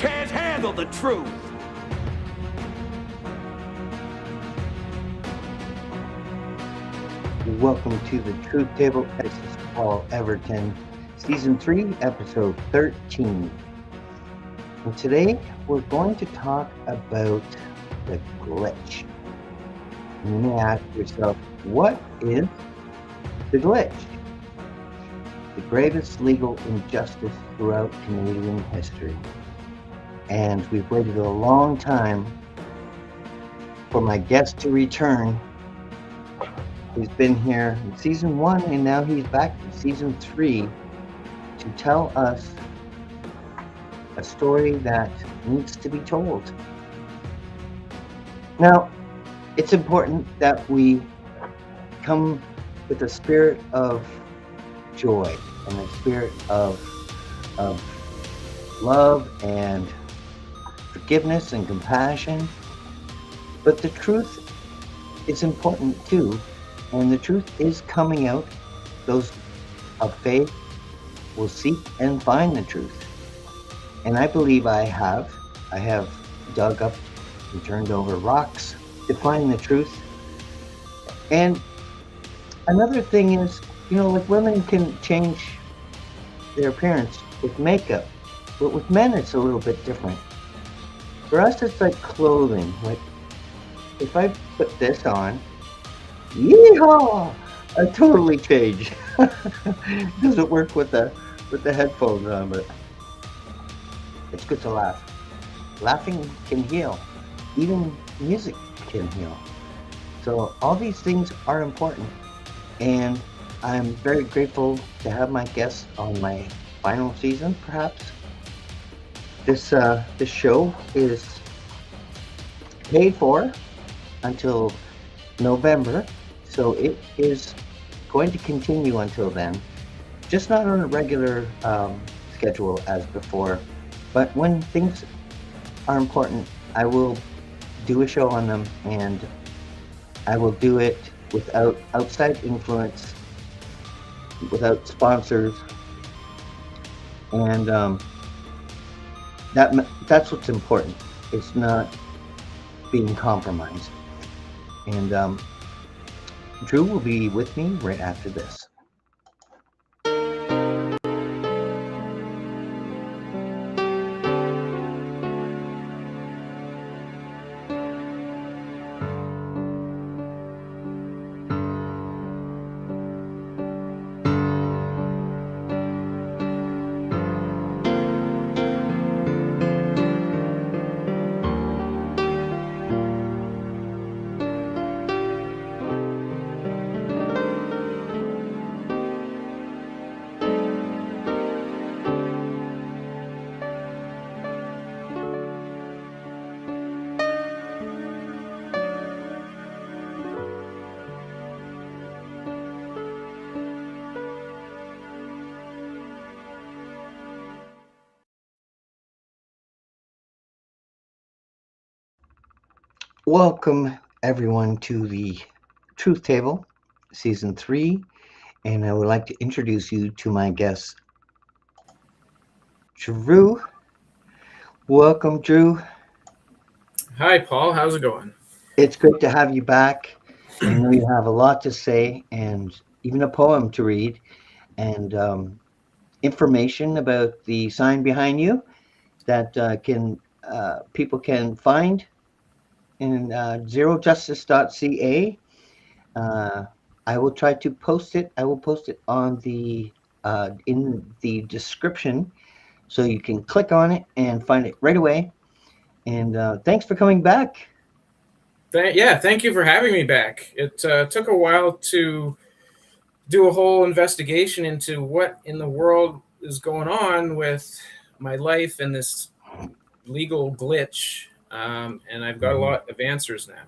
can't handle the truth. Welcome to the Truth Table. This is Paul Everton, Season 3, Episode 13. And today we're going to talk about the glitch. And you may ask yourself, what is the glitch? The gravest legal injustice throughout Canadian history. And we've waited a long time for my guest to return. He's been here in Season 1 and now he's back in Season 3 to tell us a story that needs to be told. Now, it's important that we come with a spirit of joy and a spirit of love and forgiveness and compassion. But the truth is important too. And the truth is coming out. Those of faith will seek and find the truth. And I believe I have dug up and turned over rocks to find the truth. And another thing is, like women can change their appearance with makeup, but with men it's a little bit different. For us, it's like clothing. Like if I put this on, yeehaw! I totally changed. It doesn't work with the headphones on, but it's good to laugh. Laughing can heal. Even music can heal. So all these things are important, and I'm very grateful to have my guests on my final season. Perhaps this show is paid for until November. So it is going to continue until then, just not on a regular schedule as before. But when things are important, I will do a show on them, and I will do it without outside influence, without sponsors, and that's what's important. It's not being compromised. And Drew will be with me right after this. Welcome everyone to the Truth Table, Season 3, and I would like to introduce you to my guest, Drew. Welcome, Drew. Hi, Paul. How's it going? It's great to have you back. I know you have a lot to say and even a poem to read, and information about the sign behind you that people can find in zerojustice.ca. I will try to post it. I will post it on the in the description, so you can click on it and find it right away. And thanks for coming back. Thank you for having me back. It took a while to do a whole investigation into what in the world is going on with my life and this legal glitch, and I've got a lot of answers now.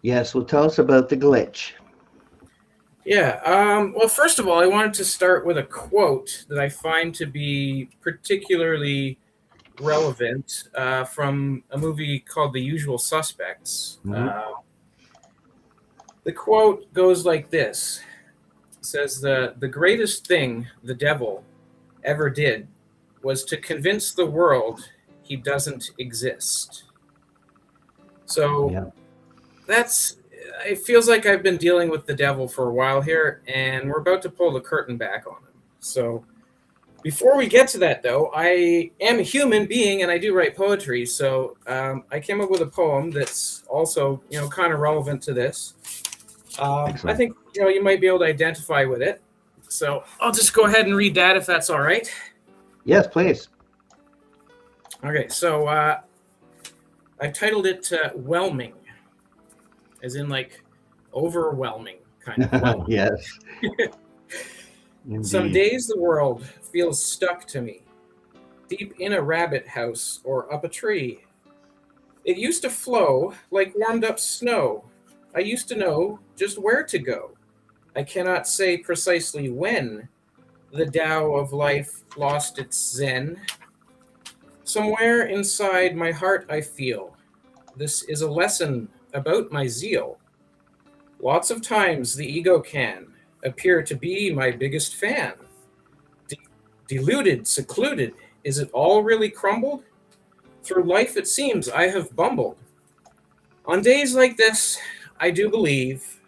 Yes, well, tell us about the glitch. Yeah. Well, first of all, I wanted to start with a quote that I find to be particularly relevant from a movie called The Usual Suspects. The quote goes like this. It says, the greatest thing the devil ever did was to convince the world he doesn't exist. So Yeah. that's, it feels like I've been dealing with the devil for a while here, and we're about to pull the curtain back on him. So before we get to that, though, I am a human being and I do write poetry. So I came up with a poem that's also, kind of relevant to this. I Excellent. think, you might be able to identify with it. So I'll just go ahead and read that if that's all right. Yes, please. Okay, so I've titled it Whelming, as in like overwhelming kind of whelming. Yes. Some Indeed. days the world feels stuck to me, deep in a rabbit house or up a tree. It used to flow like warmed up snow. I used to know just where to go. I cannot say precisely when the Tao of life lost its zen. Somewhere inside my heart I feel this is a lesson about my zeal. Lots of times the ego can appear to be my biggest fan. Deluded, secluded, is it all really crumbled? Through life it seems I have bumbled. On days like this, I do believe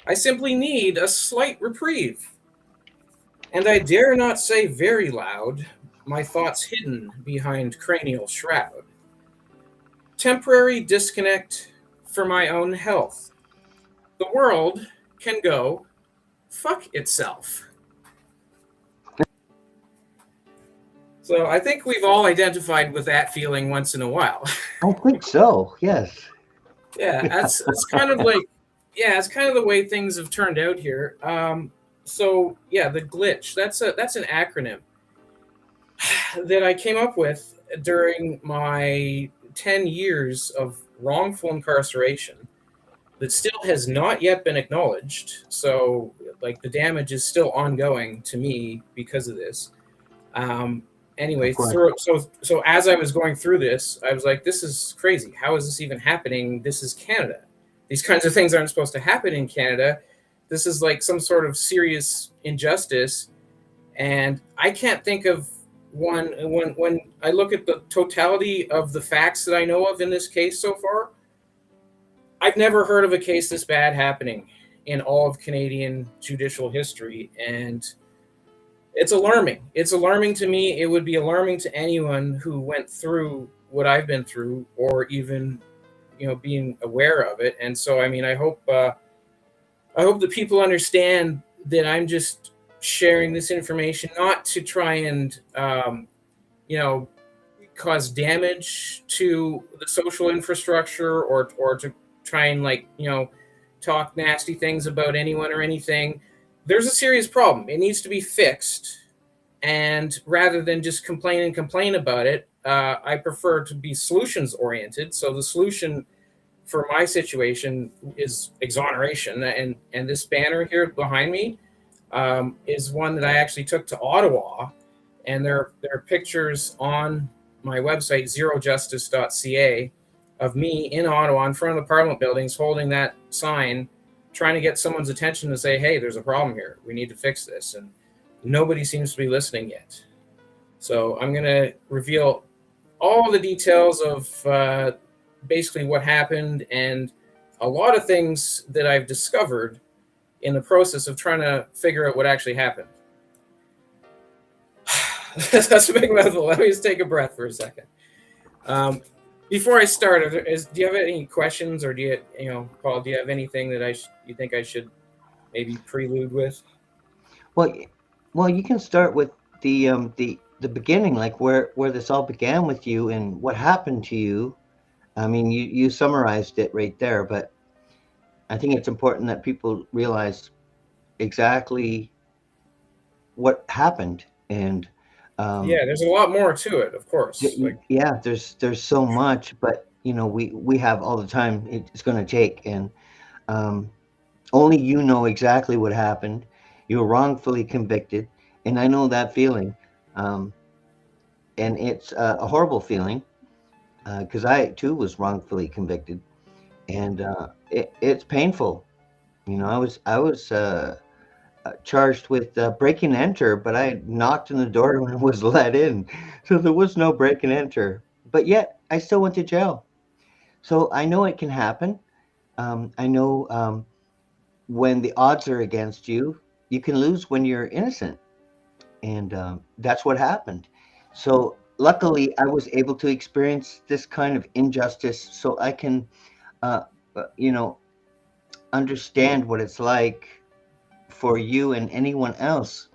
I simply need a slight reprieve. And I dare not say very loud my thoughts hidden behind cranial shroud. Temporary disconnect for my own health. The world can go fuck itself. So I think we've all identified with that feeling once in a while. I think so. Yes. Yeah, that's it's kind of like, yeah, it's kind of the way things have turned out here. So yeah, the glitch. That's an acronym that I came up with during my 10 years of wrongful incarceration that still has not yet been acknowledged. So like the damage is still ongoing to me because of this. Anyway, so as I was going through this, I was like, this is crazy. How is this even happening? This is Canada. These kinds of things aren't supposed to happen in Canada. This is like some sort of serious injustice. And I can't think of one. When I look at the totality of the facts that I know of in this case so far, I've never heard of a case this bad happening in all of Canadian judicial history. And it's alarming. It's alarming to me. It would be alarming to anyone who went through what I've been through, or even, being aware of it. And so, I mean, I hope that people understand that I'm just sharing this information not to try and, cause damage to the social infrastructure, or to try and talk nasty things about anyone or anything. There's a serious problem. It needs to be fixed. And rather than just complain about it, I prefer to be solutions oriented. So the solution for my situation is exoneration. And this banner here behind me is one that I actually took to Ottawa. And there are pictures on my website, zerojustice.ca, of me in Ottawa in front of the Parliament buildings holding that sign, trying to get someone's attention to say, hey, there's a problem here. We need to fix this. And nobody seems to be listening yet. So I'm going to reveal all the details of basically what happened, and a lot of things that I've discovered in the process of trying to figure out what actually happened. That's a big mouthful. Let me just take a breath for a second. Before I start, do you have any questions, or do you, Paul, do you have anything that you think I should maybe prelude with? Well, you can start with the beginning, like where this all began with you and what happened to you. I mean, you summarized it right there, but I think it's important that people realize exactly what happened. And yeah, there's a lot more to it, of course. Yeah, there's so much, but we have all the time it's going to take, and only you know exactly what happened. You were wrongfully convicted, and I know that feeling, and it's a horrible feeling, because I too was wrongfully convicted, and it's painful. I was charged with break and enter, but I knocked on the door and was let in. So there was no break and enter. But yet I still went to jail. So I know it can happen. I know when the odds are against you, you can lose when you're innocent. And that's what happened. So luckily, I was able to experience this kind of injustice so I can, uh, you know, understand what it's like for you and anyone else,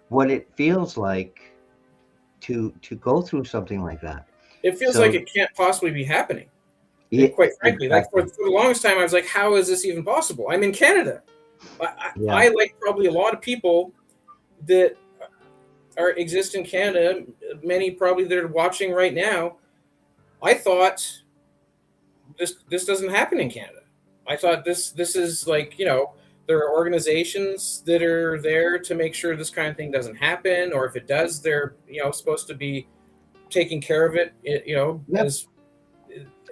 what it feels like to go through something like that. It feels like So it can't possibly be happening. yeah, Quite frankly, like exactly. for the longest time, I was like, how is this even possible? I'm in Canada. Yeah. Like probably a lot of people that are exist in Canada, many probably that are watching right now. I thought this doesn't happen in Canada. I thought this is like, there are organizations that are there to make sure this kind of thing doesn't happen, or if it does, they're supposed to be taking care of it. Yep. As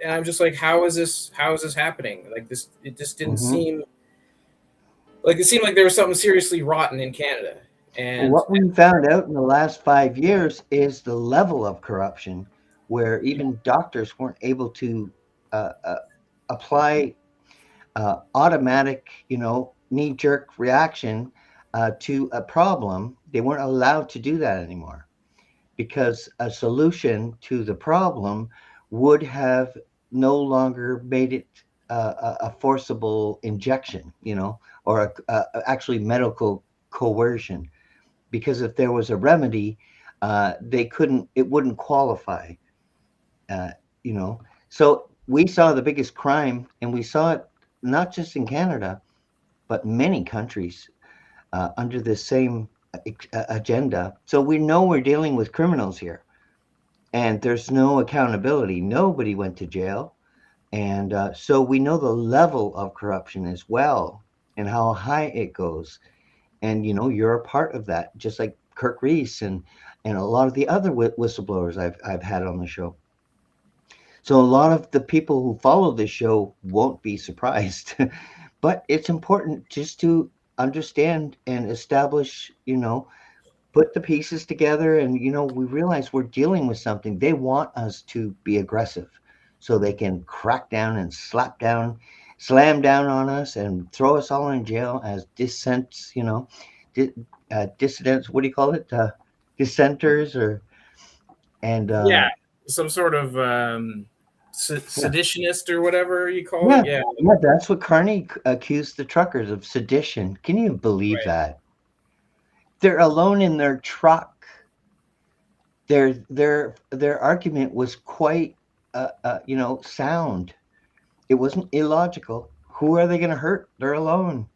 and I'm just like, how is this happening? Like this, it just didn't Hmm. seem like it seemed like there was something seriously rotten in Canada, and What we found out in the last 5 years is the level of corruption, where even doctors weren't able to apply automatic, knee-jerk reaction to a problem. They weren't allowed to do that anymore because a solution to the problem would have no longer made it a forcible injection, or actually medical coercion. Because if there was a remedy, they couldn't. It wouldn't qualify. Uh, you know, so we saw the biggest crime, and we saw it not just in Canada, but many countries under the same agenda. So we know we're dealing with criminals here, and there's no accountability. Nobody went to jail, and so we know the level of corruption as well and how high it goes. And you're a part of that, just like Kirk Reese and a lot of the other whistleblowers I've had on the show. So a lot of the people who follow this show won't be surprised. But it's important just to understand and establish, put the pieces together, and we realize we're dealing with something. They want us to be aggressive so they can crack down and slam down on us and throw us all in jail as dissents, di- dissidents. What do you call it? Dissenters, or and yeah, some sort of yeah. seditionist or whatever you call Yeah, it. Yeah, yeah, that's what Carney accused the truckers of sedition. Can you believe right. that? They're alone in their truck. Their argument was quite, sound. It wasn't illogical. Who are they going to hurt? They're alone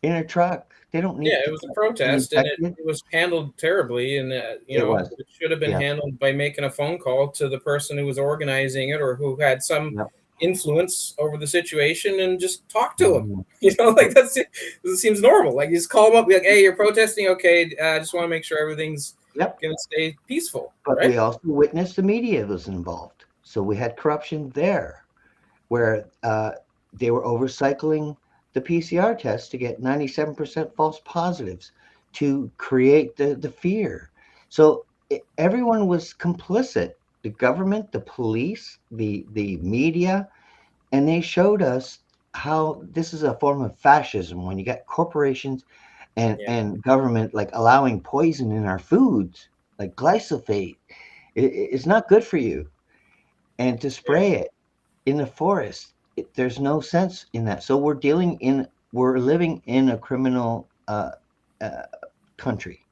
in a truck. They don't Yeah, need it to was a get protest, and it, infected. it was handled terribly, and It was. it should have been Yeah. handled by making a phone call to the person who was organizing it or who had some Yep. influence over the situation, and just talk to him. Mhm. Like that's it. It seems normal. Like you just call them up, be like, "Hey, you're protesting. Okay, I just want to make sure everything's Yep. gonna stay peaceful, But right?" we also witnessed the media was involved. So we had corruption there, where they were overcycling the PCR test to get 97% false positives to create the fear. So everyone was complicit, the government, the police, the media, and they showed us how this is a form of fascism when you got corporations Yeah, and government like allowing poison in our foods, like glyphosate. It's not good for you, and to yeah, spray it in the forest, there's no sense in that. So we're living in a criminal uh, country.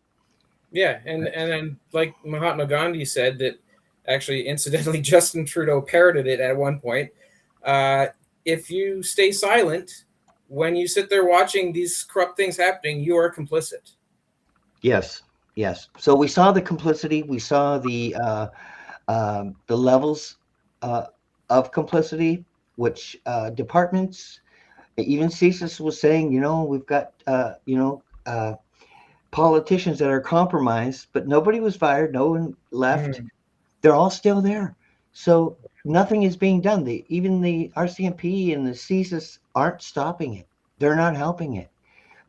yeah. And then like Mahatma Gandhi said that actually, incidentally, Justin Trudeau parroted it at one point. Uh, if you stay silent when you sit there watching these corrupt things happening, you are complicit. Yes, yes. So we saw the complicity. We saw the levels uh, of complicity, which departments, even CSIS was saying, we've got politicians that are compromised, but nobody was fired. No one left. Mm, They're all still there. So nothing is being done. Even the RCMP and the CSIS aren't stopping it. They're not helping it.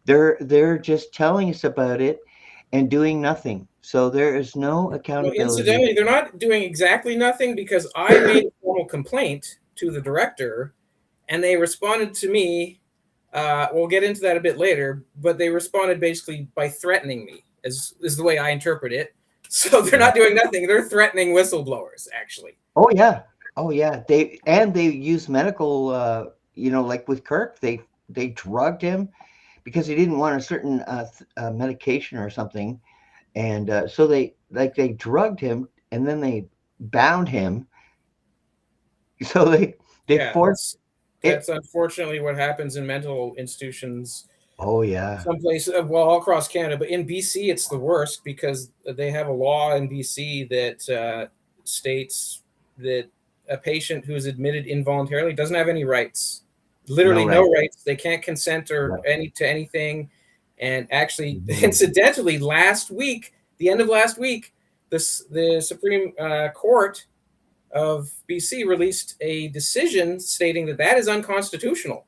They're just telling us about it and doing nothing. So there is no Well, accountability. incidentally, they're not doing exactly nothing because I made a formal complaint to the director, and they responded to me. We'll get into that a bit later, but they responded basically by threatening me, is the way I interpret it. So they're Yeah. not doing nothing; they're threatening whistleblowers, actually. Oh yeah. Oh yeah. They use medical. Like with Kirk, they drugged him because he didn't want a certain medication or something, and so they drugged him and then they bound him. So they Yeah, forced that's it. unfortunately what happens in mental institutions. Oh yeah. Some places, well, all across Canada, but in BC, it's the worst because they have a law in BC that states that a patient who is admitted involuntarily doesn't have any rights, No literally no right. rights. They can't consent or Yeah. to anything. And actually, Mhm. incidentally, the end of last week, the Supreme Court of BC released a decision stating that that is unconstitutional.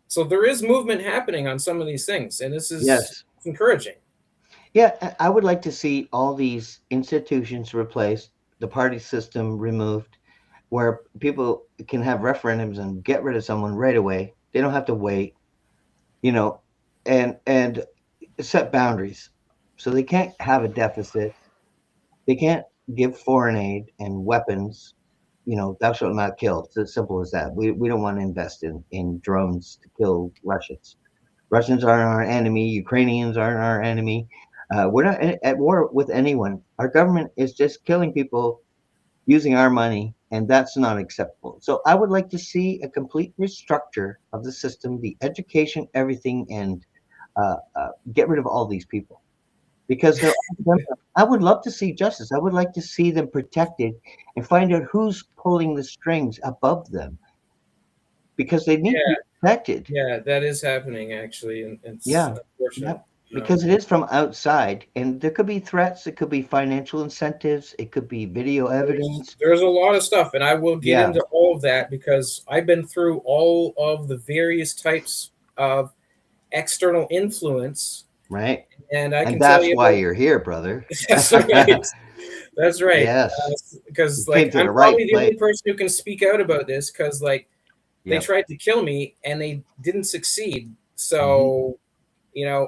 So there is movement happening on some of these things, and this is Yes. encouraging. Yeah, I would like to see all these institutions replaced, the party system removed, where people can have referendums and get rid of someone right away. They don't have to wait, you know, and set boundaries. So they can't have a deficit. They can't give foreign aid and weapons. Thou shalt not kill. It's as simple as that. We don't want to invest in drones to kill Russians. Russians aren't our enemy. Ukrainians aren't our enemy. We're not at war with anyone. Our government is just killing people using our money, and that's not acceptable. So I would like to see a complete restructure of the system, the education, everything, and get rid of all these people because I would love to see justice. I would like to see them protected and find out who's pulling the strings above them because they need to Yeah, be protected. yeah, that is happening actually, and it's Yeah, unfortunate. yep. Because it is from outside, and there could be threats, it could be financial incentives, it could be video evidence. There's a lot of stuff, and I will get Yeah, into all of that because I've been through all of the various types of external influence, right. and I And can tell that's you why about. you're here, brother. That's right. That's right. Yes, you Because came like to I'm the right probably the place. only person who can speak out about this because like they Yep. tried to kill me and they didn't succeed. Hmm. So you know,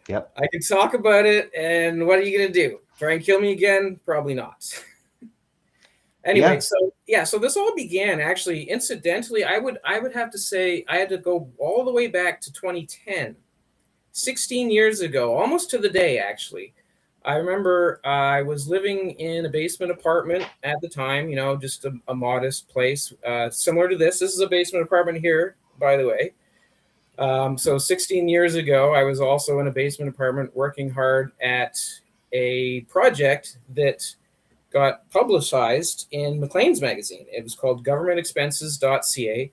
Yep. I can talk about it, and what are you gonna do? Try and kill me again? Probably not. Anyway, Yeah. so yeah, so this all began actually. Incidentally, I would have to say I had to go all the way back to 2010, 16 years ago, almost to the day actually. I remember I was living in a basement apartment at the time, just a modest place, similar to this. This is a basement apartment here, by the way. So 16 years ago, I was also in a basement apartment working hard at a project that got publicized in Maclean's magazine. It was called governmentexpenses.ca.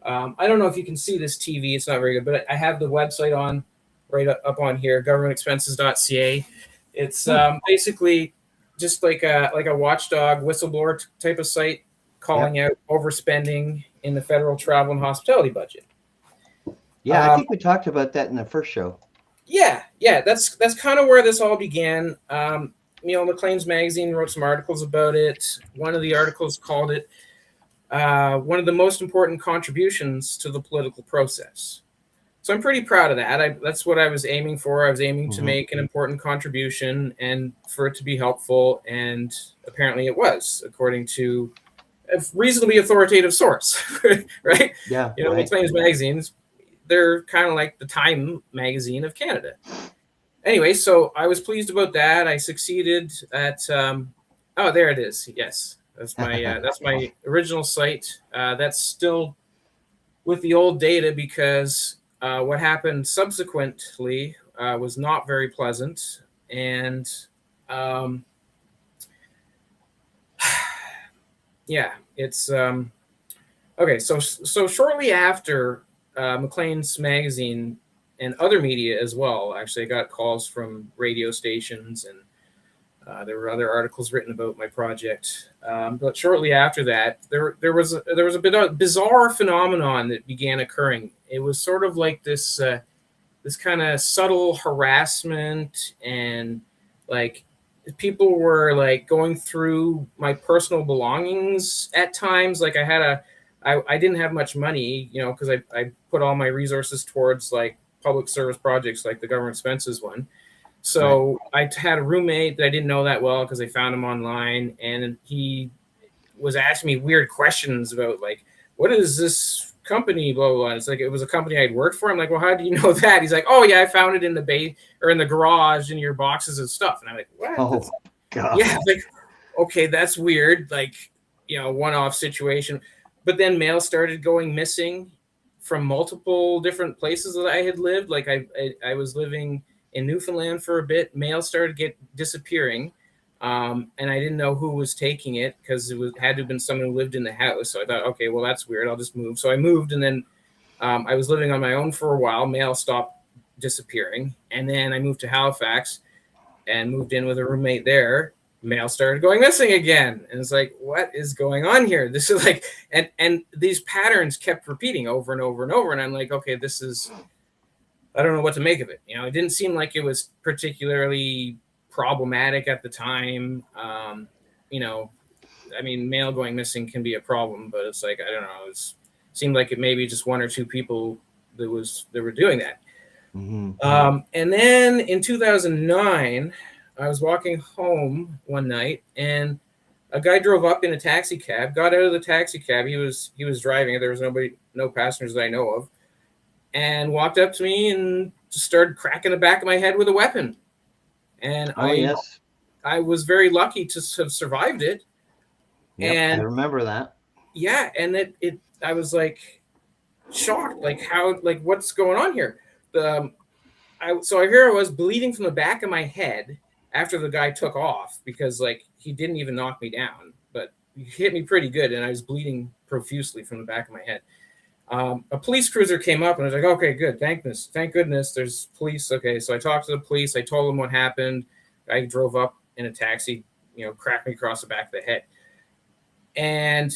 I don't know if you can see this TV, it's not very good, but I have the website on right up on here, governmentexpenses.ca. It's Hmm. basically just like a watchdog whistleblower type of site Yep. calling out overspending in the federal travel and hospitality budget. Yeah, I Um, think we talked about that in the first show. yeah, that's kind of where this all began. Maclean's magazine wrote some articles about it. One of the articles called it one of the most important contributions to the political process. So I'm pretty proud of that. That's what I was aiming for. I was aiming to Hmm. make an important contribution and for it to be helpful, and apparently it was, according to a reasonably authoritative source, right? Yeah, right. Maclean's magazines, they're kind of like the Time magazine of Canada. Anyway, so I was pleased about that. I succeeded at. Oh, there it is. Yes, that's my original site. That's still with the old data because what happened subsequently was not very pleasant, and um, yeah, it's okay. So shortly after Maclean's magazine and other media as well. Actually, I got calls from radio stations, and there were other articles written about my project. But shortly after that, there was a bit of bizarre phenomenon that began occurring. It was sort of like this. this kind of subtle harassment, and like people were like going through my personal belongings at times. Like I didn't have much money, because I put all my resources towards like public service projects like the government expenses one. So I had a roommate that I didn't know that well because I found him online, and he was asking me weird questions about like, what is this company, blah, blah, blah. It's like, it was a company I'd worked for. I'm like, well, how do you know that? He's like, oh yeah, I found it in the bay or in the garage in your boxes and stuff. And I'm like, what? Oh, God. Yeah. Like, okay, that's weird. Like, one-off situation. But then mail started going missing from multiple different places that I had lived. Like I was living in Newfoundland for a bit. Mail started disappearing. And I didn't know who was taking it because had to have been someone who lived in the house. So I thought, okay, well, that's weird. I'll just move. So I moved, and then I was living on my own for a while. Mail stopped disappearing. And then I moved to Halifax and moved in with a roommate there. Mail started going missing again. And it's like, what is going on here? This is like, and these patterns kept repeating over and over and over. And I'm like, okay, I don't know what to make of it. It didn't seem like it was particularly problematic at the time. Mail going missing can be a problem, but it's like, I don't know, it seemed like it maybe just one or two people that were doing that. Mm-hmm. And then in 2009, I was walking home one night, and a guy drove up in a taxi cab, got out of the taxi cab. He was driving. There was no passengers that I know of, and walked up to me and just started cracking the back of my head with a weapon. And yes. I was very lucky to have survived it. Yep, and I remember that. Yeah, and I was like shocked, like how, like what's going on here? So I was bleeding from the back of my head after the guy took off, because like he didn't even knock me down, but he hit me pretty good, and I was bleeding profusely from the back of my head. A police cruiser came up, and I was like, okay, good. Thank goodness there's police. Okay. So I talked to the police. I told them what happened. I drove up in a taxi, cracked me across the back of the head. And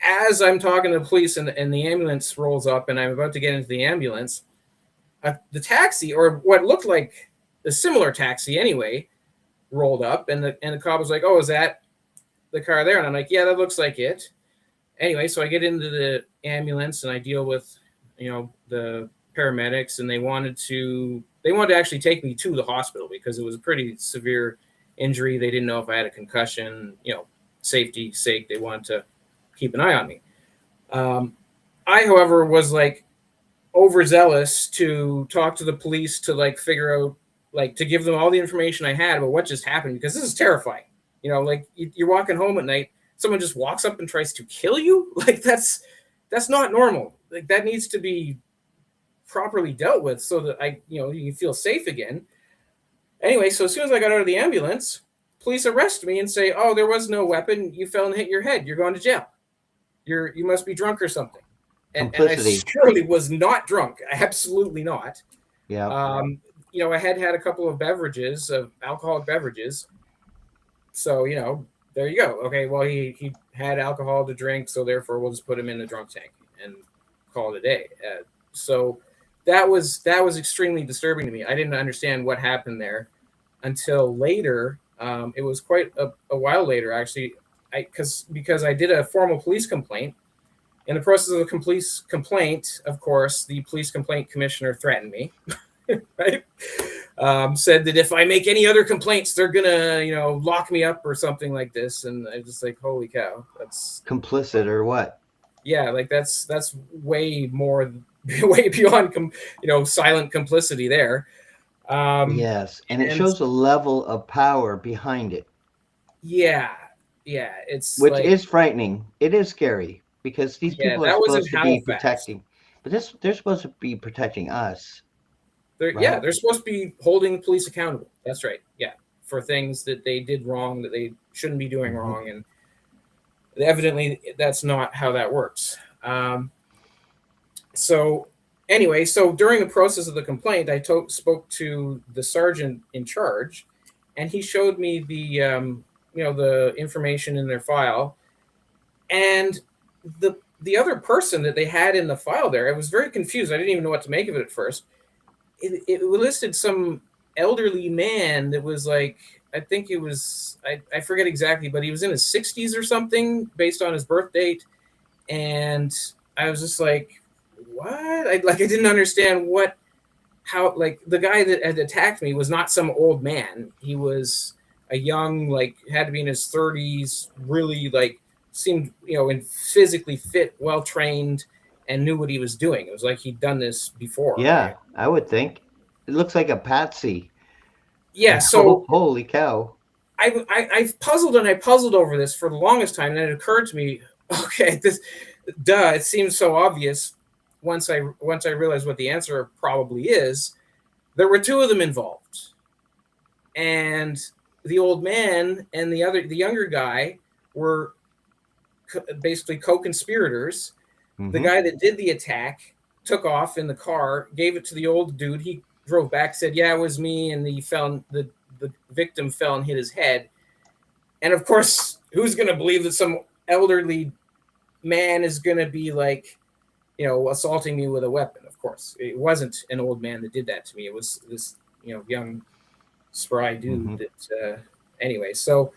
as I'm talking to the police, and the ambulance rolls up, and I'm about to get into the ambulance, the taxi, or what looked like a similar taxi anyway, rolled up, and the cop was like, oh, is that the car there? And I'm like, yeah, that looks like it. Anyway, so I get into the ambulance, and I deal with, the paramedics, and they wanted to actually take me to the hospital because it was a pretty severe injury. They didn't know if I had a concussion, safety sake. They wanted to keep an eye on me. I, however, was like overzealous to talk to the police to like figure out, like to give them all the information I had about what just happened, because this is terrifying. Like you're walking home at night, someone just walks up and tries to kill you. Like that's not normal. Like that needs to be properly dealt with so that you can feel safe again. Anyway, so as soon as I got out of the ambulance, police arrest me and say, oh, there was no weapon. You fell and hit your head. You're going to jail. You must be drunk or something. And I surely was not drunk. Absolutely not. Yeah. I had a couple of alcoholic beverages. So, there you go. Okay, well, he had alcohol to drink, so therefore we'll just put him in the drunk tank and call it a day. So that was extremely disturbing to me. I didn't understand what happened there until later. It was quite a while later, actually, because I did a formal police complaint. In the process of the police complaint, of course, the police complaint commissioner threatened me, right? Said that if I make any other complaints, they're gonna, lock me up or something like this. And I just like, holy cow, that's complicit or what? Yeah, like that's way beyond, silent complicity there. Yes, and it shows a level of power behind it. Yeah, it's which is frightening. It is scary because these people are supposed to be protecting, but they're supposed to be protecting us. Yeah, they're supposed to be holding police accountable. That's right. Yeah, for things that they did wrong, that they shouldn't be doing wrong, and evidently that's not how that works. So anyway, during the process of the complaint, I spoke to the sergeant in charge, and he showed me the the information in their file, and the other person that they had in the file there, I was very confused. I didn't even know what to make of it at first. it listed some elderly man that was like, I think it was, I forget exactly, but he was in his 60s or something based on his birth date. And I was just like, what? I didn't understand how, like, the guy that had attacked me was not some old man. He was a young, like, had to be in his 30s, really, like, seemed, and physically fit, well trained, and knew what he was doing. It was like he'd done this before. Yeah, I would think. It looks like a patsy. Yeah, so Holy cow. I've puzzled and I puzzled over this for the longest time, and it occurred to me, okay, it seems so obvious once I realized what the answer probably is. There were two of them involved, and the old man and the younger guy were basically co-conspirators. Mm-hmm. The guy that did the attack took off in the car, gave it to the old dude. He drove back, said, "Yeah, it was me," and the victim fell and hit his head. And of course, who's going to believe that some elderly man is going to be like, assaulting me with a weapon? Of course, it wasn't an old man that did that to me. It was this, young, spry dude. Mm-hmm. That, anyway, so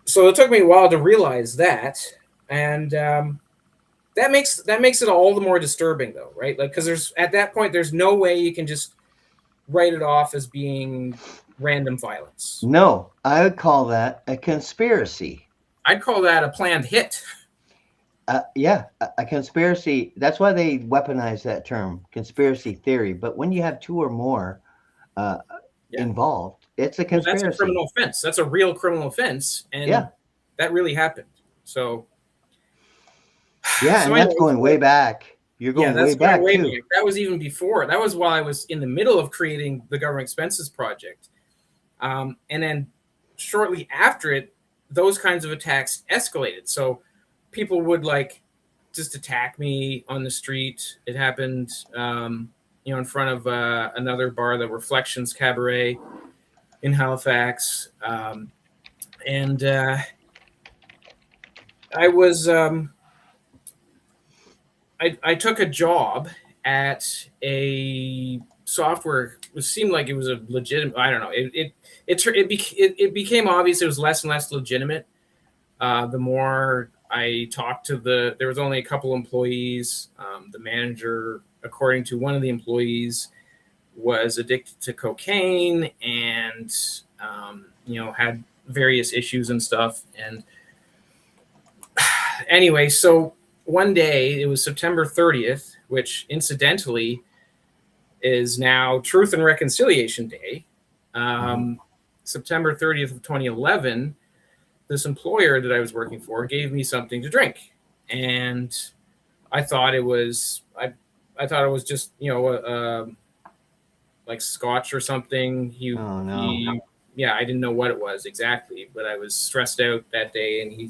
it took me a while to realize that, and that makes it all the more disturbing, though, right? Like, because at that point, there's no way you can just write it off as being random violence. No, I would call that a conspiracy. I'd call that a planned hit. Yeah, a conspiracy. That's why they weaponize that term, conspiracy theory. But when you have two or more involved, it's a conspiracy. That's a criminal offense. That's a real criminal offense. And that really happened. So. Yeah, and that's going way back. You're going way back, too. That was even before. That was while I was in the middle of creating the Government Expenses Project. And then shortly after it, those kinds of attacks escalated. So people would just attack me on the street. It happened, in front of another bar, the Reflections Cabaret in Halifax. And I was... I took a job at a software. It seemed like it was a legitimate. I don't know. It became obvious it was less and less legitimate. The more I talked to there was only a couple employees. The manager, according to one of the employees, was addicted to cocaine and had various issues and stuff. And anyway, so. One day, it was September 30th, which incidentally is now Truth and Reconciliation Day. September 30th of 2011, this employer that I was working for gave me something to drink. And I thought it was, I thought it was just, like scotch or something. I didn't know what it was exactly, but I was stressed out that day, and he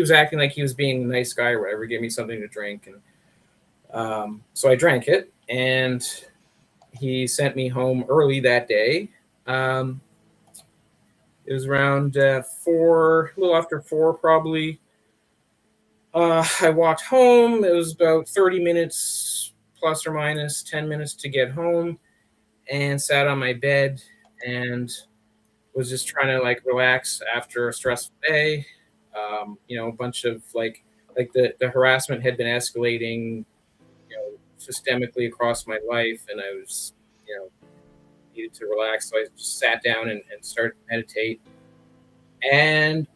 was acting like he was being a nice guy or whatever, gave me something to drink. And so I drank it, and he sent me home early that day. It was around 4, a little after 4 probably. I walked home. It was about 30 minutes plus or minus 10 minutes to get home, and sat on my bed and was just trying to relax after a stressful day. A bunch of like the harassment had been escalating, systemically across my life, and I was, needed to relax. So I just sat down and started to meditate. And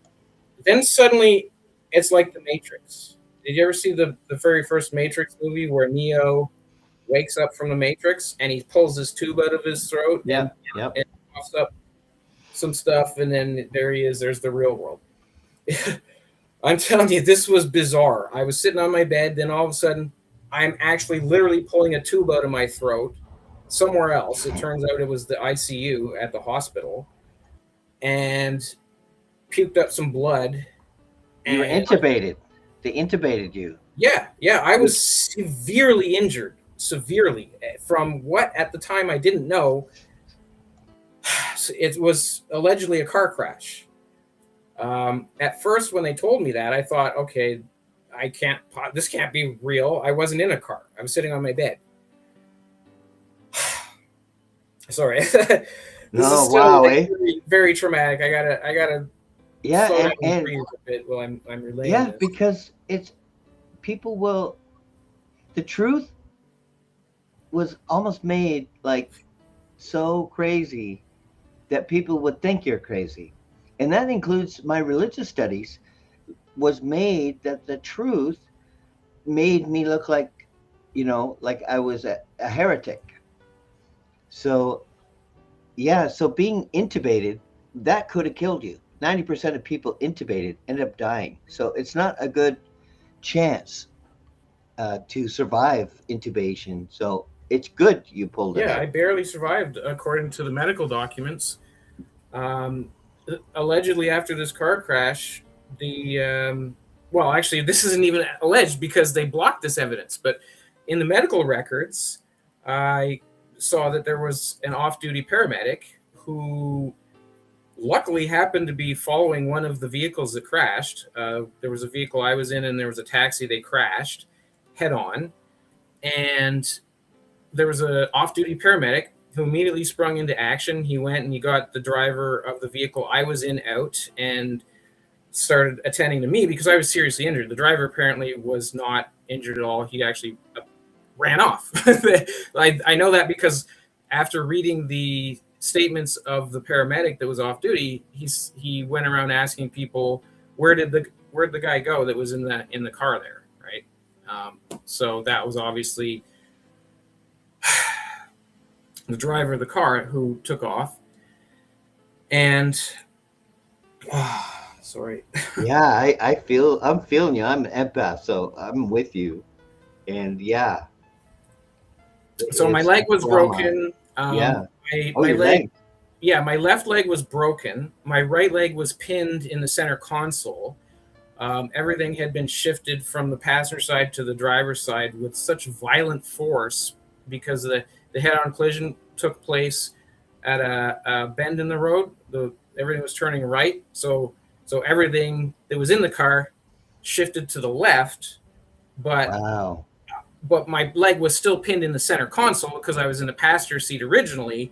then suddenly it's like the Matrix. Did you ever see the very first Matrix movie where Neo wakes up from the Matrix and he pulls this tube out of his throat? Yeah. And coughs up some stuff, and then there he is. There's the real world. I'm telling you, this was bizarre. I was sitting on my bed, then all of a sudden, I'm actually literally pulling a tube out of my throat somewhere else. It turns out it was the ICU at the hospital, and puked up some blood. You were intubated. They intubated you. Yeah. I was severely injured, from what at the time I didn't know. It was allegedly a car crash. At first, when they told me that, I thought, okay, this can't be real. I wasn't in a car. I was sitting on my bed. Sorry. This is No, still wow, like eh? very, very traumatic. I gotta Yeah, slow down and and breathe a bit while I'm relaying yeah, this. because it's people will the truth was almost made like so crazy that people would think you're crazy. And that includes my religious studies was made that the truth made me look like, like I was a heretic. So, yeah, so being intubated, that could have killed you. 90% of people intubated end up dying. So it's not a good chance to survive intubation. So it's good you pulled it Yeah, I out. barely survived according to the medical documents. Um, Allegedly, after this car crash, the well, actually, this isn't even alleged because they blocked this evidence. But in the medical records, I saw that there was an off-duty paramedic who luckily happened to be following one of the vehicles that crashed. There was a vehicle I was in, and there was a taxi. They crashed head on, and there was an off-duty paramedic who immediately sprung into action. He went and he got the driver of the vehicle I was in out and started attending to me because I was seriously injured. The driver apparently was not injured at all. He actually ran off. I know that because after reading the statements of the paramedic that was off duty, he went around asking people where'd the guy go that was in the car there, right? So that was obviously the driver of the car who took off. And sorry. Yeah, I'm feeling you. I'm an empath, so I'm with you. And yeah, So my it's leg was trauma. broken. Yeah. Oh, My your leg, leg. yeah, my left leg was broken. My right leg was pinned in the center console. Everything had been shifted from the passenger side to the driver's side with such violent force because the head-on collision took place at a bend in the road. Everything was turning right, so everything that was in the car shifted to the left, but Wow. my leg was still pinned in the center console because I was in the passenger seat originally,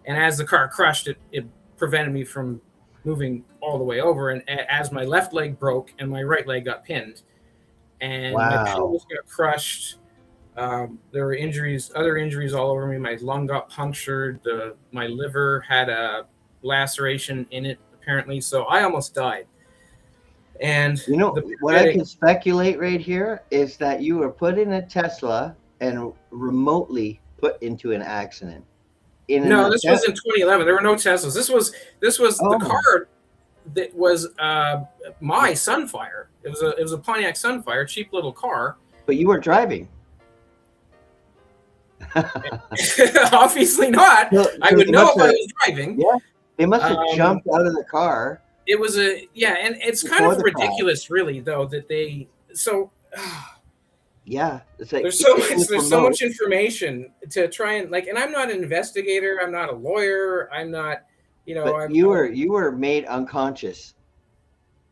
and as the car crushed, it prevented me from moving all the way over. And as my left leg broke and my right leg got pinned, and my Wow. pelvis got crushed. There were other injuries all over me. My lung got punctured. My liver had a laceration in it, apparently. So I almost died. And You know, the what I paramedic, can speculate right here is that you were put in a Tesla and remotely put into an accident in an no, this was attempt. in 2011. There were no Teslas. This was the Oh, car that was my Sunfire. It was a Pontiac Sunfire, cheap little car. but you were driving. Obviously not. I So would they know must if I have, was driving. yeah, they must have Um, jumped out of the car it was and it's kind before of the crash. ridiculous, really, though, that they so. Yeah, it's like There's if so it much was there's so remote, much information to try and and I'm not an investigator, I'm not a lawyer, I'm not, but you were made unconscious,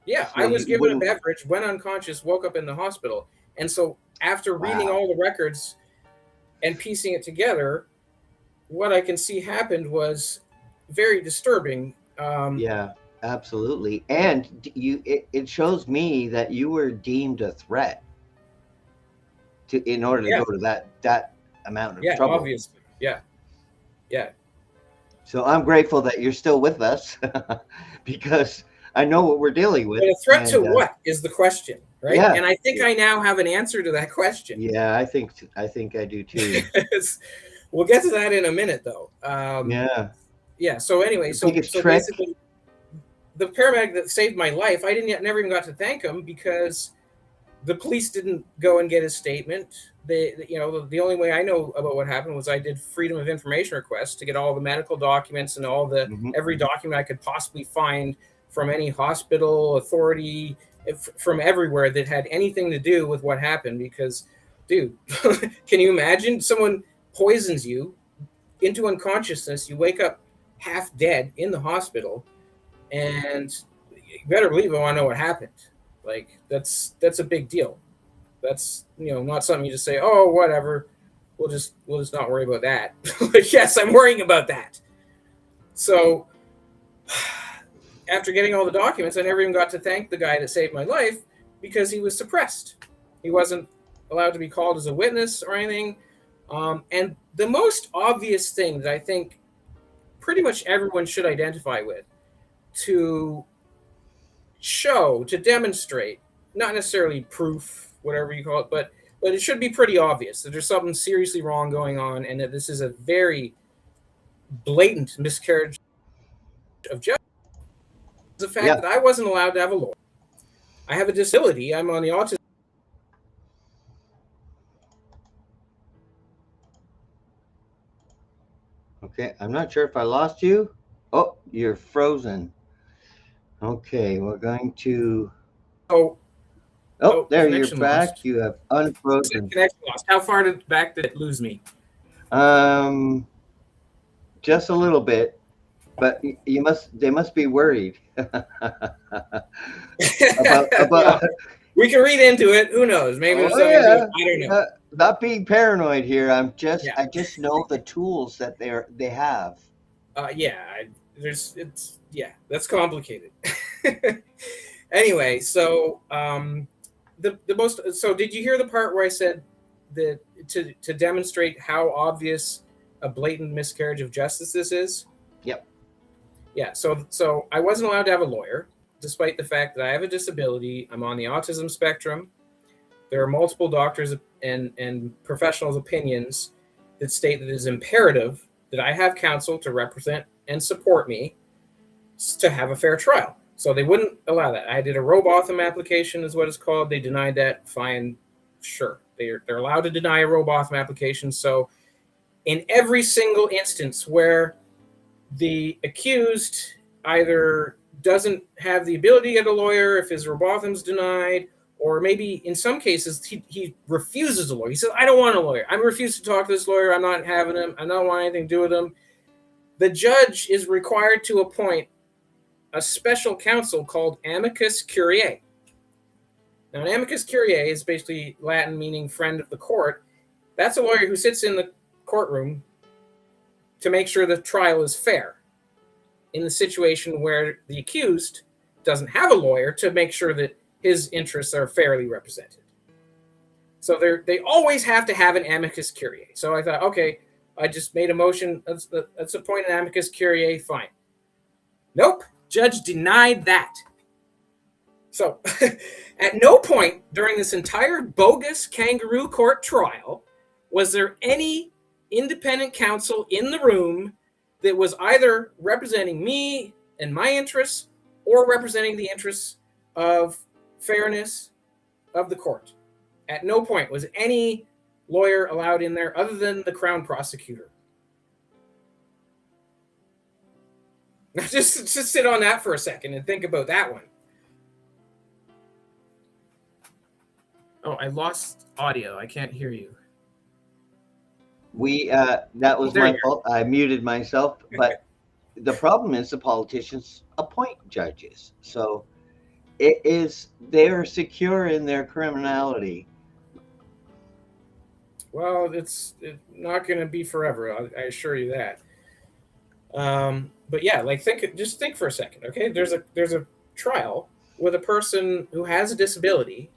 yeah, so I was you given a wouldn't. beverage, went unconscious, woke up in the hospital. And so after reading Wow. all the records and piecing it together, what I can see happened was very disturbing. Yeah, absolutely. And it shows me that you were deemed a threat in order to Yeah, go to that amount of yeah, trouble. obviously. Yeah, yeah. So I'm grateful that you're still with us because I know what we're dealing But with. a threat to And what is the question, right? yeah, And I think yeah, I now have an answer to that question. yeah, I think I do too. We'll get to that in a minute, though. Yeah, Yeah. So anyway, the so biggest so trick. basically, the paramedic that saved my life, I didn't yet, never even got to thank him because the police didn't go and get his statement. The only way I know about what happened was I did freedom of information requests to get all the medical documents and every Mhm. document I could possibly find from any hospital authority, from everywhere that had anything to do with what happened. Because, dude, can you imagine someone poisons you into unconsciousness? You wake up half dead in the hospital, and you better believe I want to know what happened. Like that's a big deal. That's not something you just say, oh, whatever. we'll just not worry about that. But yes, I'm worrying about that. So after getting all the documents, I never even got to thank the guy that saved my life because he was suppressed. He wasn't allowed to be called as a witness or anything. And the most obvious thing that I think pretty much everyone should identify with to show, to demonstrate, not necessarily proof, whatever you call it, but it should be pretty obvious that there's something seriously wrong going on and that this is a very blatant miscarriage of justice. The fact Yeah. that I wasn't allowed to have a lawyer. I have a disability. I'm on the autism. Okay, I'm not sure if I lost you. Oh, you're frozen. Okay, we're going to. Oh, there you're connection back. lost. You have unfrozen. Connection lost. How far back did it lose me? Just a little bit, but they must be worried about. Well, we can read into it. Who knows? Maybe there's something. I don't know. Not being paranoid here. I just know the tools that they have. That's complicated. Anyway, so did you hear the part where I said that to demonstrate how obvious a blatant miscarriage of justice this is? Yep. Yeah, so I wasn't allowed to have a lawyer, despite the fact that I have a disability. I'm on the autism spectrum. There are multiple doctors and professionals' opinions that state that it is imperative that I have counsel to represent and support me to have a fair trial. So they wouldn't allow that. I did a Robotham application, is what it's called. They denied that. Fine, sure. They're allowed to deny a Robotham application. So in every single instance where the accused either doesn't have the ability to get a lawyer, if his Robotham's denied, or maybe in some cases he refuses a lawyer. He says, I don't want a lawyer. I refuse to talk to this lawyer. I'm not having him. I don't want anything to do with him. The judge is required to appoint a special counsel called amicus curiae. Now, an amicus curiae is basically Latin meaning friend of the court. That's a lawyer who sits in the courtroom to make sure the trial is fair in the situation where the accused doesn't have a lawyer to make sure that his interests are fairly represented. So they always have to have an amicus curiae. So I thought, okay, I just made a motion. Let's appoint an amicus curiae. Fine. Nope. Judge denied that. So at no point during this entire bogus kangaroo court trial was there any independent counsel in the room that was either representing me and my interests or representing the interests of fairness of the court. At no point was any lawyer allowed in there other than the Crown prosecutor. Now just sit on that for a second and think about that one. Oh, I lost audio. I can't hear you. That was my fault. I muted myself, but the problem is the politicians appoint judges. So they're secure in their criminality. Well, it's not going to be forever. I assure you that. But yeah, just think for a second. Okay, there's a trial with a person who has a disability,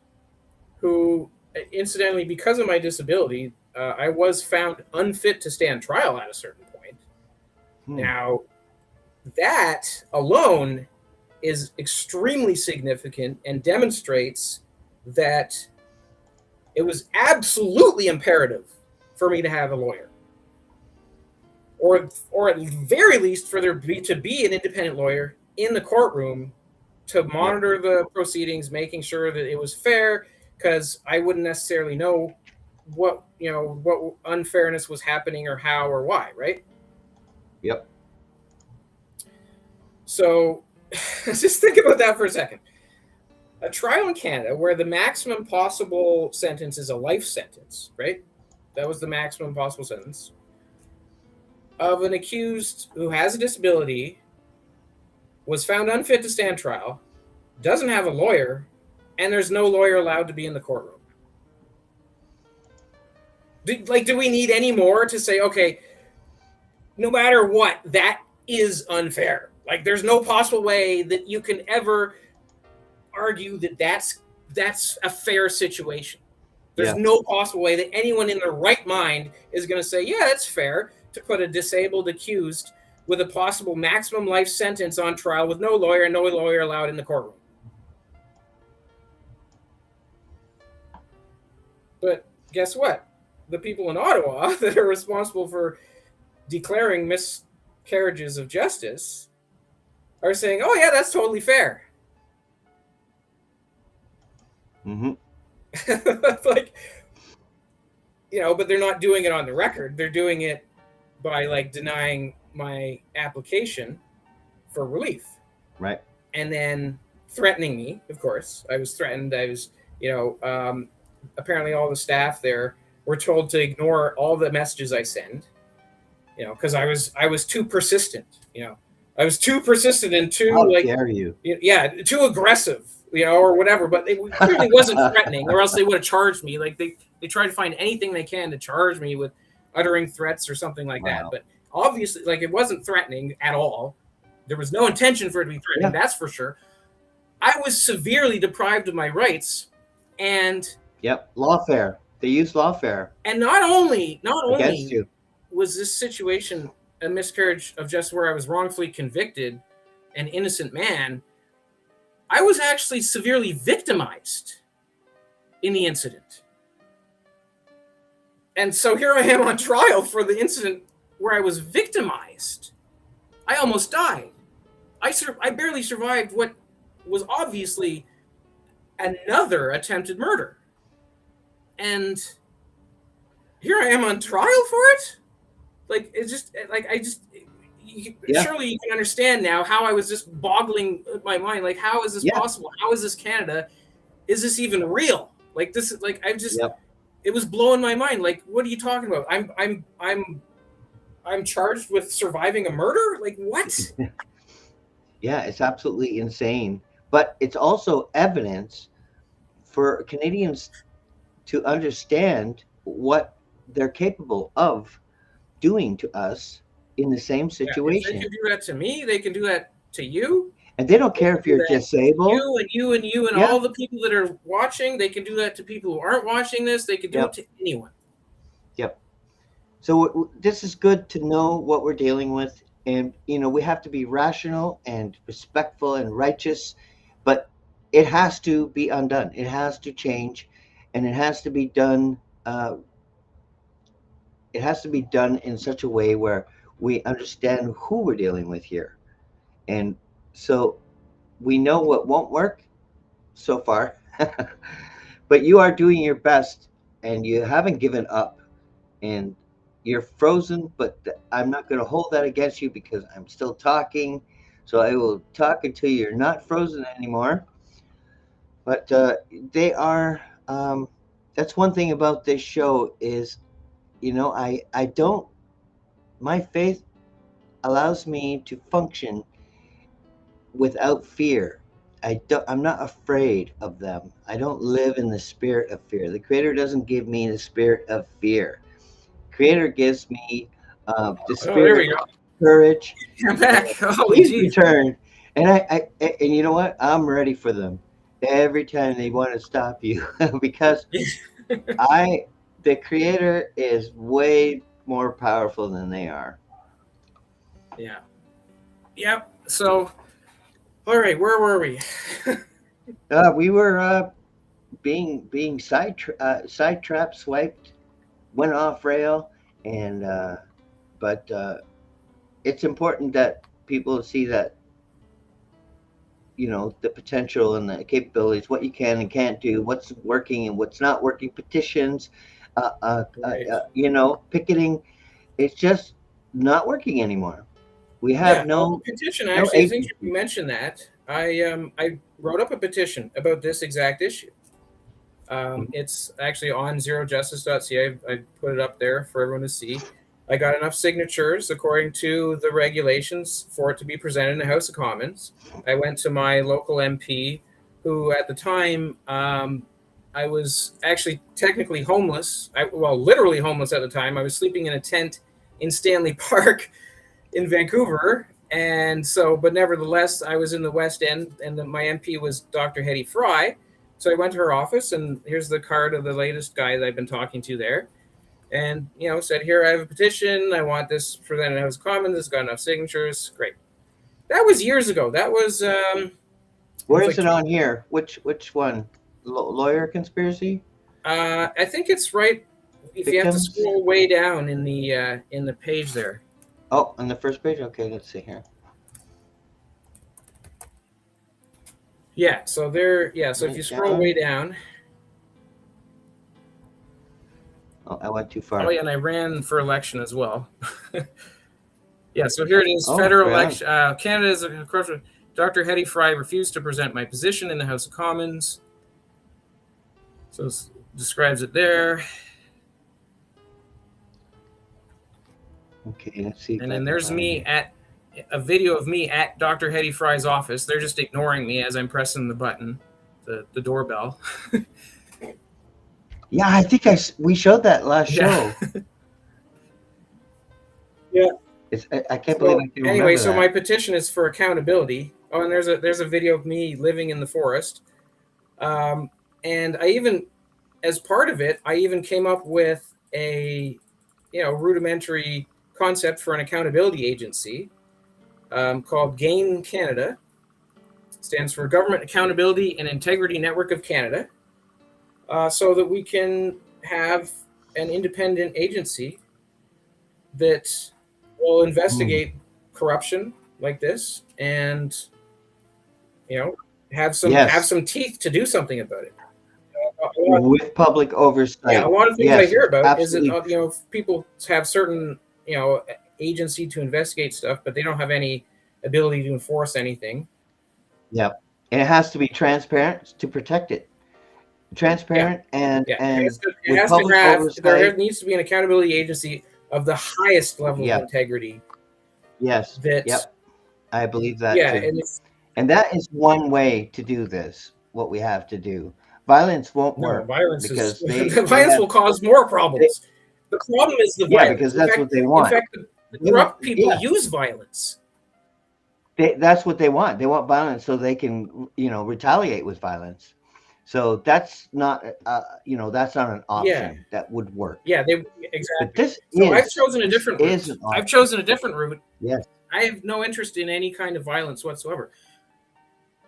who, incidentally, because of my disability, I was found unfit to stand trial at a certain point. Now, that alone is extremely significant and demonstrates that it was absolutely imperative for me to have a lawyer, or at the very least for there to be an independent lawyer in the courtroom to monitor the proceedings, making sure that it was fair, because I wouldn't necessarily know what unfairness was happening or how or why, right? Yep. So just think about that for a second. A trial in Canada where the maximum possible sentence is a life sentence, right? That was the maximum possible sentence of an accused who has a disability, was found unfit to stand trial, doesn't have a lawyer, and there's no lawyer allowed to be in the courtroom. Do we need any more to say, okay, no matter what, that is unfair? Like, there's no possible way that you can ever argue that that's a fair situation. There's no possible way that anyone in their right mind is going to say, yeah, that's fair to put a disabled accused with a possible maximum life sentence on trial with no lawyer allowed in the courtroom. But guess what? The people in Ottawa that are responsible for declaring miscarriages of justice are saying, oh, yeah, that's totally fair. Mm-hmm. Like, you know, but they're not doing it on the record. They're doing it by, like, denying my application for relief. Right. And then threatening me, of course. I was threatened. I was, you know, apparently all the staff there were told to ignore all the messages I send, you know, because I was too persistent, you know. I was too persistent and too, How like, dare you? Yeah, too aggressive, you know, or whatever. But it clearly wasn't threatening, or else they would have charged me. Like, they try to find anything they can to charge me with uttering threats or something like that. But obviously, like, it wasn't threatening at all. There was no intention for it to be threatening, that's for sure. I was severely deprived of my rights, and lawfare. They use lawfare. And not only against you. Was this situation a miscarriage of justice where I was wrongfully convicted, an innocent man, I was actually severely victimized in the incident. And so here I am on trial for the incident where I was victimized. I almost died. I barely survived what was obviously another attempted murder. And here I am on trial for it? Like, it's just, like, surely you can understand now how I was just boggling my mind. Like, how is this possible? How is this Canada? Is this even real? Like, this is, like, it was blowing my mind. Like, what are you talking about? I'm charged with surviving a murder? Like, what? Yeah, it's absolutely insane. But it's also evidence for Canadians to understand what they're capable of doing to us in the same situation. They can do that to me. They can do that to you. And they don't care if you're disabled. You and all the people that are watching. They can do that to people who aren't watching this. They can do it to anyone. Yep. So this is good to know what we're dealing with. And, you know, we have to be rational and respectful and righteous. But it has to be undone. It has to change. And it has to be done. It has to be done in such a way where we understand who we're dealing with here. And so we know what won't work so far, but you are doing your best and you haven't given up and you're frozen, but I'm not going to hold that against you because I'm still talking. So I will talk until you're not frozen anymore. But they are, that's one thing about this show is, you know, I don't, my faith allows me to function without fear. I'm not afraid of them. I don't live in the spirit of fear. The Creator doesn't give me the spirit of fear. Creator gives me the spirit of courage. I'm back. Please return. And and you know what? I'm ready for them every time they want to stop you because the Creator is way more powerful than they are. Yeah. Yep. So, all right, where were we? We were being sidetrapped, swiped, went off rail, and but it's important that people see that, you know, the potential and the capabilities, what you can and can't do, what's working and what's not working. Petitions, you know, picketing, it's just not working anymore. We have no petition. Actually, I think you mentioned that. I wrote up a petition about this exact issue. It's actually on zerojustice.ca. I put it up there for everyone to see. I got enough signatures according to the regulations for it to be presented in the House of Commons. I went to my local MP, who at the time I was actually technically homeless. Literally homeless at the time. I was sleeping in a tent in Stanley Park in Vancouver. And so, but nevertheless, I was in the West End, and my MP was Dr. Hetty Fry. So I went to her office, and here's the card of the latest guy that I've been talking to there. And, said, here, I have a petition. I want this for the House of Commons. It's got enough signatures. Great. That was years ago. That was... Where is it on here? Which one? Lawyer conspiracy? I think it's right. If you have to scroll way down in the page there. Oh, on the first page? Okay, let's see here. Yeah, so there, yeah, so if you scroll way down. Oh, I went too far. Oh, yeah, and I ran for election as well. Yeah, so here it is, federal election. Canada's, of course, Dr. Hetty Fry refused to present my position in the House of Commons. So it describes it there. Okay, let's see. And then there's me at a video of me at Dr. Hetty Fry's office. They're just ignoring me as I'm pressing the button, the doorbell. Yeah, I think we showed that last show. Yeah. I can't believe I can anyway, so that. my petition is for accountability. Oh, and there's a video of me living in the forest. And I even, as part of it, I even came up with a, rudimentary concept for an accountability agency called GAIN Canada. It stands for Government Accountability and Integrity Network of Canada. So that we can have an independent agency that will investigate corruption like this, and have some teeth to do something about it. With public oversight. Yeah, a lot of things I hear about is that people have certain agency to investigate stuff, but they don't have any ability to enforce anything. Yeah, and it has to be transparent to protect it. Transparent and there needs to be an accountability agency of the highest level of integrity. Yes. I believe that too. And that is one way to do this. What we have to do. Violence won't work. Violence will cause more problems. The problem is the violence. Yeah, because that's what they want. In fact, the corrupt people use violence. That's what they want. They want violence so they can, retaliate with violence. So that's not, that's not an option that would work. Yeah, exactly. But I've chosen a different route. I've chosen a different route. Yes. I have no interest in any kind of violence whatsoever.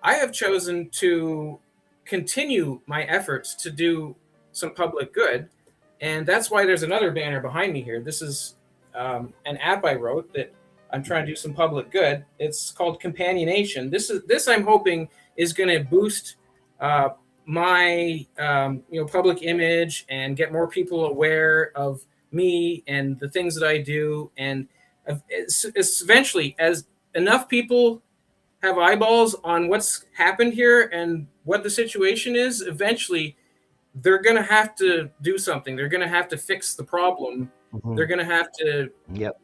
I have chosen to continue my efforts to do some public good, and that's why there's another banner behind me here. This is an app I wrote that I'm trying to do some public good. It's called Companionation. This I'm hoping is going to boost my public image and get more people aware of me and the things that I do, and eventually, as enough people have eyeballs on what's happened here and what the situation is, eventually they're going to have to do something. They're going to have to fix the problem. Mm-hmm. They're going to have to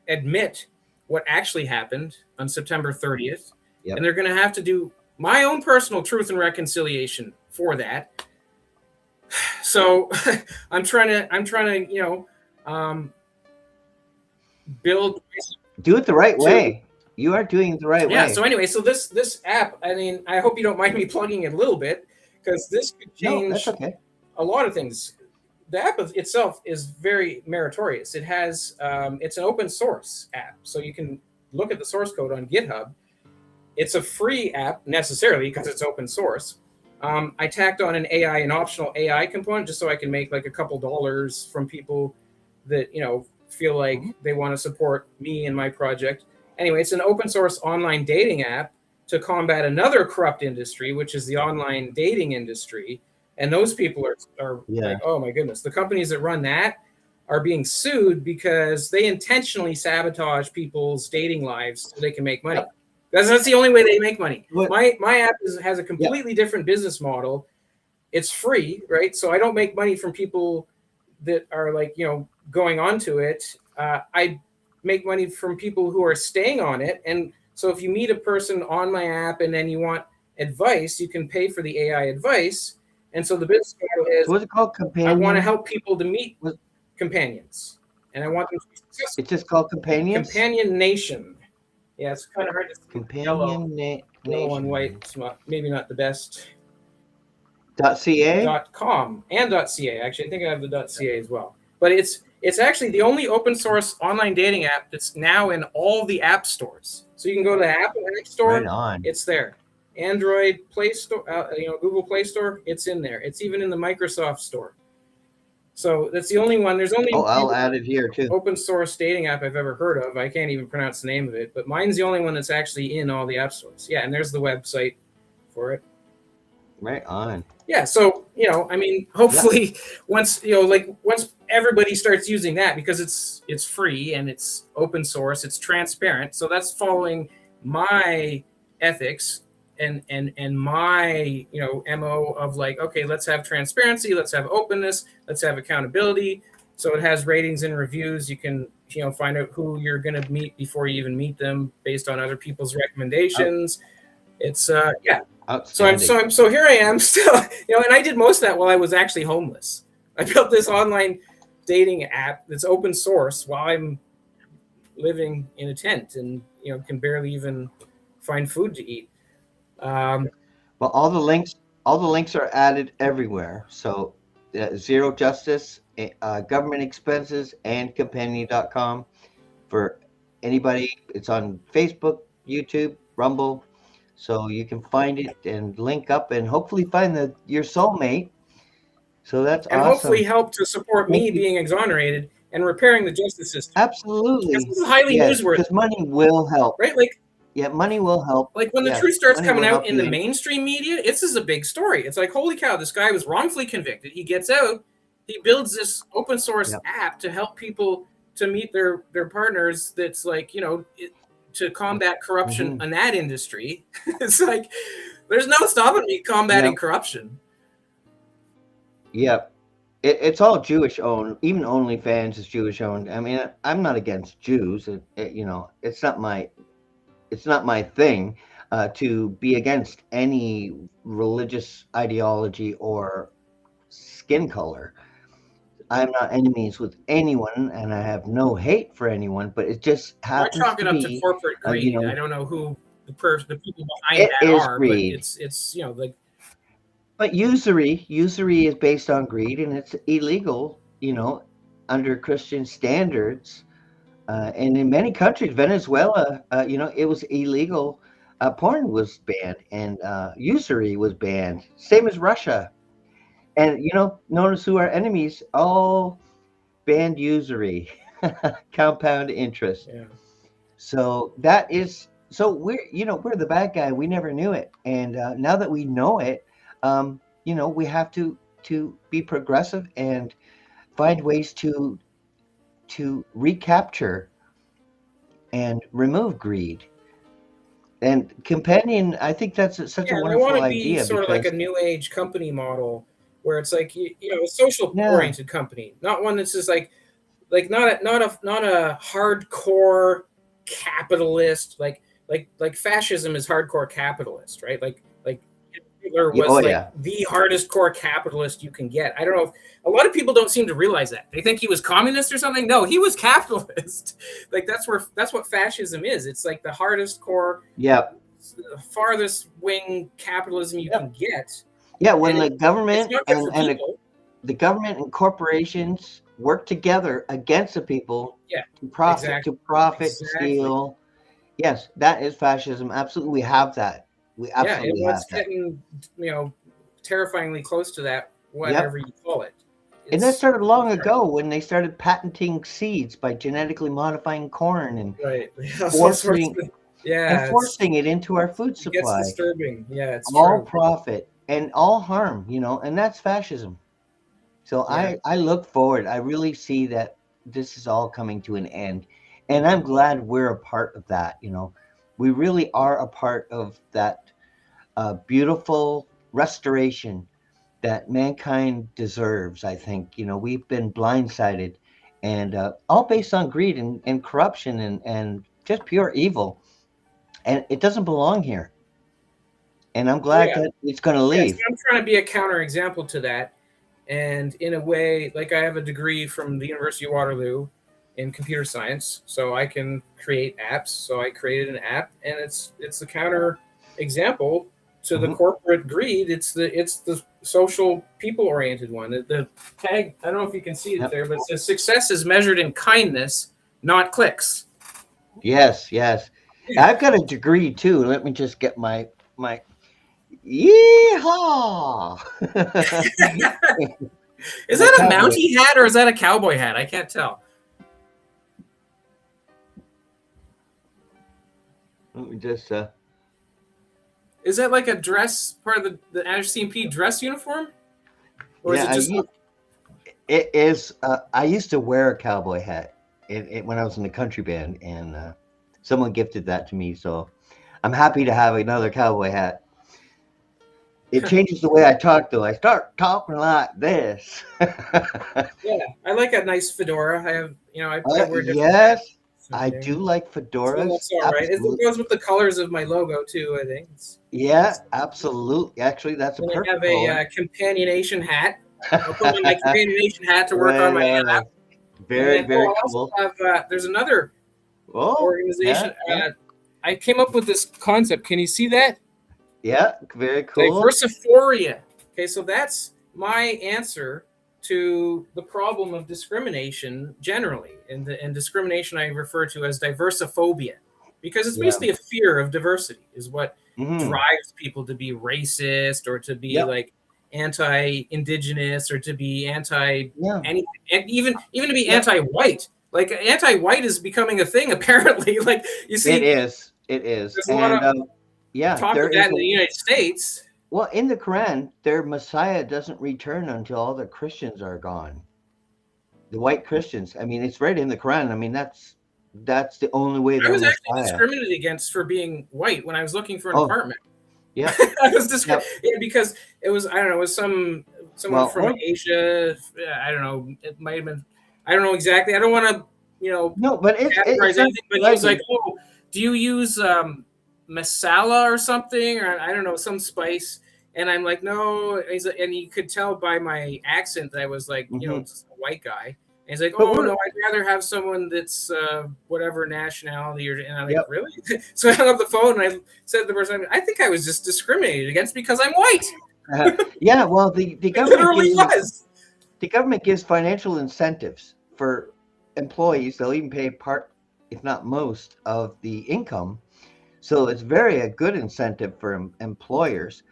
admit what actually happened on September 30th. And they're going to have to do my own personal truth and reconciliation for that. So I'm trying to, do it the right way. You are doing it the right way. Yeah. So anyway, so this app, I hope you don't mind me plugging it a little bit, because this could change a lot of things. The app itself is very meritorious. It has, it's an open source app, so you can look at the source code on GitHub. It's a free app necessarily because it's open source. I tacked on an optional AI component just so I can make like a couple dollars from people that, feel like they want to support me and my project. Anyway, it's an open source online dating app to combat another corrupt industry, which is the online dating industry. And those people are like, oh my goodness, the companies that run that are being sued because they intentionally sabotage people's dating lives so they can make money. That's the only way they make money. My app has a completely different business model. It's free, right? So I don't make money from people that are like, going onto it. I make money from people who are staying on it. And so if you meet a person on my app and then you want advice, you can pay for the AI advice. And so the business model is So what's it called? I want to Companion? help people to meet What- companions, and I want them to be successful. It's just called Companions? Companion Nation. Yeah, it's kind of hard to see. Companion Yellow on white. Nation. It's not, maybe not the best. .ca? .com and .ca. Actually, I think I have the .ca as well. But it's actually the only open source online dating app that's now in all the app stores. So you can go to the Apple App Store. Right on. It's there. Android Play Store, Google Play Store. It's in there. It's even in the Microsoft Store. So that's the only one. There's only I'll add it here too. open source dating app I've ever heard of. I can't even pronounce the name of it, but mine's the only one that's actually in all the app stores. Yeah, and there's the website for it. Right on. Yeah, so I mean, hopefully, once everybody starts using that, because it's free and it's open source, it's transparent. So that's following my ethics and my MO of like, okay, let's have transparency, let's have openness, let's have accountability. So it has ratings and reviews. You can find out who you're going to meet before you even meet them based on other people's recommendations. It's yeah. So here I am still, and I did most of that while I was actually homeless. I built this online dating app that's open source while I'm living in a tent and can barely even find food to eat. Well, all the links are added everywhere. So Zero Justice, government expenses, and companion.com for anybody. It's on Facebook, YouTube, Rumble. So you can find it and link up and hopefully find your soulmate. So that's and awesome. Hopefully help to support me being exonerated and repairing the justice system. Absolutely. This is highly newsworthy. Because money will help. Right? Like, yeah, money will help. Like when the truth starts coming out in the mainstream media, this is a big story. It's like, holy cow, this guy was wrongfully convicted. He gets out. He builds this open source app to help people to meet their partners. That's like, to combat corruption in that industry. It's like, there's no stopping me combating corruption. Yeah. It's all Jewish owned. Even OnlyFans is Jewish owned. I mean, I'm not against Jews. It's not my thing to be against any religious ideology or skin color. I'm not enemies with anyone, and I have no hate for anyone. But it just happens I chalk it up to corporate greed. I don't know who the people behind that are, greed. But it's like. But usury is based on greed, and it's illegal, under Christian standards. And in many countries, Venezuela, it was illegal. Porn was banned, and usury was banned. Same as Russia. And, notice who our enemies all banned usury, compound interest. Yeah. So we're the bad guy. We never knew it. And now that we know it, we have to be progressive and find ways to recapture and remove greed. And Companion, I think that's such a wonderful idea. I want to be sort of like a new age company model where it's like a social oriented company, not one that's just like not a hardcore capitalist like fascism is hardcore capitalist, right? Like Hitler was the hardest core capitalist you can get. I don't know if a lot of people don't seem to realize that. They think he was communist or something. No, he was capitalist. Like that's what fascism is. It's like the hardest core, farthest wing capitalism you can get. Yeah, when the government the government and corporations work together against the people to profit, steal. Yes, that is fascism. Absolutely, we have that. We absolutely have that. Getting, terrifyingly close to that, whatever you call it. And that started long ago when they started patenting seeds by genetically modifying corn and forcing it into our food supply. It's disturbing. Yeah, it's all profit and all harm, and that's fascism. So I look forward. I really see that this is all coming to an end. And I'm glad we're a part of that, We really are a part of that beautiful restoration that mankind deserves, I think. We've been blindsided and all based on greed and corruption and just pure evil. And it doesn't belong here. and I'm Oh glad yeah, that it's going to yeah. So leave. I'm trying to be a counterexample to that, and in a way, like I have a degree from the University of Waterloo in computer science, so I can create apps. So I created an app, and it's a counter example to the Mhm. corporate greed. It's the social people oriented one. The tag, I don't know if you can see it Yep. there, but it says success is measured in kindness, not clicks. Yes, yes. I've got a degree too. Let me just get my yeehaw. Is My that a cowboy. Mountie hat or is that a cowboy hat? I can't tell. Let me just Is that like a dress part of the RCMP dress uniform? Or is yeah, it just it is. I used to wear a cowboy hat when I was in the country band, and someone gifted that to me. So I'm happy to have another cowboy hat. It changes the way I talk, though. I start talking like this. yeah, I like a nice fedora. I have, I wear different hats. Yes, So I there. do like So fedoras. that's all right. It Absolutely. goes with the colors of my logo too. I think. Yeah, absolutely. Actually, that's a And I have perfect a color. companionation hat. I'll put on my companionation hat to work on Right my on. app. And Very, then, very I also cool. have. There's another Oh, organization. yeah, yeah, I came up with this concept. Can you see that? yeah. Very cool. Diversiphoria. Okay, so that's my answer to the problem of discrimination generally. And discrimination I refer to as diversiphobia, because it's Yeah. basically a fear of diversity, is what Hmm. drives people to be racist or to be Yep. like anti-indigenous or to be anti Yeah. anything, and even to be Yep. anti-white. Like anti-white is becoming a thing apparently. Like you It see, is. It is. there's a lot And of yeah, talk there of that is in a the United States. well in the Quran, their Messiah doesn't return until all the Christians are gone. The white Christians. I mean, it's right in the Quran. I mean, that's the only way I their was actually Messiah. discriminated against for being white when I was looking for an Oh, apartment. yep, I was yep. because it was, I don't know, it was someone Well, from Asia. I don't know. It might have been. I don't know exactly. I don't want to no, but it's categorize not anything. But he was like, surprising. "Oh, do you use masala or something, or I don't know, some spice?" And I'm like, "No." And he could tell by my accent that I was like, Hmm. just a white guy. And he's like, But "Oh no, we're I'd rather have someone that's whatever nationality." And I'm like, yep. "Really?" So I hung up the phone and I said to the person, "I think I was just discriminated against because I'm white." Yeah. Well, the It government literally gives was. the government gives financial incentives for employees. They'll even pay part, if not most, of the income. So it's very a good incentive for employers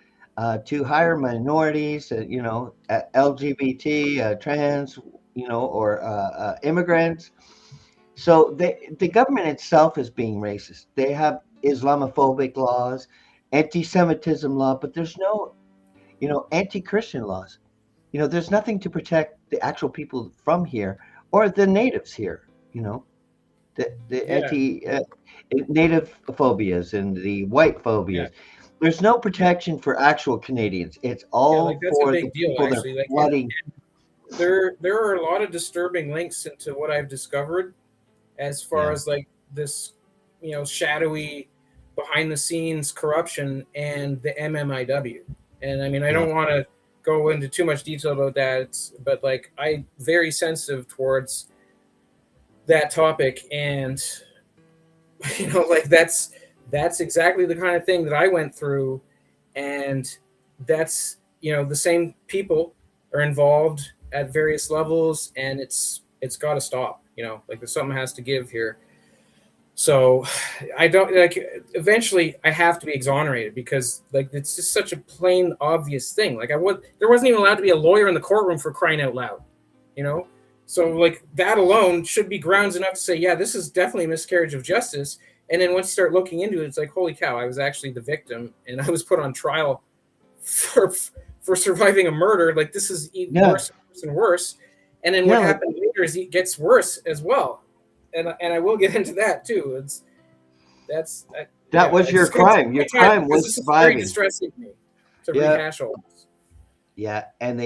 to hire minorities, LGBT, trans, or immigrants. So the government itself is being racist. They have Islamophobic laws, anti-Semitism law, but there's no, anti-Christian laws. There's nothing to protect the actual people from here or the natives here. The Yeah, native phobias and the white yeah, phobias. There's no protection for actual Canadians. It's yeah. Like all that's a for the big deal, people they're actually. Like, and flooding. there are a lot of disturbing links into what I've discovered as far Yeah, as like this, shadowy behind the scenes corruption and the MMIW. And I mean, I yeah, don't want to go into too much detail about that, but like I very sensitive towards that topic, and like that's exactly the kind of thing that I went through, and that's the same people are involved at various levels, and it's got to stop. Like there's something has to give here. So I don't like. Eventually, I have to be exonerated because like it's just such a plain obvious thing. Like there wasn't even allowed to be a lawyer in the courtroom for crying out loud, you know. So like that alone should be grounds enough to say, yeah, this is definitely a miscarriage of justice. And then once you start looking into it, it's like, holy cow, I was actually the victim, and I was put on trial for for surviving a murder. Like this is even yeah, worse and worse and worse. And then what yeah. Like happened later is it gets worse as well, and I will get into that too. that Yeah. was I your just got to crime. Your my time crime because was this is very surviving. distressing to me to Yeah, rehash all this. yeah. And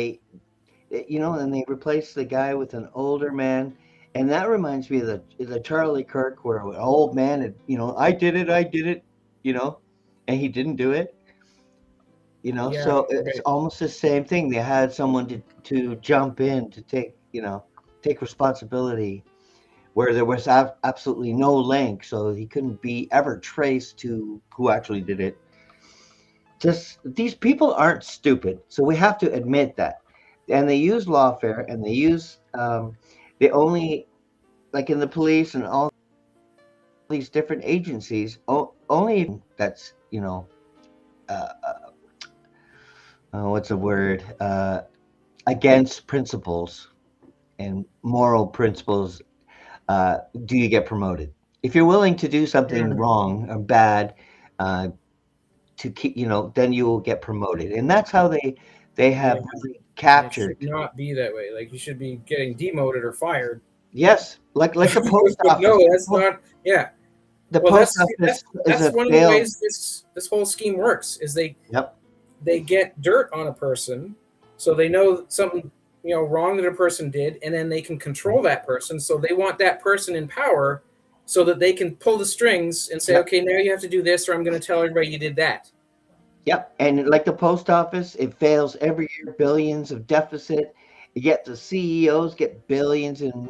and they replaced the guy with an older man. And that reminds me of the Charlie Kirk, where an old man had, I did it, and he didn't do it. Yeah, So it's right. almost the same thing. They had someone to jump in to take responsibility where there was absolutely no link, so he couldn't be ever traced to who actually did it. Just these people aren't stupid, so we have to admit that. And they use lawfare, and they only, like in the police and all these different agencies, only that's uh, what's the word, against principles and moral principles, do you get promoted. If you're willing to do something Mm, wrong or bad, uh, to keep, then you will get promoted, and that's how they yeah, have really and it should captured. not be that way. Like you should be getting demoted or fired. Yes, like the post But office. no, that's not. Yeah. The Well, post that's office is that's a one of the failed. ways this whole scheme works. Is Yep. they get dirt on a person, so they know something wrong that a person did, and then they can control that person. So they want that person in power, so that they can pull the strings and say, Yep. okay, now you have to do this, or I'm going to tell everybody you did that. Yep. And like the post office, it fails every year, billions of deficit. Yet the CEOs get billions in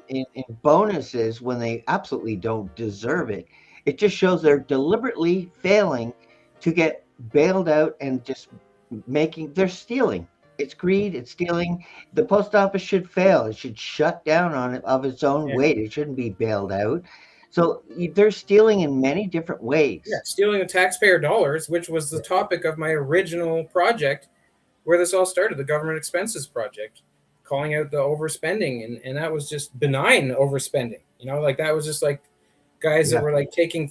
bonuses when they absolutely don't deserve it. It just shows they're deliberately failing to get bailed out and just they're stealing. It's greed, it's stealing. The post office should fail. It should shut down on it of its own Yeah, weight. It shouldn't be bailed out. So they're stealing in many different yeah, ways. stealing of taxpayer dollars, which was the topic of my original project, where this all started, the government expenses project, calling out the overspending, and that was just benign overspending. Like that was just like guys that Yeah. were like taking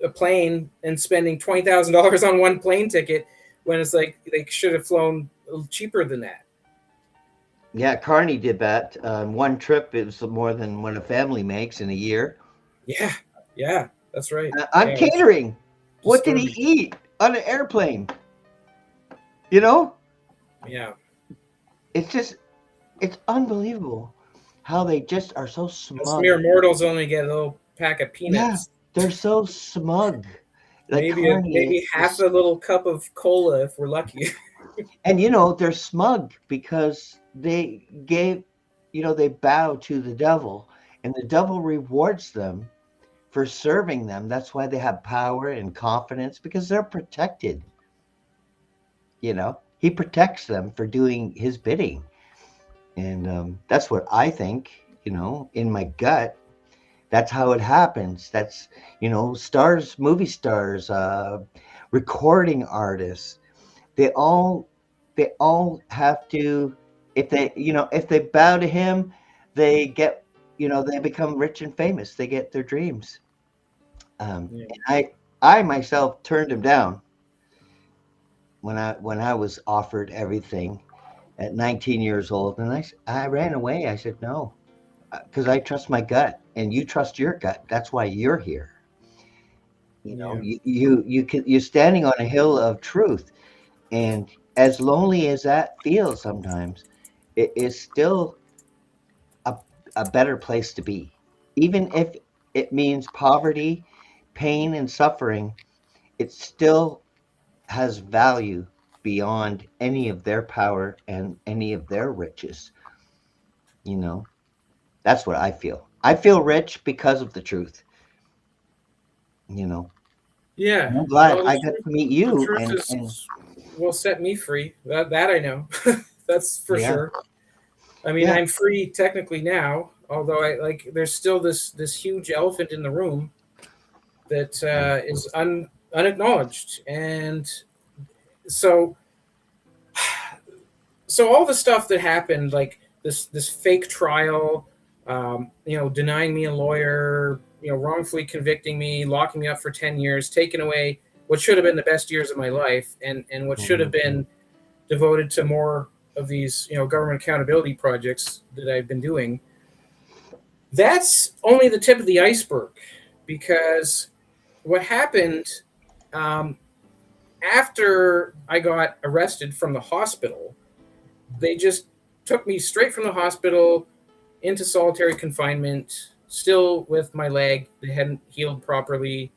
a plane and spending $20,000 on one plane ticket when it's like they should have flown cheaper than that. Yeah, Carney did that. One trip, it was more than what a family makes in a year. Yeah, yeah, that's right. On Yeah, it was catering. What did he disturbing. eat on an airplane? You know, Yeah, it's just, it's unbelievable how they just are so us smug. mere mortals only get a little pack of Yeah, peanuts. they're so smug. Like Carney Maybe is half a just, little cup of cola if we're lucky. and they're smug because they bow to the devil, and the devil rewards them for serving them. That's why they have power and confidence because they're protected. He protects them for doing his bidding, and that's what I think. In my gut, that's how it happens. That's stars, movie stars, recording artists. They all they all have to. If they bow to him, they become rich and famous. They get their dreams. Yeah. And I myself turned him down when I was offered everything at 19 years old, and I ran away. I said no, because I trust my gut, and you trust your gut. That's why you're here. Yeah. You're standing on a hill of truth, and as lonely as that feels sometimes, it is still a, a better place to be, even if it means poverty, pain, and suffering. It still has value beyond any of their power and any of their riches. You know, that's what I feel. I feel rich because of the truth. You know, Yeah. and I'm glad Well, I got to meet the you. truth And is will set me free. That I know. That's for yeah, sure. I mean, yeah, I'm free technically now, although there's still this huge elephant in the room that yeah, is unacknowledged, and so all the stuff that happened, like this fake trial, denying me a lawyer, wrongfully convicting me, locking me up for 10 years, taking away what should have been the best years of my life, and what should have mhm, been devoted to more of these government accountability projects that I've been doing. That's only the tip of the iceberg, because what happened um, after I got arrested from the hospital, they just took me straight from the hospital into solitary confinement, still with my leg that hadn't healed properly,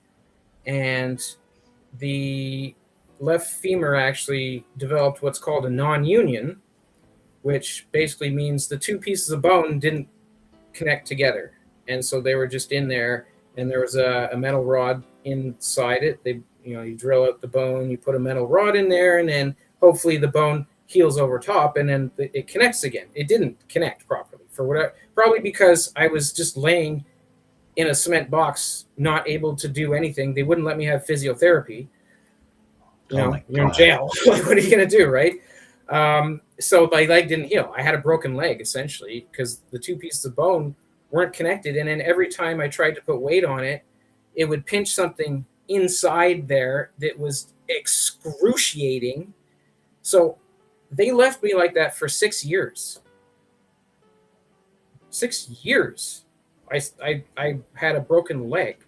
and the left femur actually developed what's called a non-union, which basically means the two pieces of bone didn't connect together. And so they were just in there, and there was a metal rod inside it. You drill out the bone, you put a metal rod in there, and then hopefully the bone heals over top, and then it connects again. It didn't connect properly for whatever, probably because I was just laying in a cement box, not able to do anything. They wouldn't let me have physiotherapy. You're in jail. Like, what are you going to do, right? So my leg didn't heal. I had a broken leg, essentially, because the two pieces of bone weren't connected. And then every time I tried to put weight on it, it would pinch something inside there that was excruciating. So they left me like that for 6 years. 6 years. I had a broken leg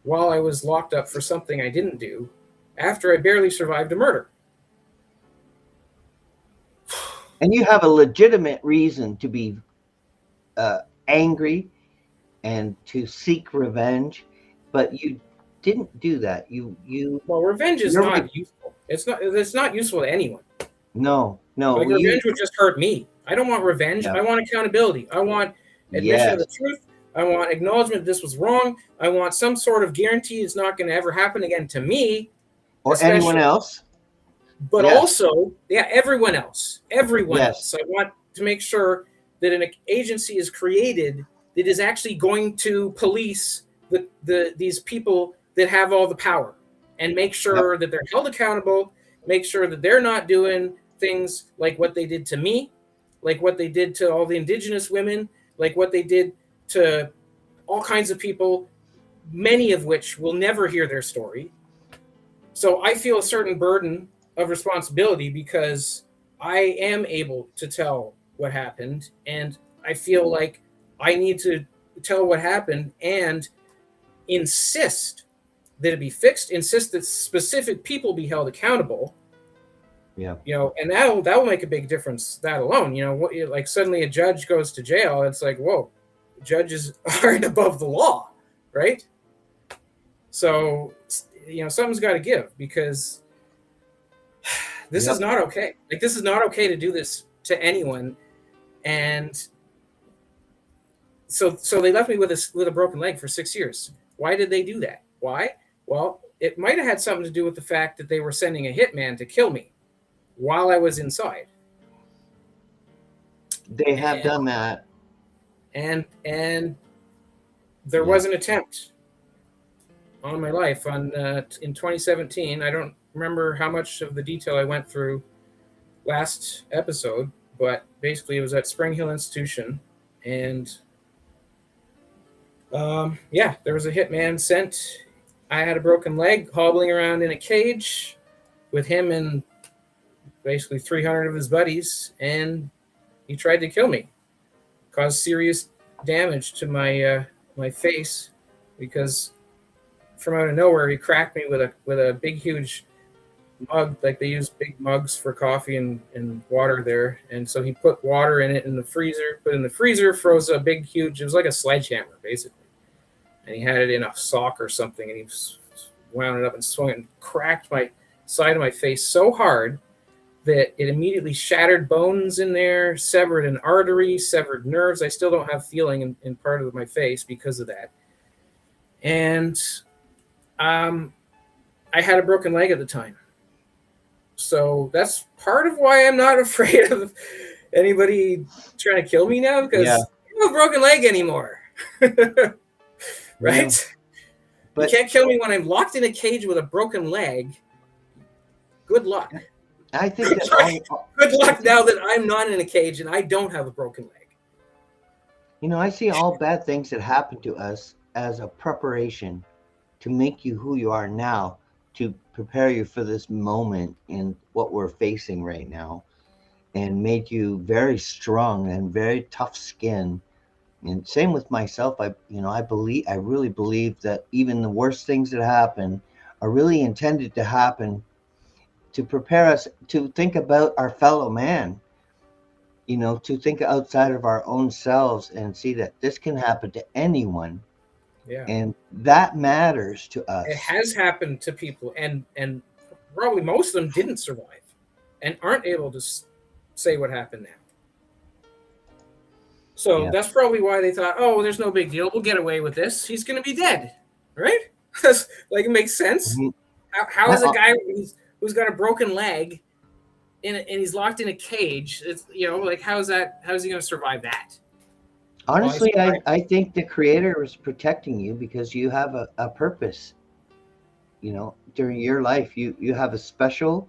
while I was locked up for something I didn't do after I barely survived a murder. And you have a legitimate reason to be angry and to seek revenge, but you didn't do that. Well, revenge is not useful. It's not useful to anyone. No. Like, revenge would just hurt me. I don't want revenge. Yeah. I want accountability. I want admission of the truth. I want acknowledgement that this was wrong. I want some sort of guarantee it's not going to ever happen again to me. Or anyone else. But also, everyone else. Everyone Yes. else. I want to make sure that an agency is created that is actually going to police these people that have all the power, and make sure that they're held accountable, make sure that they're not doing things like what they did to me, like what they did to all the indigenous women, like what they did to all kinds of people, many of which will never hear their story. So I feel a certain burden of responsibility because I am able to tell what happened, and I feel like I need to tell what happened and insist that it be fixed, insist that specific people be held accountable. Yeah. And that will make a big difference, that alone. Like, suddenly a judge goes to jail, it's like, whoa, judges aren't above the law, right? So, something's got to give, because this is not okay. Like, this is not okay to do this to anyone. And so they left me with a broken leg for 6 years. Why did they do that? Why? Well, it might have had something to do with the fact that they were sending a hitman to kill me while I was inside. They have done that. And there was an attempt on my life in 2017. I don't remember how much of the detail I went through last episode, but basically it was at Spring Hill Institution, and there was a hitman sent. I had a broken leg, hobbling around in a cage with him and basically 300 of his buddies, and he tried to kill me, caused serious damage to my face, because from out of nowhere he cracked me with a big huge mug, like they use big mugs for coffee and water there, and so he put water in it in the freezer, froze a big huge, it was like a sledgehammer basically, and he had it in a sock or something, and he wound it up and swung it and cracked my side of my face so hard that it immediately shattered bones in there, severed an artery, severed nerves. I still don't have feeling in part of my face because of that. And I had a broken leg at the time. So that's part of why I'm not afraid of anybody trying to kill me now, because I don't have a broken leg anymore. Right? Yeah. But you can't kill me when I'm locked in a cage with a broken leg. Good luck. I think good luck now that I'm not in a cage and I don't have a broken leg. I see all bad things that happen to us as a preparation to make you who you are now, to prepare you for this moment in what we're facing right now, and made you very strong and very tough skin. And same with myself. I really believe that even the worst things that happen are really intended to happen to prepare us to think about our fellow man, to think outside of our own selves and see that this can happen to anyone. Yeah. And that matters to us. It has happened to people, and probably most of them didn't survive and aren't able to say what happened now. So Yeah. that's probably why they thought, oh, there's no big deal. We'll get away with this. He's going to be dead, right? That's like, it makes sense. Mhm. How is a guy who's got a broken leg and he's locked in a cage? It's, like, how is he going to survive that? Honestly, I think the creator is protecting you because you have a purpose. During your life, you have a special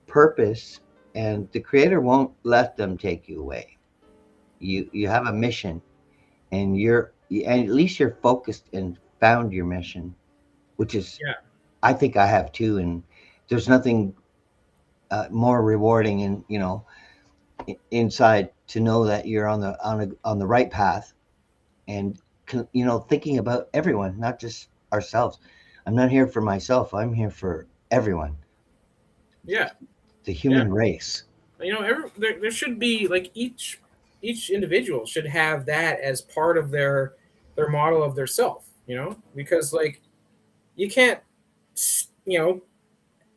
purpose, and the creator won't let them take you away. You have a mission, and at least you're focused and found your mission, which is, Yeah. I think I have too. And there's nothing more rewarding and inside to know that you're on the right path, and thinking about everyone, not just ourselves. I'm not here for myself. I'm here for everyone. Yeah. The human race. There should be, like, each individual should have that as part of their model of their self, because, like, you can't,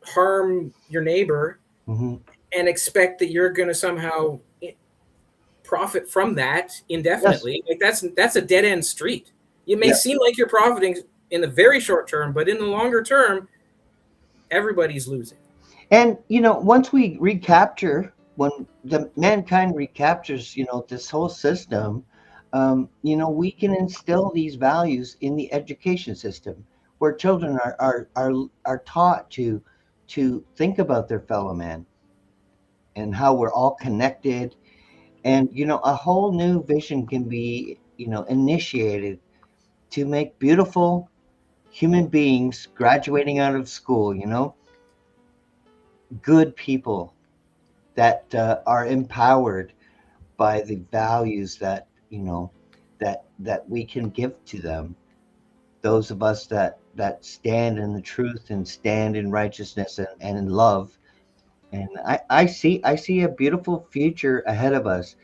harm your neighbor Mm-hmm. and expect that you're going to somehow profit from that indefinitely. Yes. Like, that's a dead end street. It may seem like you're profiting in the very short term, but in the longer term, everybody's losing. And once we recapture, when the mankind recaptures, this whole system, we can instill these values in the education system, where children are taught to think about their fellow man and how we're all connected. And a whole new vision can be initiated to make beautiful human beings graduating out of school, good people that are empowered by the values that that we can give to them. Those of us that stand in the truth and stand in righteousness and in love. And I see a beautiful future ahead of us.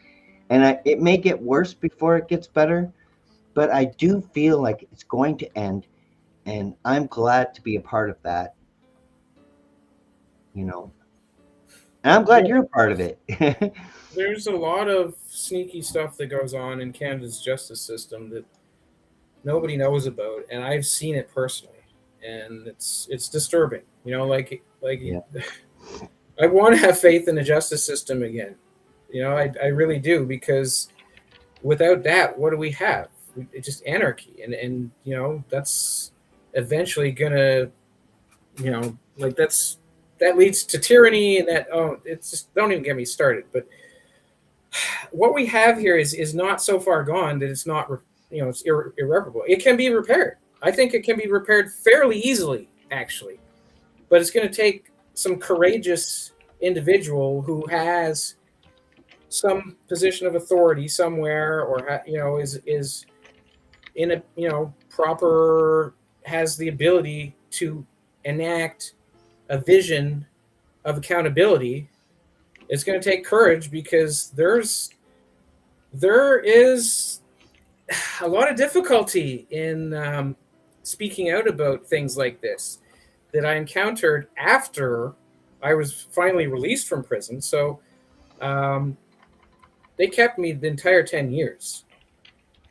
And it may get worse before it gets better, but I do feel like it's going to end, and I'm glad to be a part of that. And I'm glad you're a part of it. There's a lot of sneaky stuff that goes on in Canada's justice system that nobody knows about, and I've seen it personally, and it's disturbing. Yeah. I want to have faith in the justice system again. I really do, because without that, what do we have? It's just anarchy, and that's eventually gonna, that leads to tyranny, and it's just, don't even get me started. But what we have here is not so far gone that it's not, it's irreparable. It can be repaired. I think it can be repaired fairly easily, actually, but it's going to take some courageous individual who has some position of authority somewhere, or is in a proper, has the ability to enact a vision of accountability. It's going to take courage, because there is a lot of difficulty in speaking out about things like this that I encountered after I was finally released from prison. So they kept me the entire 10 years,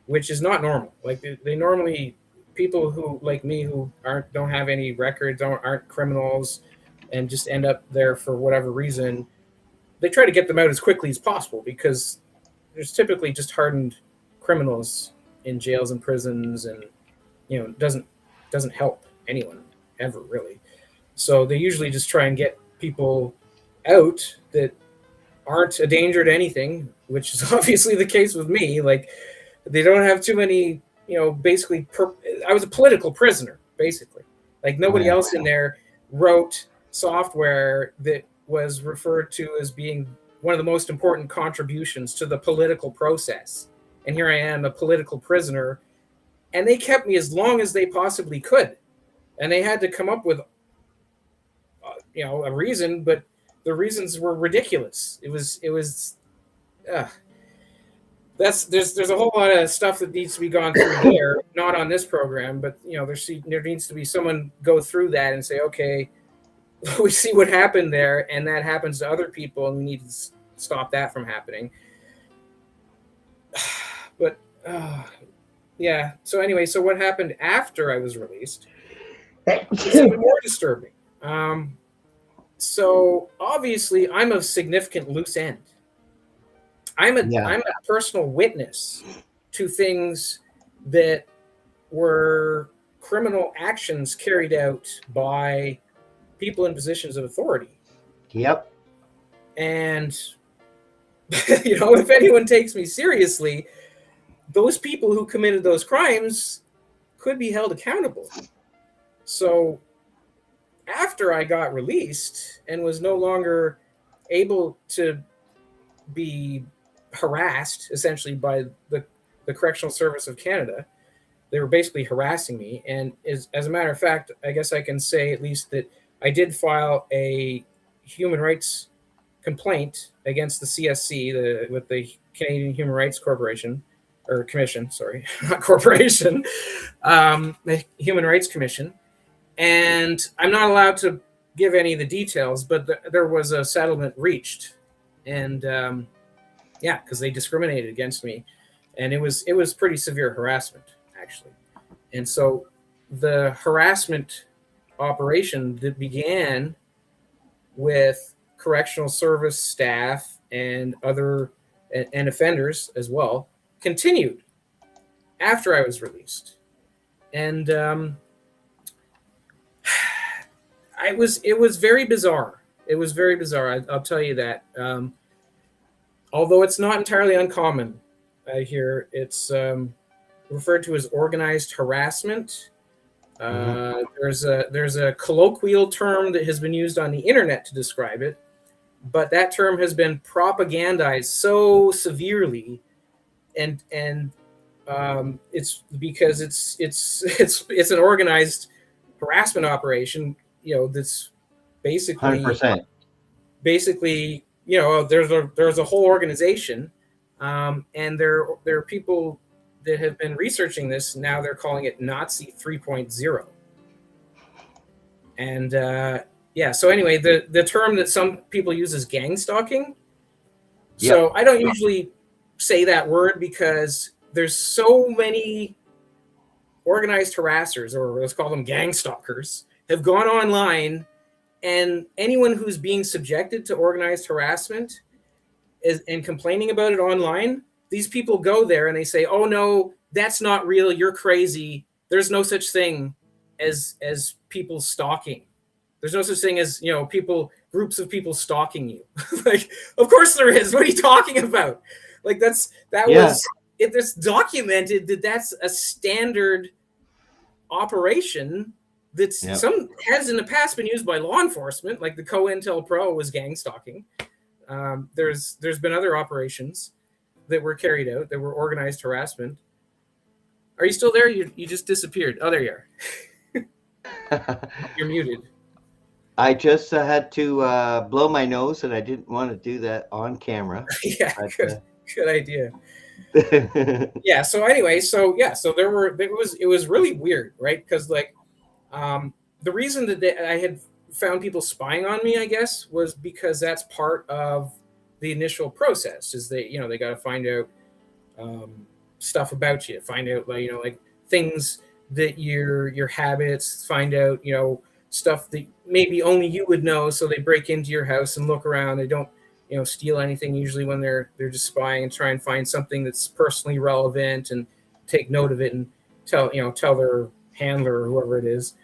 which is not normal. Like, they normally, people who, like me, who don't have any records, aren't criminals, and just end up there for whatever reason, they try to get them out as quickly as possible, because there's typically just hardened criminals in jails and prisons, and it doesn't help anyone ever, really. So they usually just try and get people out that aren't a danger to anything, which is obviously the case with me. Like, they don't have too many, basically, I was a political prisoner, basically. Like, nobody else in there wrote software that was referred to as being one of the most important contributions to the political process. And here I am, a political prisoner, and they kept me as long as they possibly could. And they had to come up with, a reason, but the reasons were ridiculous. There's a whole lot of stuff that needs to be gone through there, not on this program, but there needs to be someone go through that and say, okay, we see what happened there, and that happens to other people, and we need to stop that from happening. But yeah. So anyway, so what happened after I was released is even more disturbing. So obviously, I'm a significant loose end. I'm a personal witness to things that were criminal actions carried out by people in positions of authority. Yep. And if anyone takes me seriously, those people who committed those crimes could be held accountable. So after I got released and was no longer able to be harassed essentially by the Correctional Service of Canada, they were basically harassing me. And as a matter of fact, I guess I can say at least that I did file a human rights complaint against the CSC, with the Canadian Human Rights Corporation, or Commission, sorry, not corporation, the Human Rights Commission. And I'm not allowed to give any of the details, but there was a settlement reached. And because they discriminated against me. And it was pretty severe harassment, actually. And so the harassment operation that began with correctional service staff and other and offenders as well continued after I was released. And it was very bizarre. It was very bizarre. I'll tell you that. Although it's not entirely uncommon, I hear it's referred to as organized harassment. There's a colloquial term that has been used on the internet to describe it, but that term has been propagandized so severely, and it's because it's an organized harassment operation. That's basically 100%. Basically, there's a whole organization, and there are people that have been researching this. Now they're calling it Nazi 3.0. And so anyway, the term that some people use is gang stalking. Yep. So I don't usually say that word because there's so many organized harassers, or let's call them gang stalkers, have gone online, and anyone who's being subjected to organized harassment and complaining about it online, these people go there and they say, "Oh no, that's not real. You're crazy. There's no such thing as people stalking. There's no such thing as groups of people stalking you." Like, of course there is. What are you talking about? Like was it's documented that's a standard operation that's has in the past been used by law enforcement, like the COINTELPRO was gang stalking. There's been other operations that were carried out that were organized harassment. Are you still there? You just disappeared. Oh, there you are. You're muted. I just had to blow my nose, and I didn't want to do that on camera. Yeah, good idea. Yeah. So anyway, so it was really weird, right? Because the reason that I had found people spying on me, I guess, was because that's part of the initial process. Is they got to find out stuff about you, find out like things that your habits, find out stuff that maybe only you would know. So they break into your house and look around. They don't steal anything usually when they're just spying, and try and find something that's personally relevant and take note of it and tell their handler or whoever it is.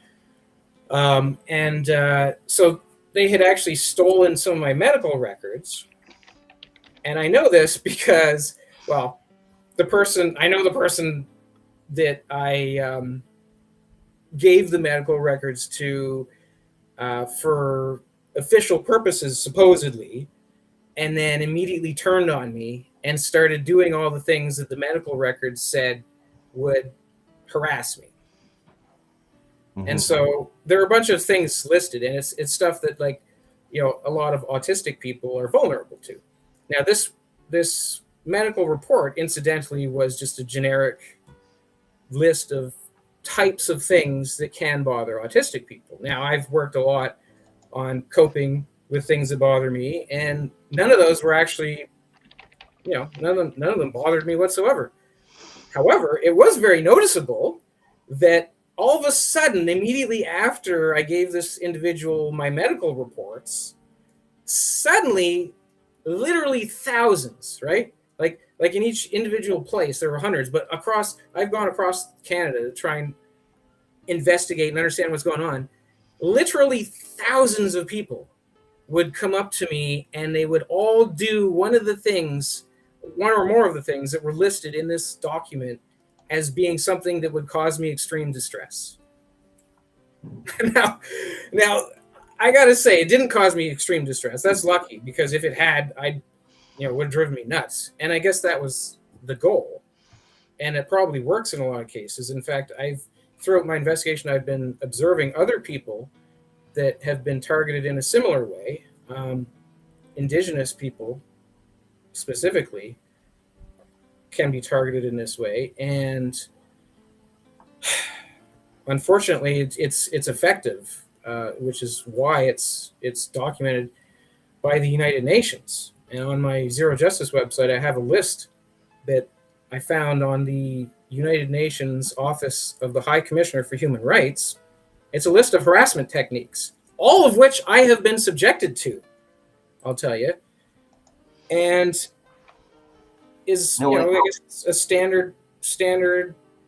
So they had actually stolen some of my medical records. And I know this because, well, the person that I gave the medical records to for official purposes, supposedly, and then immediately turned on me and started doing all the things that the medical records said would harass me. Mm-hmm. And so there are a bunch of things listed, and it's stuff that a lot of autistic people are vulnerable to. Now, this medical report, incidentally, was just a generic list of types of things that can bother autistic people. Now, I've worked a lot on coping with things that bother me, and none of those were actually, none of them bothered me whatsoever. However, it was very noticeable that all of a sudden, immediately after I gave this individual my medical reports, suddenly, literally thousands, right? Like in each individual place, there were hundreds, but I've gone across Canada to try and investigate and understand what's going on. Literally thousands of people would come up to me and they would all do one or more of the things that were listed in this document as being something that would cause me extreme distress. now I gotta say, it didn't cause me extreme distress. That's lucky, because if it had, would have driven me nuts. And I guess that was the goal. And it probably works in a lot of cases. In fact, throughout my investigation, I've been observing other people that have been targeted in a similar way. Indigenous people, specifically, can be targeted in this way. And unfortunately, it's effective, which is why it's documented by the United Nations. And on my Zero Justice website, I have a list that I found on the United Nations Office of the High Commissioner for Human Rights. It's a list of harassment techniques, all of which I have been subjected to, I'll tell you. And is, I guess it's a standard,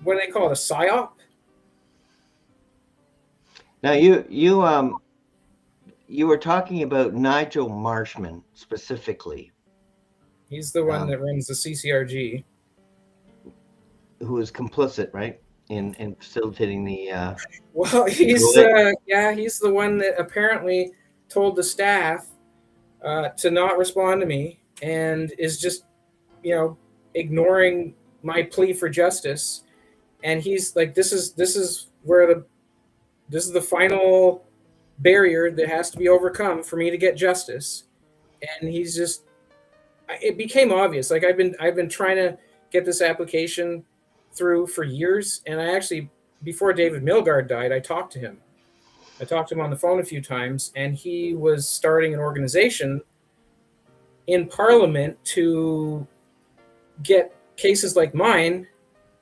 what do they call it, a PSYOP? Now, you were talking about Nigel Marshman specifically. He's the one that runs the CCRG. Who is complicit, right, in facilitating the... Well, he's the one that apparently told the staff to not respond to me, and is just, ignoring my plea for justice. And he's like, this is the final barrier that has to be overcome for me to get justice. And he's just, it became obvious. Like, I've been trying to get this application through for years. And I actually, before David Milgaard died, I talked to him. I talked to him on the phone a few times, and he was starting an organization in Parliament to get cases like mine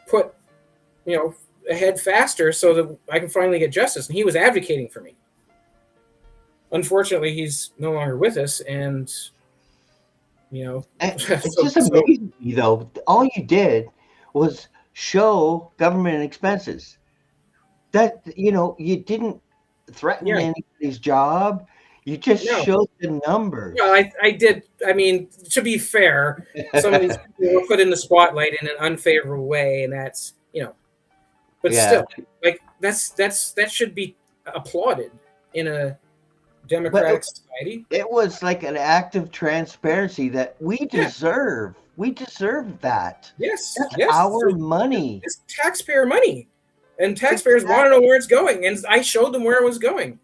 put, ahead faster so that I can finally get justice. And he was advocating for me. Unfortunately, he's no longer with us, and it's just amazing, though. All you did was show government expenses. That you didn't threaten anybody's job. You just showed the numbers. Well, I did. I mean, to be fair, some of these people were put in the spotlight in an unfavorable way, and that's but still, like that should be applauded in a democratic society. It was like an act of transparency that we deserve. We deserve that. Yes, that's our money. It's taxpayer money, and taxpayers want to know where it's going. And I showed them where it was going.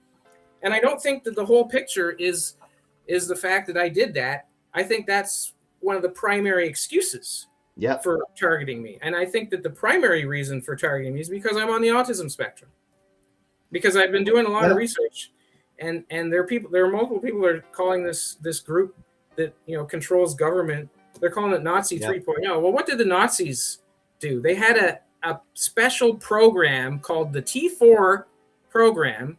And I don't think that the whole picture is the fact that I did that. I think that's one of the primary excuses for targeting me. And I think that the primary reason for targeting me is because I'm on the autism spectrum. Because I've been doing a lot of research, and there are multiple people that are calling this group that controls government. They're calling it Nazi 3.0. Well, what did the Nazis do? They had a special program called the T4 program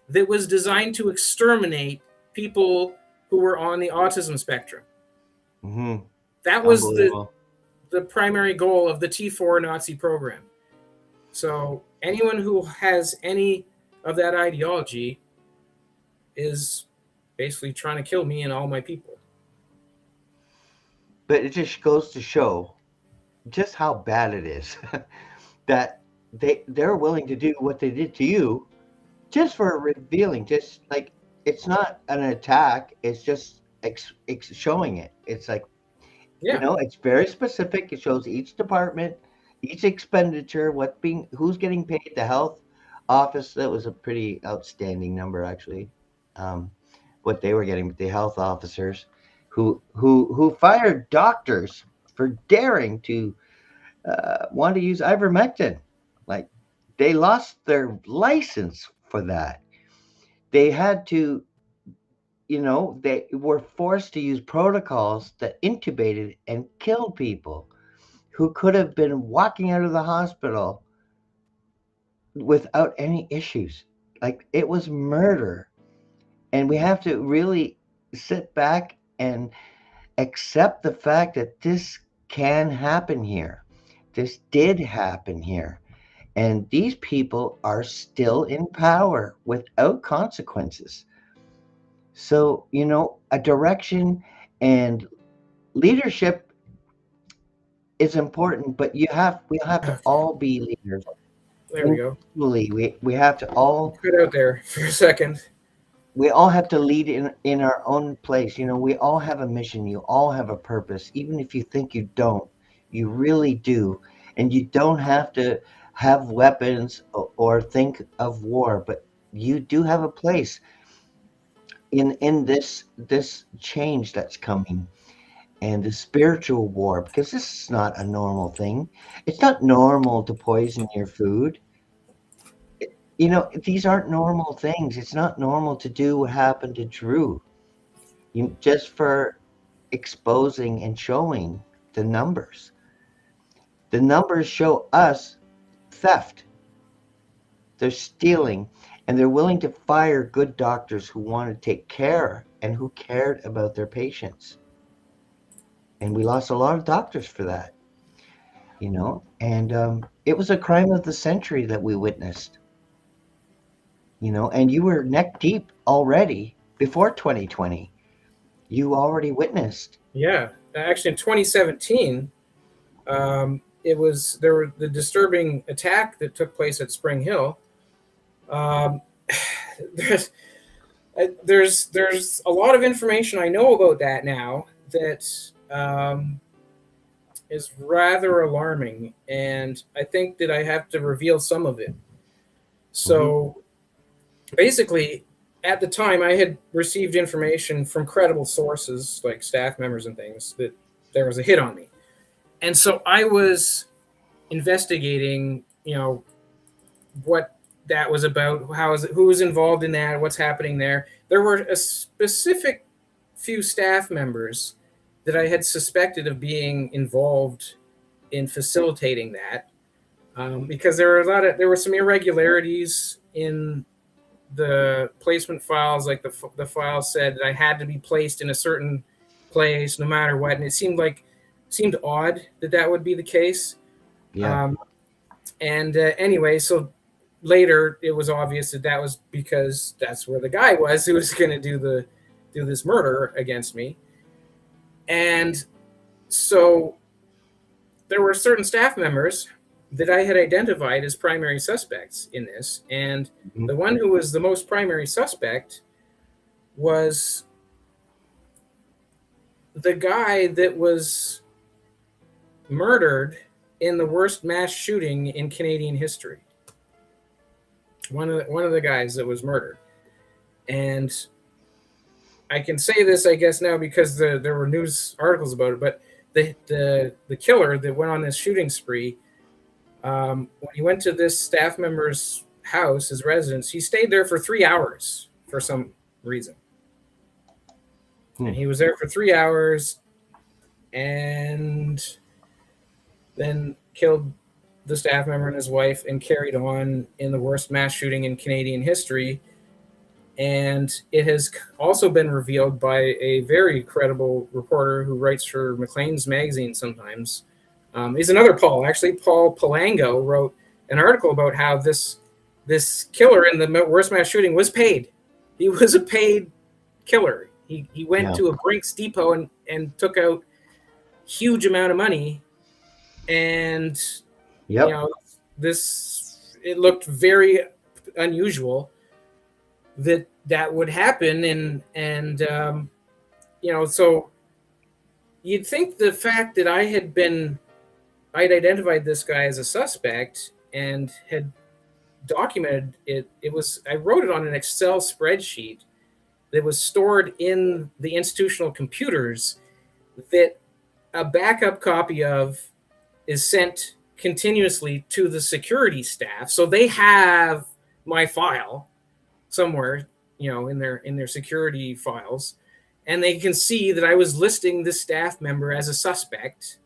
that was designed to exterminate people who were on the autism spectrum. Mm-hmm. That was the primary goal of the T4 Nazi program. So anyone who has any of that ideology is basically trying to kill me and all my people. But it just goes to show just how bad it is that they're willing to do what they did to you just for revealing. Just like, it's not an attack, it's just showing it. It's like, it's very specific. It shows each department, each expenditure, who's getting paid. The health office, that was a pretty outstanding number, actually. What they were getting, the health officers who fired doctors for daring to want to use ivermectin. Like, they lost their license for that. They had to, they were forced to use protocols that intubated and killed people who could have been walking out of the hospital without any issues. Like, it was murder. And we have to really sit back and accept the fact that this can happen here. This did happen here. And these people are still in power without consequences. So, a direction and leadership is important, but we'll have to Okay, all be leaders. there we go. Individually, we have to all Cut out there for a second. we all have to lead in our own place. We all have a mission. You all have a purpose. Even if you think you don't, you really do. And you don't have to have weapons or think of war, but you do have a place in this change that's coming, and the spiritual war, because this is not a normal thing. It's not normal to poison your food. These aren't normal things. It's not normal to do what happened to Drew, just for exposing and showing the numbers. The numbers show us theft. They're stealing, and they're willing to fire good doctors who want to take care and who cared about their patients. And we lost a lot of doctors for that, and it was a crime of the century that we witnessed. And you were neck deep already before 2020. You already witnessed. Yeah, actually, in 2017, there were the disturbing attack that took place at Spring Hill. There's a lot of information I know about that now that is rather alarming, and I think that I have to reveal some of it. So basically, at the time, I had received information from credible sources like staff members and things that there was a hit on me. And so I was investigating, what that was about, who was involved in that, what's happening there. There were a specific few staff members that I had suspected of being involved in facilitating that, because there were some irregularities in the placement files. Like the file said that I had to be placed in a certain place no matter what, and it seemed odd that would be the case. Yeah. Anyway, so later it was obvious that was because that's where the guy was who was going to do this murder against me. And so there were certain staff members that I had identified as primary suspects in this. And the one who was the most primary suspect was the guy that was murdered in the worst mass shooting in Canadian history. One of the guys that was murdered. And I can say this, I guess, now because there were news articles about it, but the killer that went on this shooting spree, when he went to this staff member's house, his residence, he stayed there for 3 hours for some reason. And he was there for 3 hours and then killed the staff member and his wife and carried on in the worst mass shooting in Canadian history. And it has also been revealed by a very credible reporter who writes for Maclean's magazine sometimes. He's another Paul. Actually, Paul Palango wrote an article about how this killer in the worst mass shooting was paid. He was a paid killer. He went to a Brinks depot and took out huge amount of money. And it looked very unusual that would happen, and so you'd think the fact that I'd identified this guy as a suspect and had documented it. I wrote it on an Excel spreadsheet that was stored in the institutional computers that a backup copy of is sent continuously to the security staff. So they have my file somewhere, in their security files, and they can see that I was listing this staff member as a suspect.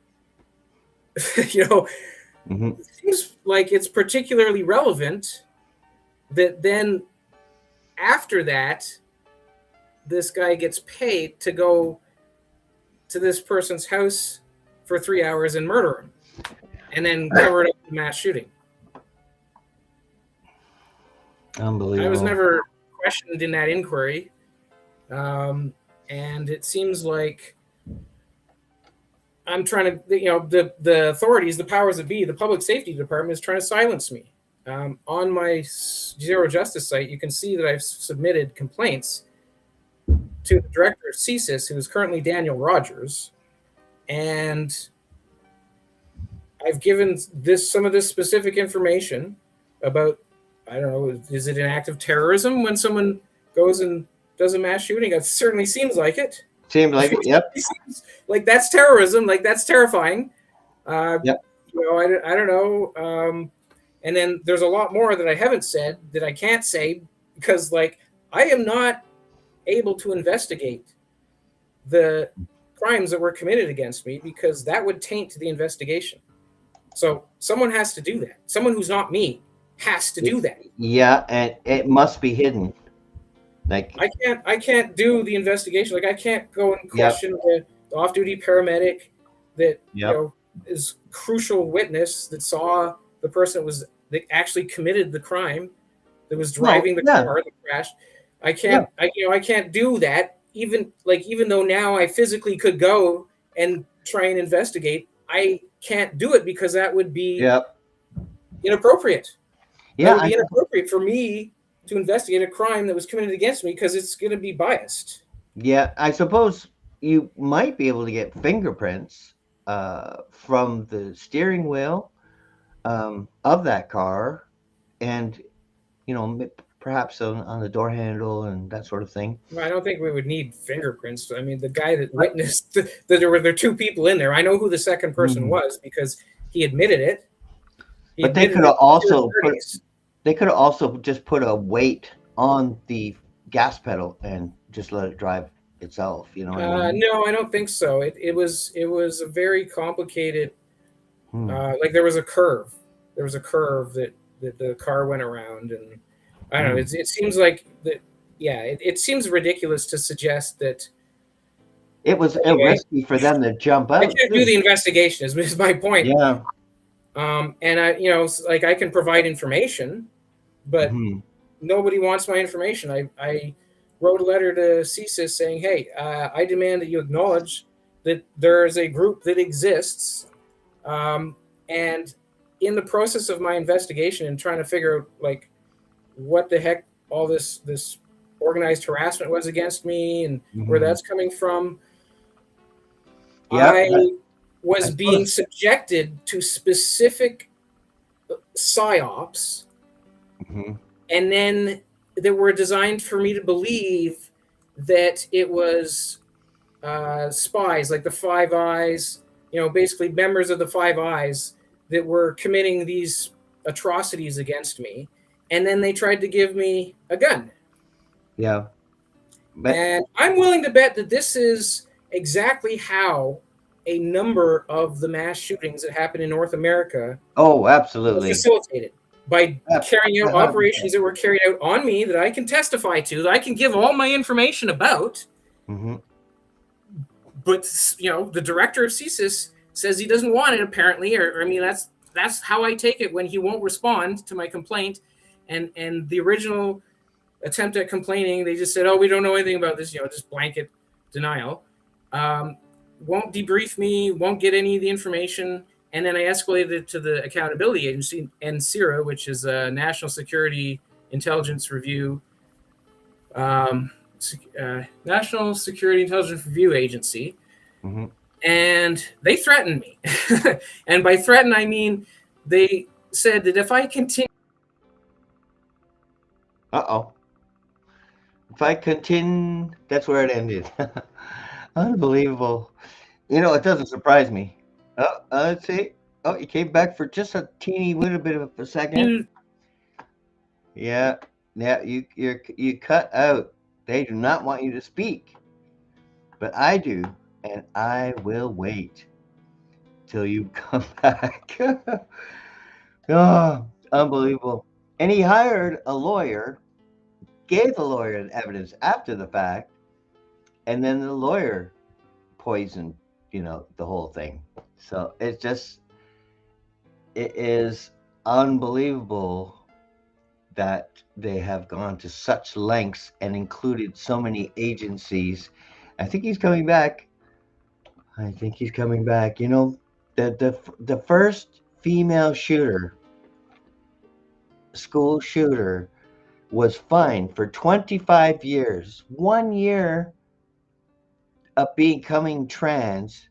Mm-hmm. It seems like it's particularly relevant that then after that, this guy gets paid to go to this person's house for 3 hours and murder him, and then cover it up with mass shooting. Unbelievable. I was never questioned in that inquiry, and it seems like I'm trying to, the authorities, the powers that be, the public safety department is trying to silence me. On my Zero Justice site, you can see that I've submitted complaints to the director of CSIS, who is currently Daniel Rogers, and I've given some of this specific information about, I don't know, is it an act of terrorism when someone goes and does a mass shooting? It certainly seems like it. Seems like it, yep. It seems like that's terrorism, like that's terrifying. Yep. I don't know. And then there's a lot more that I haven't said that I can't say because, like, I am not able to investigate the crimes that were committed against me because that would taint the investigation. So someone has to do that. Someone who's not me has to do that. Yeah, and it must be hidden. Like I can't do the investigation. Like I can't go and question the off-duty paramedic that is crucial witness that saw the person that actually committed the crime, that was driving the car that crashed. I can't I can't do that. Even though now I physically could go and try and investigate, I can't do it because that would be inappropriate. Yeah, it would be inappropriate for me to investigate a crime that was committed against me because it's going to be biased. Yeah, I suppose you might be able to get fingerprints from the steering wheel of that car, and perhaps on the door handle and that sort of thing. I don't think we would need fingerprints. I mean, the guy that witnessed that there were two people in there. I know who the second person was because he admitted it. But they could have also just put a weight on the gas pedal and just let it drive itself. You know what I mean? No, I don't think so. It was a very complicated. Like there was a curve. There was a curve that the car went around, and I don't know. It seems like that. Yeah, it seems ridiculous to suggest that it was risky for them to jump out. I can't do the investigation. Is my point. Yeah. And I can provide information, but nobody wants my information. I wrote a letter to CSIS saying, hey, I demand that you acknowledge that there is a group that exists. And in the process of my investigation and trying to figure out like what the heck all this organized harassment was against me and where that's coming from, I was being subjected to specific psyops, and then that were designed for me to believe that it was spies, like the Five Eyes, basically members of the Five Eyes that were committing these atrocities against me. And then they tried to give me a gun. Yeah. And I'm willing to bet that this is exactly how a number of the mass shootings that happened in North America absolutely facilitated by carrying out operations that were carried out on me that I can testify to, that I can give all my information about. But the director of CSIS says he doesn't want it apparently, or I mean that's how I take it when he won't respond to my complaint. And the original attempt at complaining, they just said, oh, we don't know anything about this, just blanket denial. Won't debrief me, won't get any of the information. And then I escalated it to the accountability agency, NSIRA, which is a National Security Intelligence Review, National Security Intelligence Review Agency. And they threatened me. And by threaten, I mean, they said that if I continue. If I continue, that's where it ended. Unbelievable. It doesn't surprise me. Let's see. Oh, you came back for just a teeny little bit of a second. Yeah. Yeah, you cut out. They do not want you to speak, but I do, and I will wait till you come back. Oh, unbelievable. And he hired a lawyer, gave the lawyer the evidence after the fact, and then the lawyer poisoned, the whole thing. So it is unbelievable that they have gone to such lengths and included so many agencies. I think he's coming back. I think he's coming back. The first female school shooter, was fined for 25 years. 1 year of becoming trans,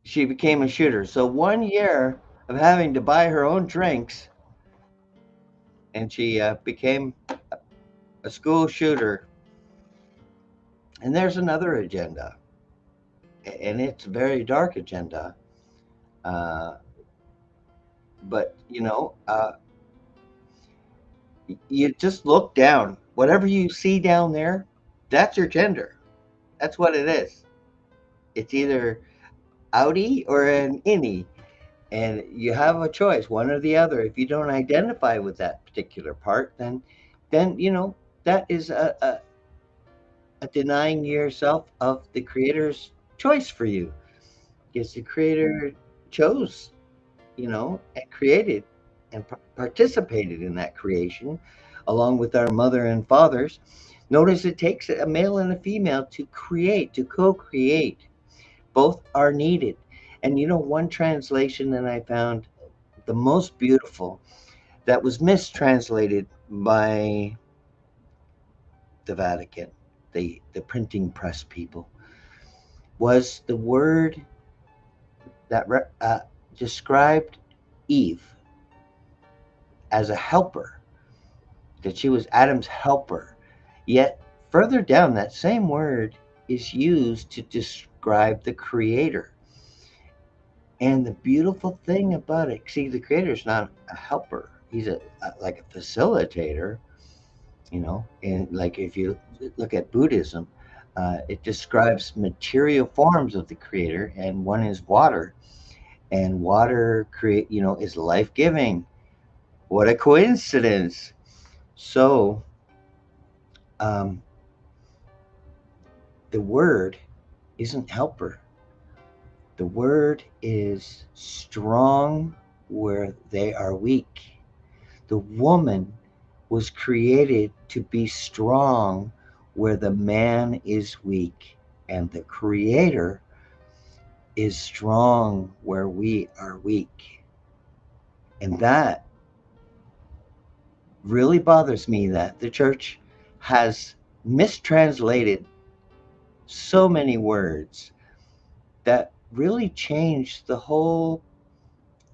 she became a shooter. So 1 year of having to buy her own drinks, and she became a school shooter. And there's another agenda, and it's a very dark agenda. Uh, but you just look down. Whatever you see down there, that's your gender. That's what it is. It's either outie or an innie, and you have a choice, one or the other. If you don't identify with that particular part, then that is a denying yourself of the creator's choice for you, because the creator chose, and created and participated in that creation along with our mother and fathers. Notice it takes a male and a female to create, to co-create. Both are needed. And one translation that I found the most beautiful, that was mistranslated by the Vatican, the printing press people, was the word that described Eve as a helper, that she was Adam's helper. Yet further down, that same word is used to describe the creator. And the beautiful thing about it, see, the creator's not a helper. He's like a facilitator, and like if you look at Buddhism, it describes material forms of the creator, and one is water. And water is life-giving. What a coincidence. So um, the word isn't helper. The word is strong where they are weak. The woman was created to be strong where the man is weak, and the creator is strong where we are weak. And that really bothers me, that the church has mistranslated so many words that really changed the whole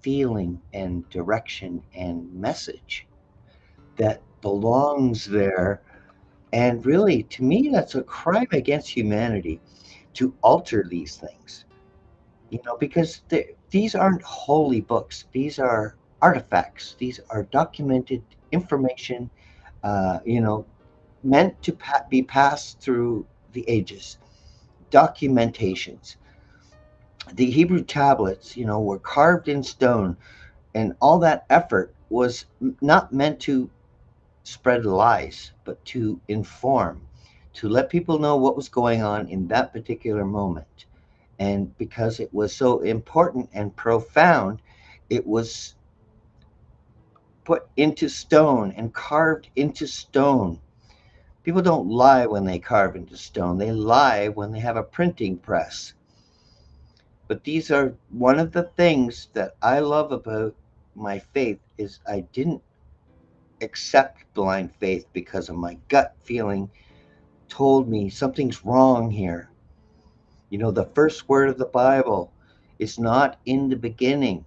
feeling and direction and message that belongs there. And really, to me, that's a crime against humanity to alter these things, because these aren't holy books. These are artifacts. These are documented information, uh, you know, meant to be passed through the ages, documentations. The Hebrew tablets, were carved in stone, and all that effort was not meant to spread lies, but to inform, to let people know what was going on in that particular moment. And because it was so important and profound, it was put into stone and carved into stone. People don't lie when they carve into stone, they lie when they have a printing press. But these are one of the things that I love about my faith, is I didn't accept blind faith because of my gut feeling told me something's wrong here. The first word of the Bible is not in the beginning.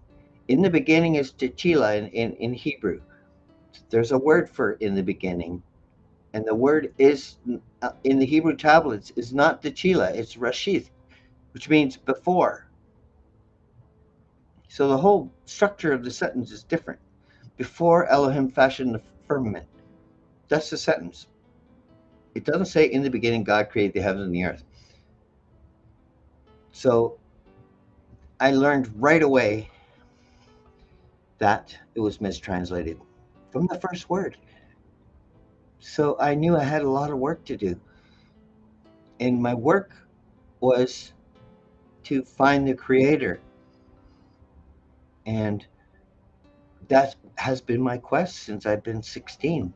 In the beginning is Techila in Hebrew. There's a word for in the beginning. And the word is in the Hebrew tablets is not Techila, it's Rashith, which means before. So the whole structure of the sentence is different. Before Elohim fashioned the firmament. That's the sentence. It doesn't say in the beginning God created the heavens and the earth. So I learned right away that it was mistranslated from the first word. So I knew I had a lot of work to do. And my work was to find the creator. And that has been my quest since I've been 16.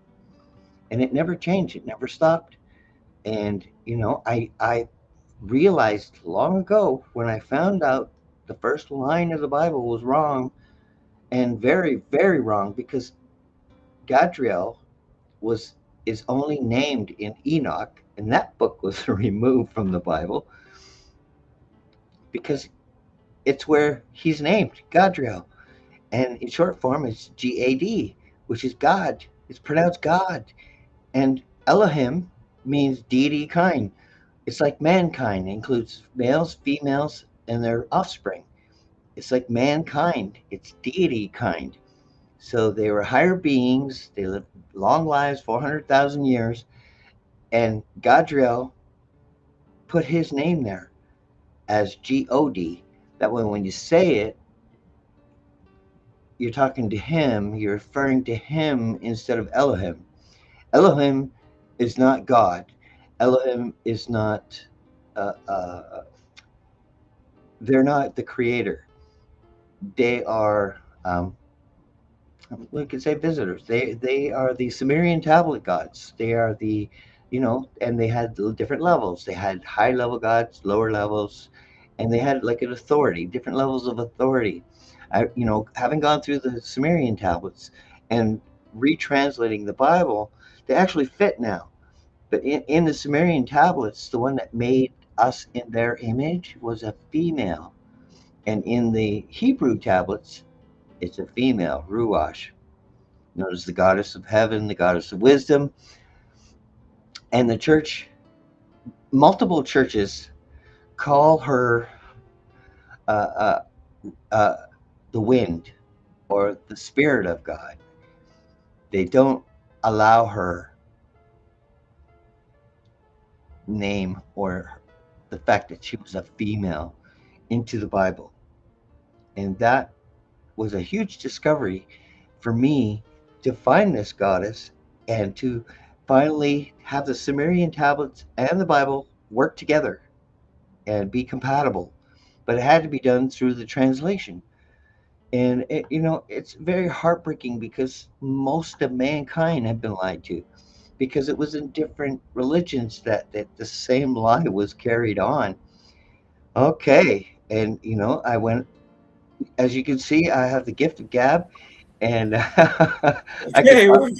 And it never changed, it never stopped. And, I realized long ago when I found out the first line of the Bible was wrong, and very, very wrong, because Gadriel was is only named in Enoch, and that book was removed from the Bible because it's where he's named, Gadriel. And in short form, it's GAD, which is God. It's pronounced God. And Elohim means deity kind. It's like mankind. It includes males, females, and their offspring. It's like mankind. It's deity kind. So they were higher beings. They lived long lives, 400,000 years. And Gadriel put his name there as God. That way, when you say it, you're talking to him, you're referring to him instead of Elohim. Elohim is not God. Elohim is not, uh, uh, they're not the creator. They are, we could say visitors. They are the Sumerian tablet gods. They are the, and they had different levels. They had high level gods, lower levels, and they had like an authority, different levels of authority. Having gone through the Sumerian tablets and retranslating the Bible, they actually fit now. But in the Sumerian tablets, the one that made us in their image was a female. And in the Hebrew tablets, it's a female, Ruach, known as the goddess of heaven, the goddess of wisdom. And the church, multiple churches, call her uh, uh, uh, the wind or the spirit of God. They don't allow her name or the fact that she was a female into the Bible. And that was a huge discovery for me to find this goddess and to finally have the Sumerian tablets and the Bible work together and be compatible. But it had to be done through the translation. And it's very heartbreaking because most of mankind have been lied to, because it was in different religions that the same lie was carried on. Okay. And I went, as you can see, I have the gift of gab, and I could Okay, talk. we're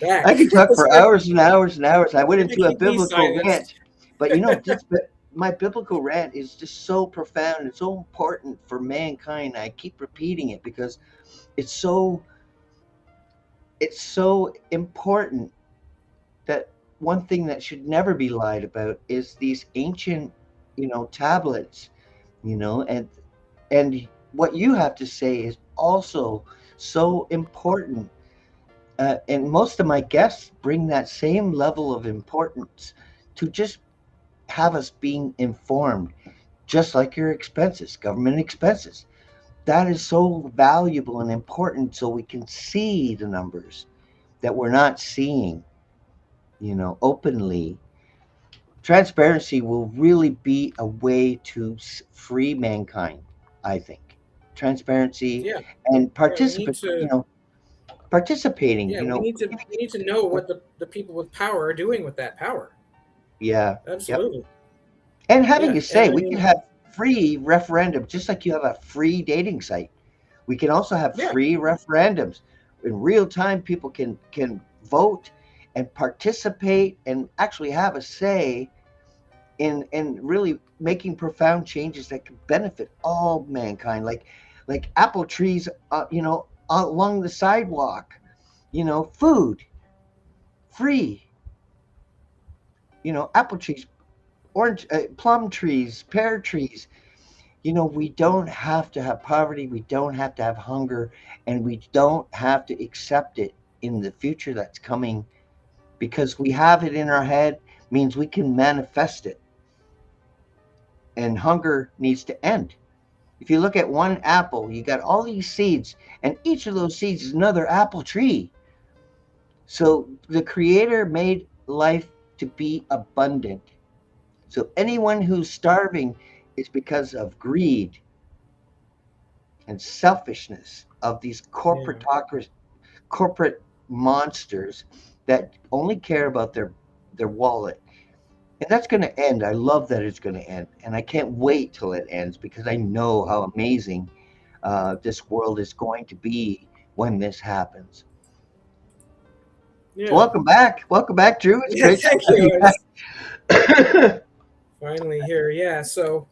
back. I could talk for hours and hours and hours. I went Trying to into a keep me biblical silenced. rant, but my biblical rant is just so profound and so important for mankind. I keep repeating it because it's so it's so important that one thing that should never be lied about is these ancient, tablets, and what you have to say is also so important. And most of my guests bring that same level of importance to just have us being informed, just like your expenses, government expenses. That is so valuable and important so we can see the numbers that we're not seeing, openly. Transparency will really be a way to free mankind, I think. Transparency Yeah, and yeah, we need to. participating, Yeah, we need to know what the people with power are doing with that power. yeah, yep. Absolutely. And having Yeah, a and say, I we can mean, have free referendum, just like you have a free dating site. We can also have yeah, free referendums. In real time, people can vote and participate and actually have a say in really making profound changes that can benefit all mankind, like apple trees, along the sidewalk, food free, apple trees, orange, plum trees, pear trees. We don't have to have poverty, we don't have to have hunger, and we don't have to accept it in the future that's coming because we have it in our head means we can manifest it. And hunger needs to end. If you look at one apple, you got all these seeds, and each of those seeds is another apple tree. So the Creator made life to be abundant. So anyone who's starving is because of greed and selfishness of these corporate monsters that only care about their wallet. And that's going to end. I love that it's going to end, and I can't wait till it ends because I know how amazing this world is going to be when this happens. Yeah. So welcome back, Drew. It's great Thank to have you. you back. Finally here. Yeah. So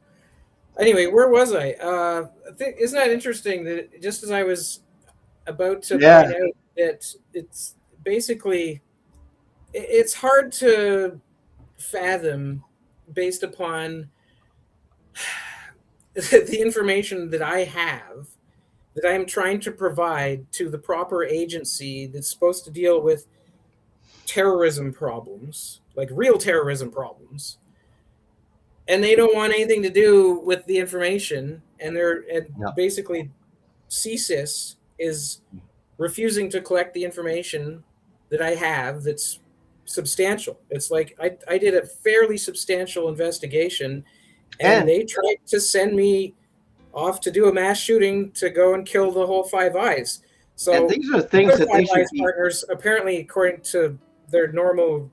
anyway, where was I? Isn't that interesting that just as I was about to Yeah, point out that it's basically it's hard to fathom based upon the information that I have that I am trying to provide to the proper agency that's supposed to deal with terrorism problems, like real terrorism problems, and they don't want anything to do with the information, and no, basically CSIS is refusing to collect the information that I have that's substantial. It's like I did a fairly substantial investigation, and and they tried to send me off to do a mass shooting to go and kill the whole Five Eyes. So these are other things that Five they should Eyes be. partners, apparently, according to their normal,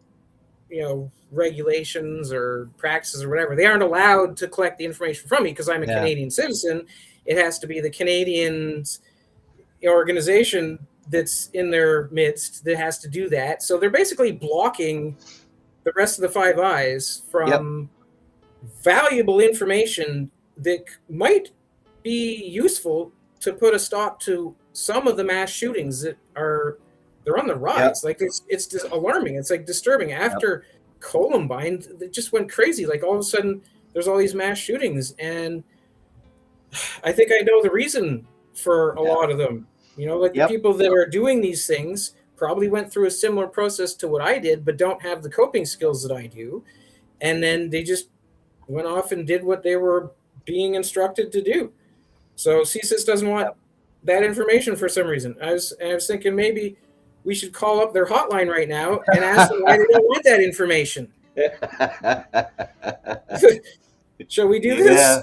regulations or practices or whatever, they aren't allowed to collect the information from me because I'm a Yeah, Canadian citizen. It has to be the Canadians organization that's in their midst that has to do that. So they're basically blocking the rest of the Five Eyes yep, from valuable information that might be useful to put a stop to some of the mass shootings that they're on the yep, rise. Like it's just alarming. It's like disturbing. yep. After Columbine, it just went crazy. Like all of a sudden, there's all these mass shootings, and I think I know the reason for a Yeah. lot of them. Like the Yep. people that are doing these things probably went through a similar process to what I did, but don't have the coping skills that I do. And then they just went off and did what they were being instructed to do. So CSIS doesn't want Yep. that information for some reason. I was thinking maybe we should call up their hotline right now and ask them why they don't want that information. Shall we do Yeah. this?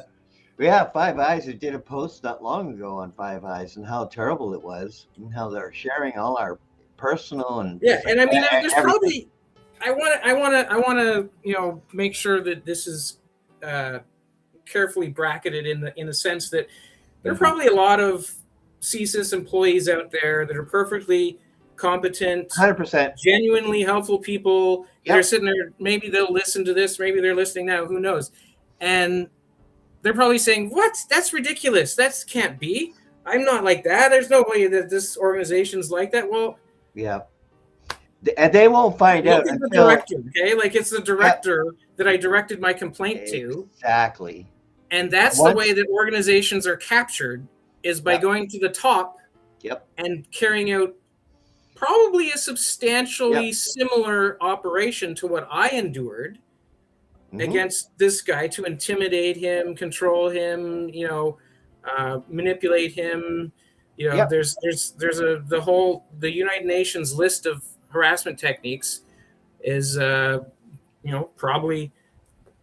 Yeah, Five Eyes did a post not long ago on Five Eyes and how terrible it was and how they're sharing all our personal and Yeah, and I mean, there's everything. probably I want to make sure that this is uh, carefully bracketed in the sense that there are Mhm. probably a lot of CSIS employees out there that are perfectly competent, 100%. genuinely helpful people. They're Yep. sitting there. Maybe they'll listen to this. Maybe they're listening now. Who knows? And they're probably saying, "What? That's ridiculous. That can't be. I'm not like that. There's no way that this organization's like that." Well, Yeah. And they won't find look out at the until. director, okay? Like it's the Yep. director that I directed my complaint to, Exactly. and that's the way Once. that organizations are captured is by Yep. going to the top Yep. and carrying out probably a substantially Yep. similar operation to what I endured Hmm. against this guy to intimidate him, control him, manipulate him. Yep. There's the United Nations list of harassment techniques is probably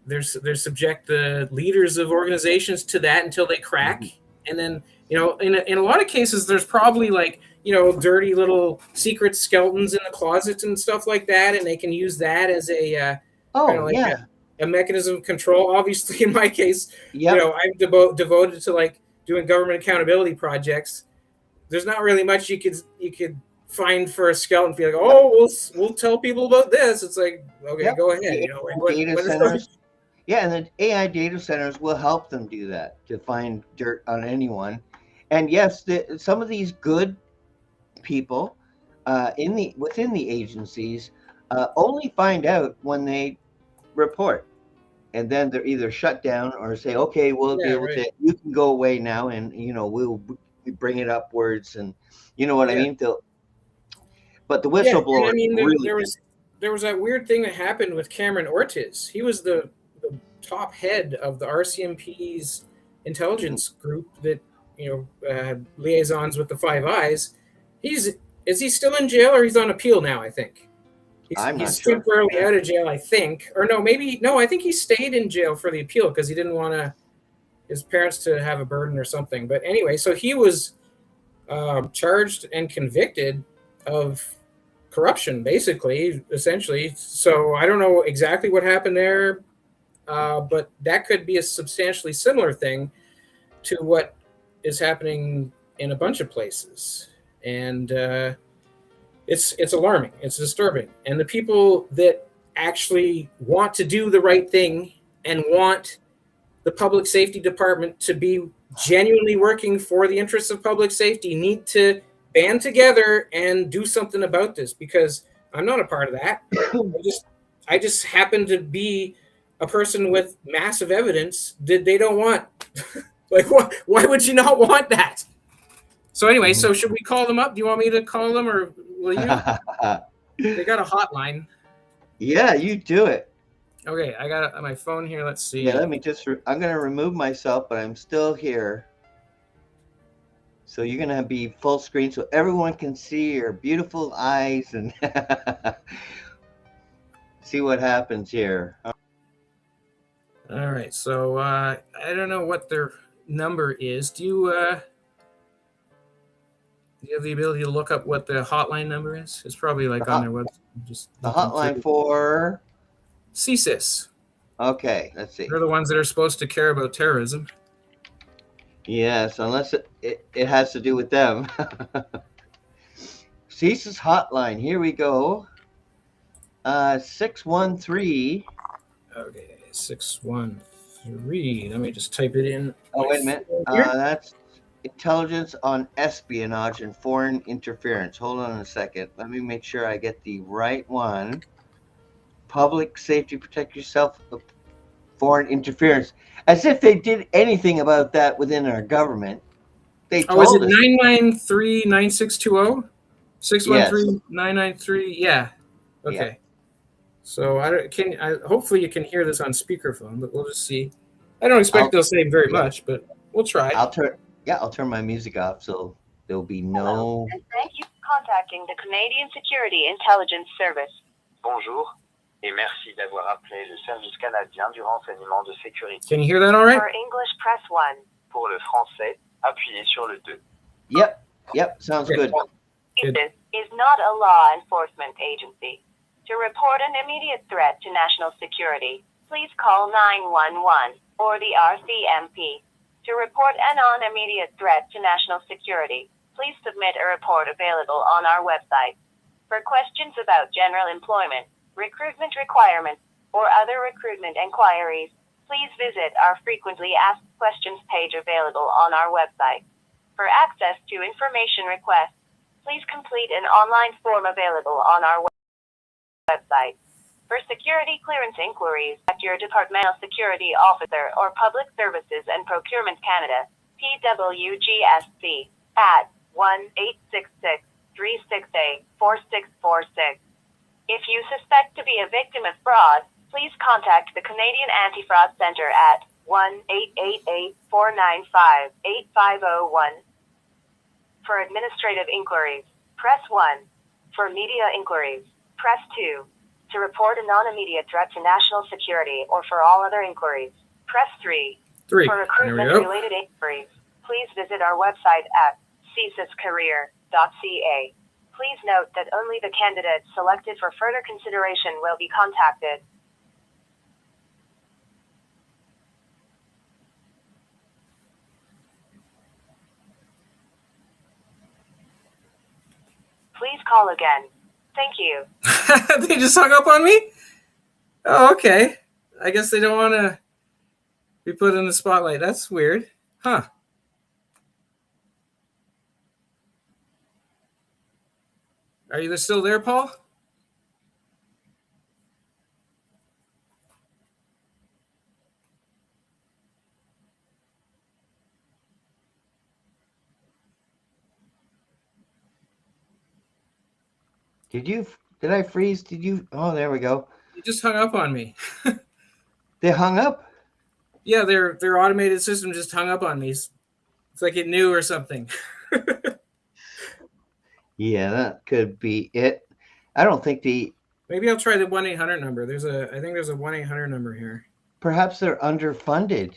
there's subject the leaders of organizations to that until they crack, Hmm. and then in a lot of cases there's probably like dirty little secret skeletons in the closets and stuff like that, and they can use that as a kind Oh, of like yeah. a mechanism of control. Obviously, in my case, Yep. I'm devoted to like doing government accountability projects. There's not really much you could find for a skeleton. Be like, Yep. oh, we'll tell people about this. It's like, okay, Yep. go ahead. The Like AI data what is centers. Yeah, and the AI data centers will help them do that to find dirt on anyone. And yes, some of these good people within the agencies only find out when they report, and then they're either shut down or say, "Okay, we'll be Yeah, able right. to. You can go away now, and we bring it upwards, and you know what I Yeah, mean." But the yeah, and I whistleblowers mean really there can. was there was that weird thing that happened with Cameron Ortiz. He was the top head of the RCMP's intelligence group that had liaisons with the Five Eyes. He's is he still in jail or he's on appeal now? I think I'm not he's sure. temporarily out of jail. I think, or no, maybe no. I think he stayed in jail for the appeal because he didn't want his parents to have a burden or something. But anyway, so he was charged and convicted of corruption, basically, essentially. So I don't know exactly what happened there, but that could be a substantially similar thing to what is happening in a bunch of places, and it's alarming. It's disturbing, and the people that actually want to do the right thing and want the public safety department to be genuinely working for the interests of public safety need to band together and do something about this, because I'm not a part of that. I just happen to be a person with massive evidence that they don't want. Like, why would you not want that? So anyway, so should we call them up? Do you want me to call them, or will you? They got a hotline. Yeah, you do it. Okay, I got it on my phone here. Let's see. Yeah, let me just, I'm going to remove myself, but I'm still here. So you're going to be full screen so everyone can see your beautiful eyes and see what happens here. All right, so I don't know what their number is. Do you have the ability to look up what the hotline number is? It's probably like on their website. Just the hotline for CSIS. Okay, let's see. They're the ones that are supposed to care about terrorism. Yes, unless it has to do with them. CSIS hotline. Here we go. 613. Okay, 613. Let me just type it in. Oh, wait a minute. That's intelligence on espionage and foreign interference. Hold on a second. Let me make sure I get the right one. Public safety, protect yourself, foreign interference. As if they did anything about that within our government. They told is it us. 993-9620? 613-993. Yeah. Okay. Yeah. So hopefully you can hear this on speakerphone, but we'll just see. I don't expect they'll say very much, but we'll try. I'll turn my music off so there'll be no. Hello, and thank you for contacting the Canadian Security Intelligence Service. Bonjour, et merci d'avoir appelé le service canadien du renseignement de sécurité. Can you hear that all right? For English, press 1. Pour le français, appuyez sur le 2. Yep, sounds good. CSIS is not a law enforcement agency. To report an immediate threat to national security, please call 911 or the RCMP. To report a non-immediate threat to national security, please submit a report available on our website. For questions about general employment, recruitment requirements, or other recruitment inquiries, please visit our frequently asked questions page available on our website. For access to information requests, please complete an online form available on our website. For security clearance inquiries, contact your departmental security officer or Public Services and Procurement Canada, PWGSC, at 1-866-368-4646. If you suspect to be a victim of fraud, please contact the Canadian Anti-Fraud Centre at 1-888-495-8501. For administrative inquiries, press 1. For media inquiries, press 2. To report a non-immediate threat to national security or for all other inquiries, press 3. For recruitment-related inquiries, please visit our website at csiscareer.ca. Please note that only the candidates selected for further consideration will be contacted. Please call again. Thank you. They just hung up on me? Oh, okay. I guess they don't want to be put in the spotlight. That's weird. Huh. Are you still there, Paul? Did Did I freeze? Did you? Oh, there we go. You just hung up on me. They hung up? Yeah, their automated system just hung up on me. It's like it knew or something. Yeah, that could be it. I don't think Maybe I'll try the 1-800 number. I think there's a 1-800 number here. perhaps they're underfunded.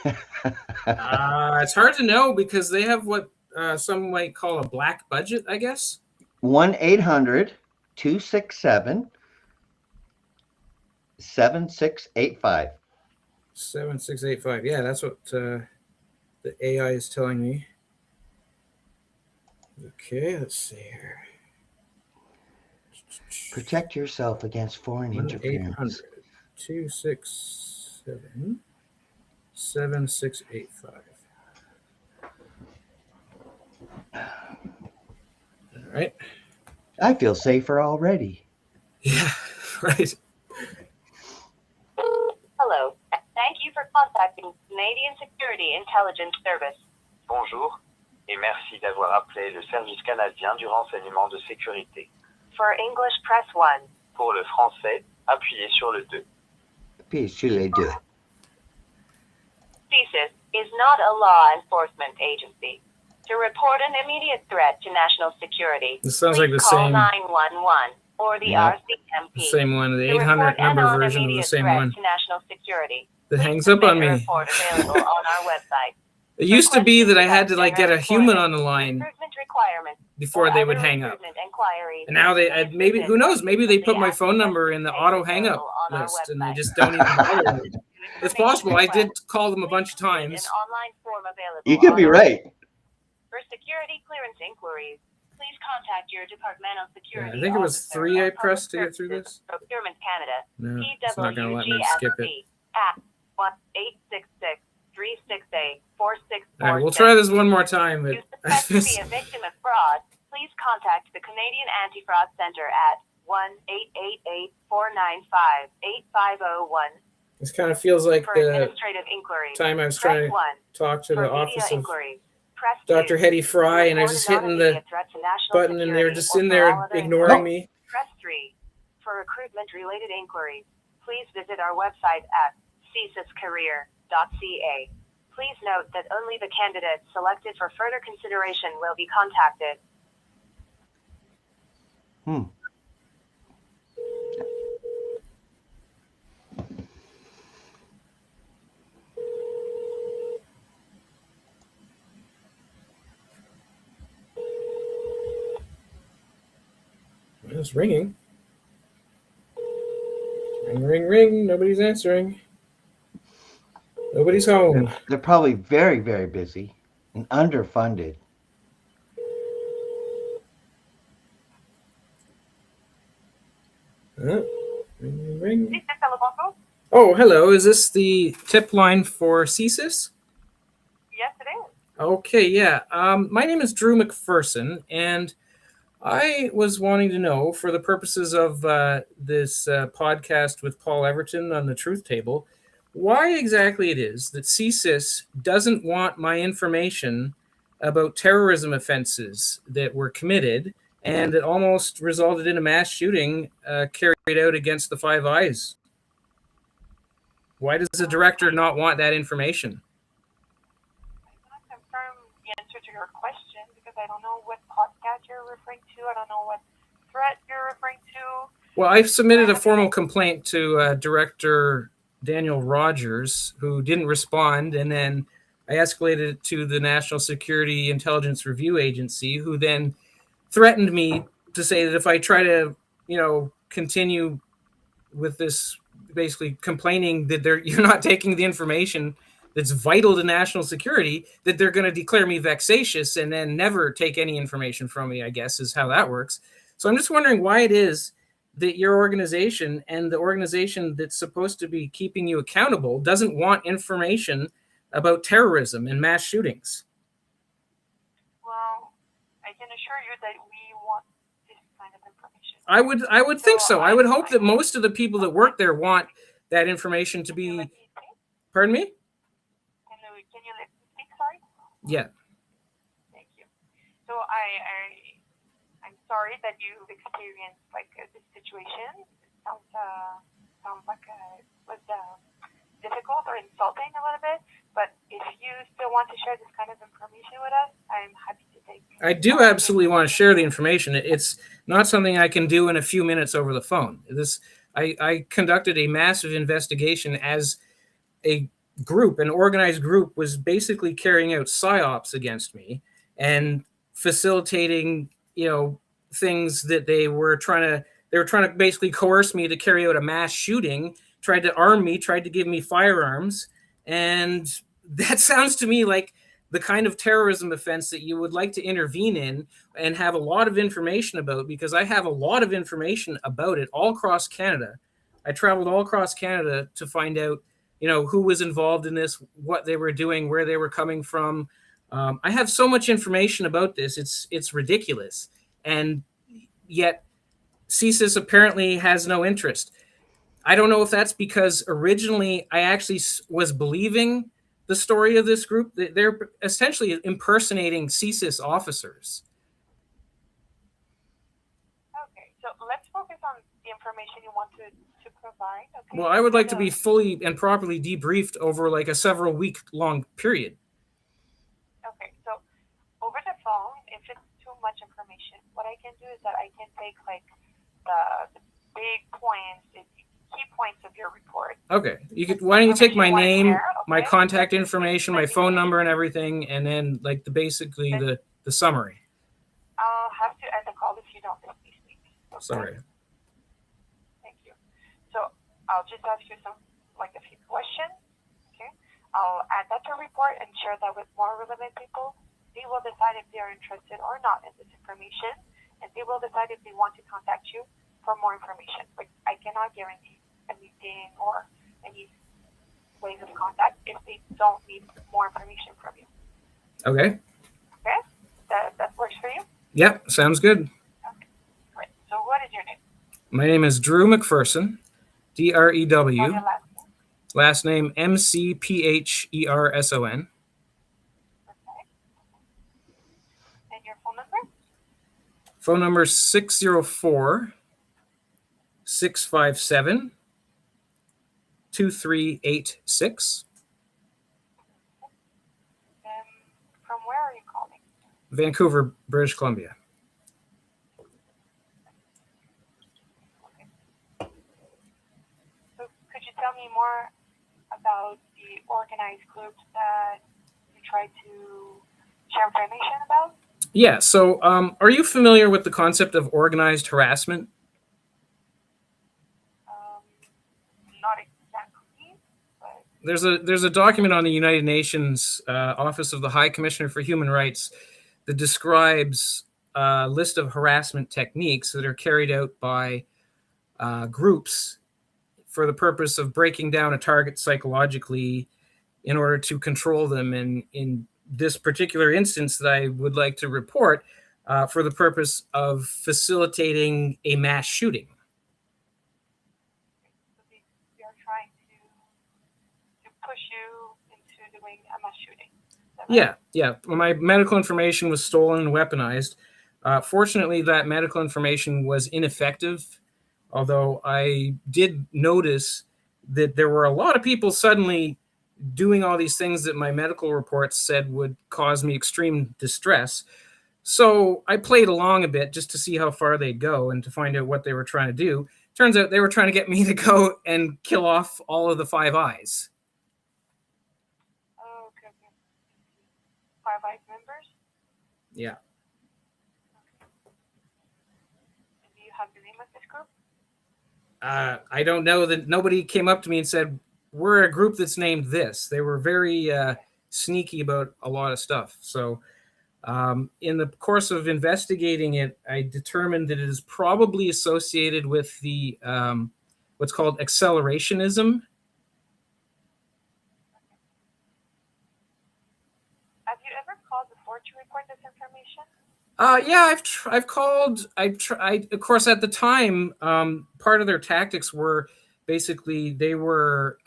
It's hard to know because they have what some might call a black budget, I guess. 1-800-267-7685. 7685. Yeah, that's what the AI is telling me. Okay, let's see here. Protect yourself against foreign interference. 1-800-267-7685. All right. I feel safer already. Yeah, right. Hello. Thank you for contacting Canadian Security Intelligence Service. Bonjour et merci d'avoir appelé le service canadien du renseignement de sécurité. For English, press 1. Pour le français, appuyez sur le 2. Puis sur les deux. CSIS is not a law enforcement agency. To report an immediate threat to national security, This sounds like the please call same 911 or the Yeah. RCMP. The same one, the To 800 report number an version of the immediate same threat one to national security, that please hangs up on submit a me. report available on our website. It used to be that I had to like get a human on the line Recruitment requirements before or they would other hang up. recruitment inquiries, And now they please maybe visit who knows? Maybe they put my the phone number in the auto hang up on our list and they website. just don't even bother me. It's possible. I did Request. call them a bunch of Please complete times. An online form available You could on be our right. For security clearance inquiries, please contact your departmental Yeah, security I think it was officer 3 or I Public pressed to get through Services this. Procurement Canada, No, it's not going to let me skip it. at 1-866-368-4647. All right, we'll try this one more time. If you suspect to be a victim of fraud, please contact the Canadian Anti-Fraud Centre at 1-888-495-8501. This kind of feels like For the administrative inquiries, time I was press trying to 1. talk to For the media office of inquiries, press Dr. 2. Hetty Fry, and I was Report just a hitting the non-immediate threat to national button, and they were security just or in for all there other ignoring inquiries, me. Press 3. For recruitment-related inquiries, please visit our website at csiscareer.ca. Please note that only the candidates selected for further consideration will be contacted. It's ringing. Ring, ring, ring. Nobody's answering. Nobody's home. They're probably very, very busy and underfunded. Ring, ring, ring. Oh, hello. Is this the tip line for CSIS? Yes, it is. Okay, yeah. My name is Drew McPherson, and I was wanting to know, for the purposes of this podcast with Paul Everton on the Truth Table, why exactly it is that CSIS doesn't want my information about terrorism offenses that were committed and that almost resulted in a mass shooting carried out against the Five Eyes. Why does the director not want that information? I cannot confirm the answer to your question because I don't know what podcast you're referring to. I don't know what threat you're referring to. Well, I've submitted a formal complaint to Director Daniel Rogers, who didn't respond, and then I escalated it to the National Security Intelligence Review Agency, who then threatened me to say that if I try to, continue with this, basically complaining that you're not taking the information that's vital to national security, that they're going to declare me vexatious and then never take any information from me, I guess, is how that works. So I'm just wondering why it is that your organization and the organization that's supposed to be keeping you accountable doesn't want information about terrorism and mass shootings. Well, I can assure you that we want this kind of information. I would think so. I would hope that most of the people that work there want that information to be. Can you let me speak? Pardon me? Can you let me speak? Sorry. Yeah. Thank you. So I'm sorry that you've experienced like this situation. It sounds like it was difficult or insulting a little bit. But if you still want to share this kind of information with us, I'm happy to take. I do absolutely want to share the information. It's not something I can do in a few minutes over the phone. I conducted a massive investigation as a group, an organized group, was basically carrying out psyops against me and facilitating, things that they were trying to basically coerce me to carry out a mass shooting, tried to arm me, tried to give me firearms. And that sounds to me like the kind of terrorism offense that you would like to intervene in and have a lot of information about, because I have a lot of information about it all across Canada. I traveled all across Canada to find out, who was involved in this, what they were doing, where they were coming from. I have so much information about this. It's ridiculous. And yet CSIS apparently has no interest. I don't know if that's because originally I actually was believing the story of this group. They're essentially impersonating CSIS officers. Okay, so let's focus on the information you want to provide. Okay. Well, I would like to be fully and properly debriefed over like a several week long period. Okay, so over the phone, if it's too much information, what I can do is that I can take like the big points, the key points of your report. Okay, why don't you take my name, share, okay? my contact information, my phone number, and everything, and then like basically the summary. I'll have to end the call if you don't take these things. Okay? Sorry. Thank you. So I'll just ask you a few questions. Okay. I'll add that to a report and share that with more relevant people. They will decide if they are interested or not in this information, and they will decide if they want to contact you for more information. But I cannot guarantee anything or any ways of contact if they don't need more information from you. Okay. Okay? That works for you? Yep, sounds good. Okay. Great. So what is your name? My name is Drew McPherson, DREW. What's your last name? Last name McPherson. Okay. And your phone number? Phone number 604 657 2386. From where are you calling? Vancouver, British Columbia. So could you tell me more about the organized groups that you try to share information about? Yeah, so are you familiar with the concept of organized harassment? Not exactly, but There's a document on the United Nations Office of the High Commissioner for Human Rights that describes a list of harassment techniques that are carried out by groups for the purpose of breaking down a target psychologically in order to control them. And in this particular instance that I would like to report, for the purpose of facilitating a mass shooting. they are trying to push you into doing a mass shooting. Yeah. My medical information was stolen and weaponized. Fortunately, that medical information was ineffective, although I did notice that there were a lot of people suddenly doing all these things that my medical reports said would cause me extreme distress. So I played along a bit just to see how far they'd go and to find out what they were trying to do. Turns out they were trying to get me to go and kill off all of the Five Eyes. Oh, okay. Five Eyes members? Yeah. And do you have the name of this group? I don't know, that nobody came up to me and said, we're a group that's named this. They were very sneaky about a lot of stuff. So in the course of investigating it, I determined that it is probably associated with the what's called accelerationism. Have you ever called before to report this information? Yeah, I've called. I've tried. Of course, at the time, part of their tactics were basically they were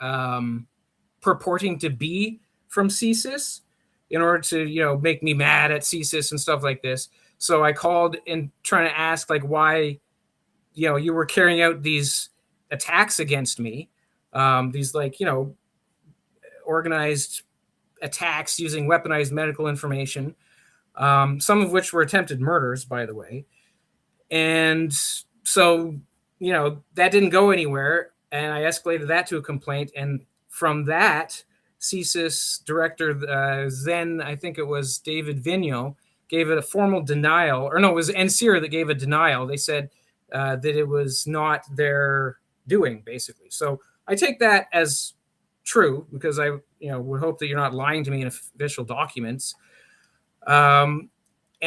purporting to be from CSIS in order to, make me mad at CSIS and stuff like this. So I called and trying to ask like why, you were carrying out these attacks against me, these like, organized attacks using weaponized medical information, some of which were attempted murders, by the way. And so, that didn't go anywhere. And I escalated that to a complaint. And from that, CSIS director, then I think it was David Vigneault, gave it a formal denial. Or no, it was NCIR that gave a denial. They said that it was not their doing, basically. So I take that as true because I would hope that you're not lying to me in official documents. And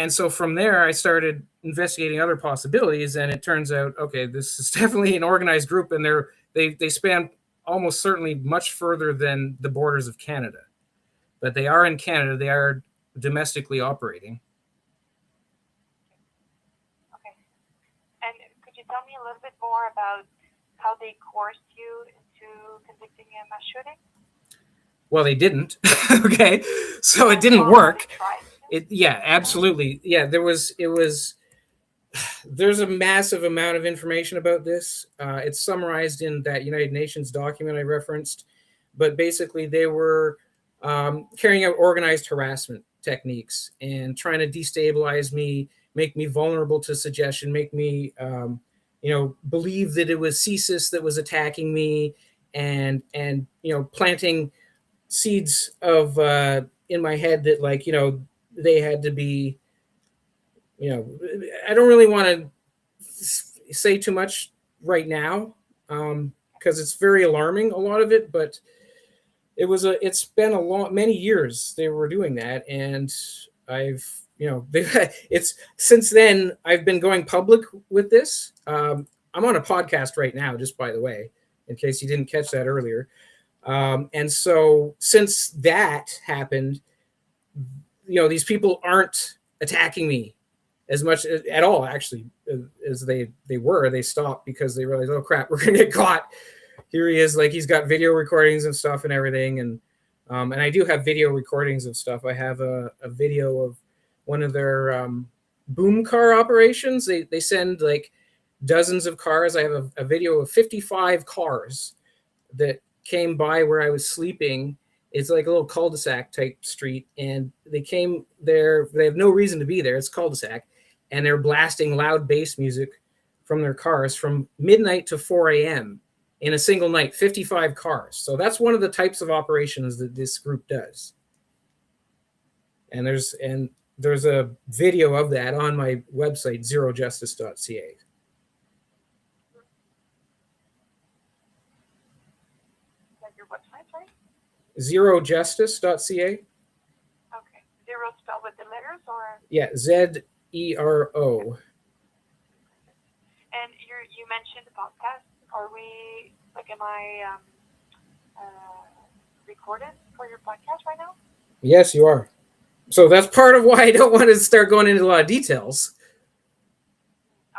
so from there, I started investigating other possibilities, and it turns out, okay, this is definitely an organized group, and they span almost certainly much further than the borders of Canada. But they are in Canada. They are domestically operating. Okay. And could you tell me a little bit more about how they coerced you into conducting a mass shooting? Well, they didn't. Okay, so it didn't work. Yeah, absolutely. Yeah, there's a massive amount of information about this. It's summarized in that United Nations document I referenced, but basically they were carrying out organized harassment techniques and trying to destabilize me, make me vulnerable to suggestion, make me, believe that it was CSIS that was attacking me, and planting seeds of in my head that they had to be, I don't really want to say too much right now because it's very alarming, a lot of it, but it's been many years they were doing that. And I've, it's since then I've been going public with this. I'm on a podcast right now, just by the way, in case you didn't catch that earlier. And so since that happened, these people aren't attacking me as much at all, actually, as they were. They stopped because they realized, oh crap, we're gonna get caught. Here he is, like he's got video recordings and stuff and everything. And I do have video recordings of stuff. I have a video of one of their boom car operations. They send like dozens of cars. I have a video of 55 cars that came by where I was sleeping. It's like a little cul-de-sac type street, and they came there. They have no reason to be there. It's cul-de-sac, and they're blasting loud bass music from their cars from midnight to 4 a.m. in a single night, 55 cars. So that's one of the types of operations that this group does. And there's a video of that on my website, zerojustice.ca. zerojustice.ca. Okay. Zero spelled with the letters, or? Yeah, ZERO. And you mentioned the podcast. Am I recorded for your podcast right now? Yes, you are. So that's part of why I don't want to start going into a lot of details.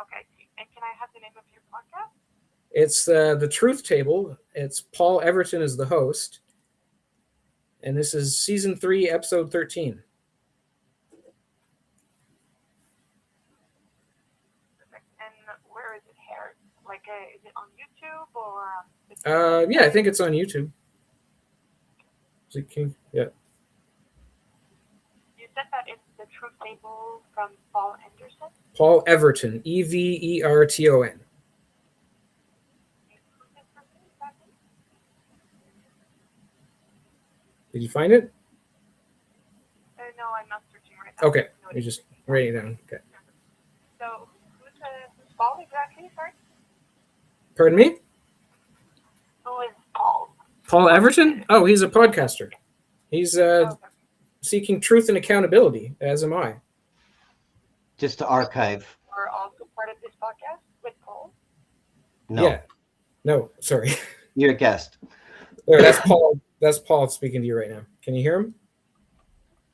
Okay. And can I have the name of your podcast? It's The Truth Table. It's Paul Everton is the host. And this is season 3, episode 13. And where is it aired? Is it on YouTube or? Yeah, I think it's on YouTube. Yeah. You said that it's The Truth Table from Paul Anderson? Paul Everton, Everton. Did you find it? No, I'm not searching right now. Okay, you're just writing it down. Okay. So, who's Paul exactly? Sorry? Pardon me? Who is Paul? Paul Everton? Oh, he's a podcaster. He's seeking truth and accountability, as am I. Just to archive. You're also part of this podcast with Paul? No. Yeah. No, sorry. You're a guest. There, that's Paul. That's Paul speaking to you right now. Can you hear him?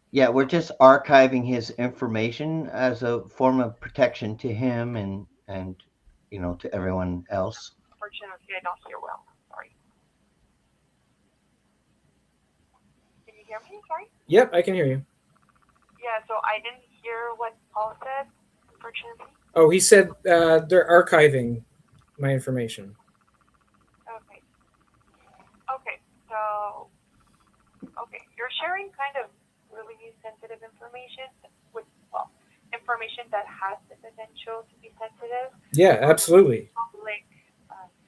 Yeah, we're just archiving his information as a form of protection to him and to everyone else. Unfortunately, I don't hear well. Sorry. Can you hear me? Sorry? Yep, I can hear you. Yeah, so I didn't hear what Paul said, unfortunately. Oh, he said they're archiving my information. Okay. Okay. So, okay, you're sharing kind of really sensitive information with, well, information that has the potential to be sensitive. Yeah, absolutely. Public.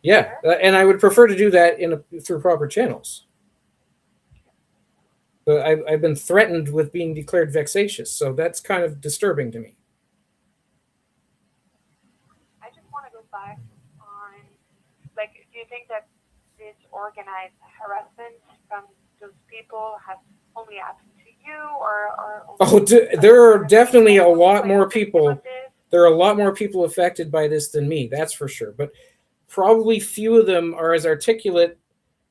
Yeah, and I would prefer to do that through proper channels. But I've been threatened with being declared vexatious, so that's kind of disturbing to me. I just want to go back on, like, do you think that this organized harassment from those people has only happened to you, or there are definitely a lot more people. There are a lot more people affected by this than me, that's for sure. But probably few of them are as articulate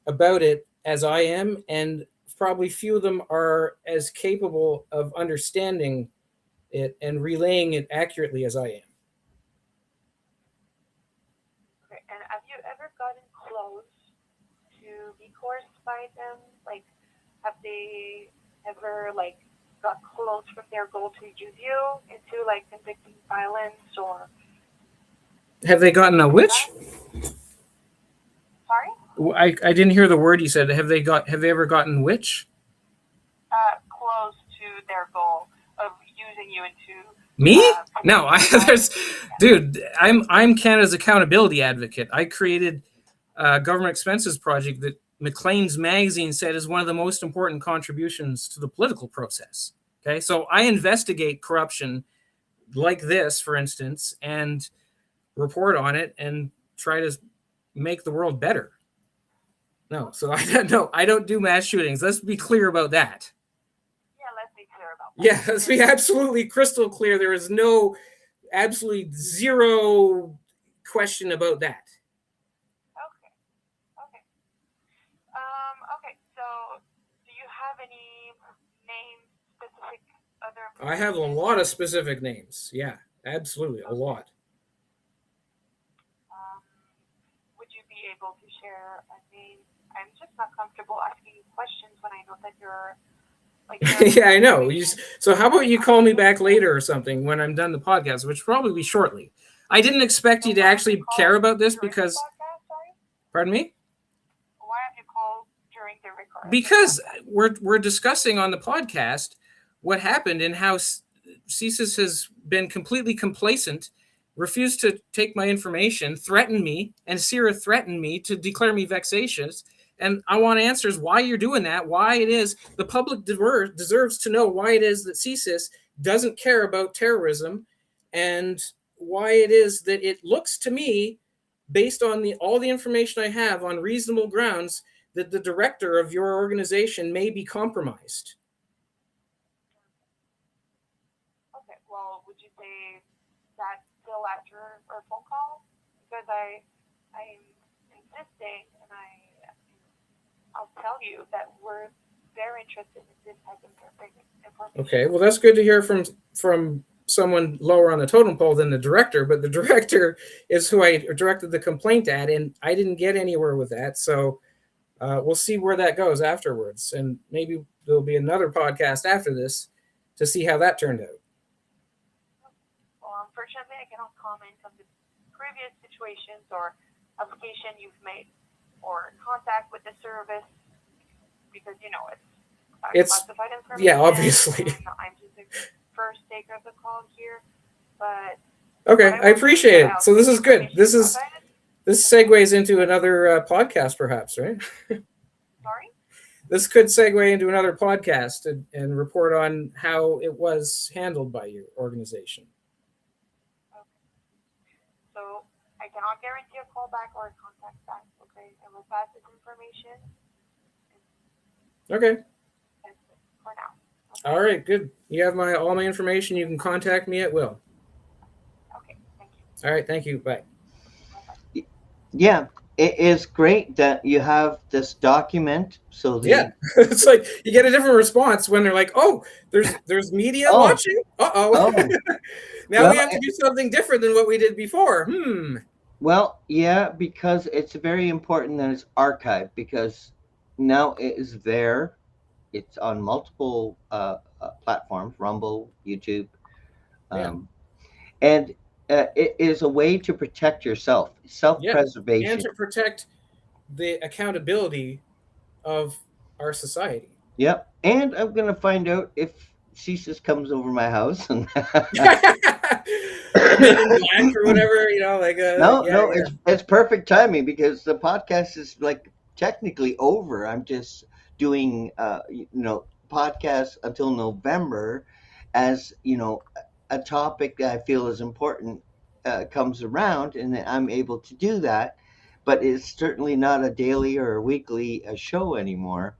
about it as I am, and probably few of them are as capable of understanding it and relaying it accurately as I am. Okay, and have you ever gotten close to be coerced by them? Like, have they ever, like, got close from their goal to use you into, like, conducting violence, or... Have they gotten a which? Sorry? I didn't hear the word you said. Have they ever gotten which? Close to their goal of using you into... Me? No, dude, I'm Canada's accountability advocate. I created a government expenses project that Maclean's magazine said is one of the most important contributions to the political process. Okay, so I investigate corruption like this, for instance, and report on it and try to make the world better. No, so I don't do mass shootings. Let's be clear about that. Yeah, let's be clear about that. Yeah, let's be absolutely crystal clear. There is absolutely zero question about that. Okay. Okay, so do you have any names, specific other... I have a lot of specific names. Yeah, absolutely, a lot. Would you be able to share a name? I'm just not comfortable asking you questions when I know that you're... Yeah, I know. So how about you call me back later or something when I'm done the podcast, which will probably be shortly. I didn't expect you to actually care about this because... Pardon me? Why have you called during the recording? Because we're discussing on the podcast what happened and how CSIS has been completely complacent, refused to take my information, threatened me, and Sierra threatened me to declare me vexatious. And I want answers why you're doing that, why it is the public deserves to know why it is that CSIS doesn't care about terrorism, and why it is that it looks to me, based on all the information I have on reasonable grounds, that the director of your organization may be compromised. Okay, well, would you say that still after our phone call? Because I'm insisting, and I'll tell you that we're very interested in this type of information. Okay, well, that's good to hear from someone lower on the totem pole than the director, but the director is who I directed the complaint at, and I didn't get anywhere with that. So we'll see where that goes afterwards, and maybe there'll be another podcast after this to see how that turned out. Well, unfortunately, I cannot comment on the previous situations or application you've made or contact with the service, because it's classified information. Yeah, obviously. I'm just the first taker of the call here, but okay, I appreciate it. So this is good. This segues into another podcast, perhaps, right? Sorry? This could segue into another podcast and report on how it was handled by your organization. Okay. So I cannot guarantee a call back or a contact back. Okay, I will pass this information. Okay. That's it for now. Okay? All right, good. You have all my information. You can contact me at will. Okay, thank you. All right, thank you. Bye. Yeah, it is great that you have this document. So it's like you get a different response when they're like, "Oh, there's media watching." Oh. Now we have to do something different than what we did before. Well, yeah, because it's very important that it's archived, because now it is there. It's on multiple platforms: Rumble, YouTube, Yeah. And it is a way to protect yourself, Yeah, and self-preservation. to protect the accountability of our society. Yep. And I'm going to find out if CSIS comes over my house. And The Men in Black or whatever, like no, yeah, no, yeah, it's perfect timing because the podcast is like technically over. I'm just doing podcasts until November, as a topic that I feel is important comes around, and then I'm able to do that. But it's certainly not a daily or a weekly show anymore.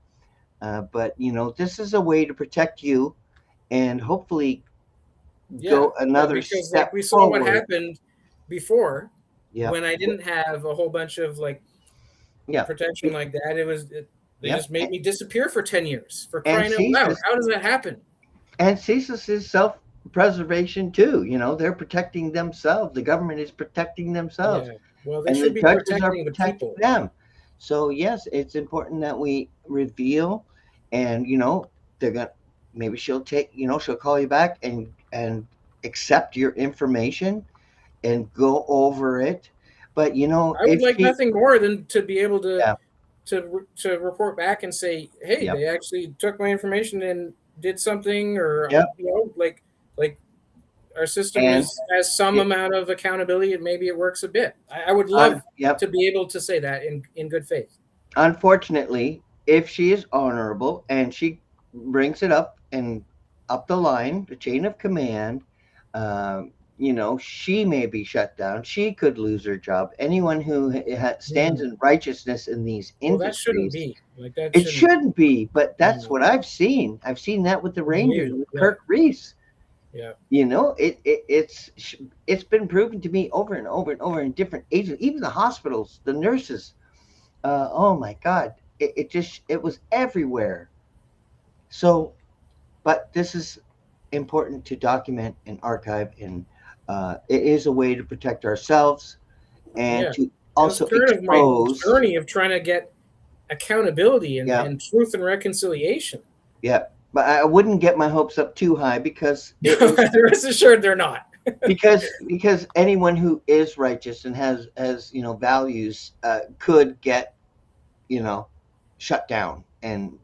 But this is a way to protect you and hopefully yeah, go yeah. another Because like step we saw what forward. happened before Yeah, when I didn't have a whole bunch of like yeah, protection like that. They yeah. just made me disappear for 10 years for And crying out loud. CSIS How does that happen? and CSIS is self-preservation too. They're protecting themselves. The government is protecting themselves, Yeah. Well, they and the should be judges are protecting the protecting people. them. So yes, it's important that we reveal, and they're gonna maybe she'll call you back and accept your information and go over it. But I would if like she, nothing more than to be able to yeah, to report back and say, hey, yeah, they actually took my information and did something, or yeah, like our system and has some it, amount of accountability, and maybe it works a bit. I would love yep. to be able to say that in good faith. Unfortunately, if she is honorable and she brings it up and up the line, the chain of command, she may be shut down. She could lose her job. Anyone who stands Mhm. in righteousness in these Well, that shouldn't industries, be like that. it Shouldn't. shouldn't be, but that's No, what I've seen. I've seen that with the I believe Rangers you. with Yeah, Kirk Reese. yeah, It's been proven to me over and over and over in different agencies, even the hospitals, the nurses. Oh my God, it was everywhere. So, but this is important to document and archive, and it is a way to protect ourselves and yeah. to That's also part of my expose. journey of trying to get accountability Yeah, and truth and reconciliation. yeah. But I wouldn't get my hopes up too high because Rest assured, they're not. because anyone who is righteous and has values could get you know shut down and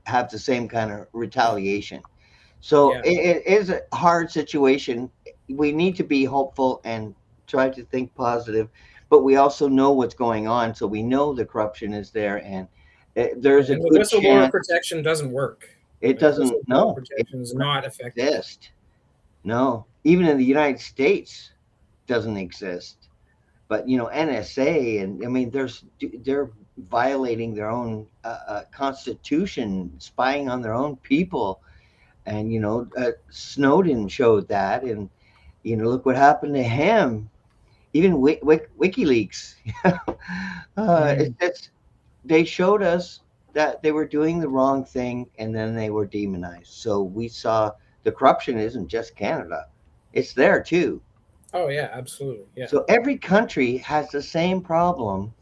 have the same kind of retaliation. So Yeah, it is a hard situation. We need to be hopeful and try to think positive, but we also know what's going on. So we know the corruption is there, and there's a and the good whistleblower chance protection doesn't work. it Like doesn't. whistleblower No, it protection is does not not effective. exist. No, even in the United States, doesn't exist. But NSA, and I mean, they're violating their own constitution, spying on their own people, and Snowden showed that, and look what happened to him. Even WikiLeaks, Mm. they showed us that they were doing the wrong thing, and then they were demonized. So we saw the corruption isn't just Canada; it's there too. Oh yeah, absolutely. Yeah, So every country has the same problem,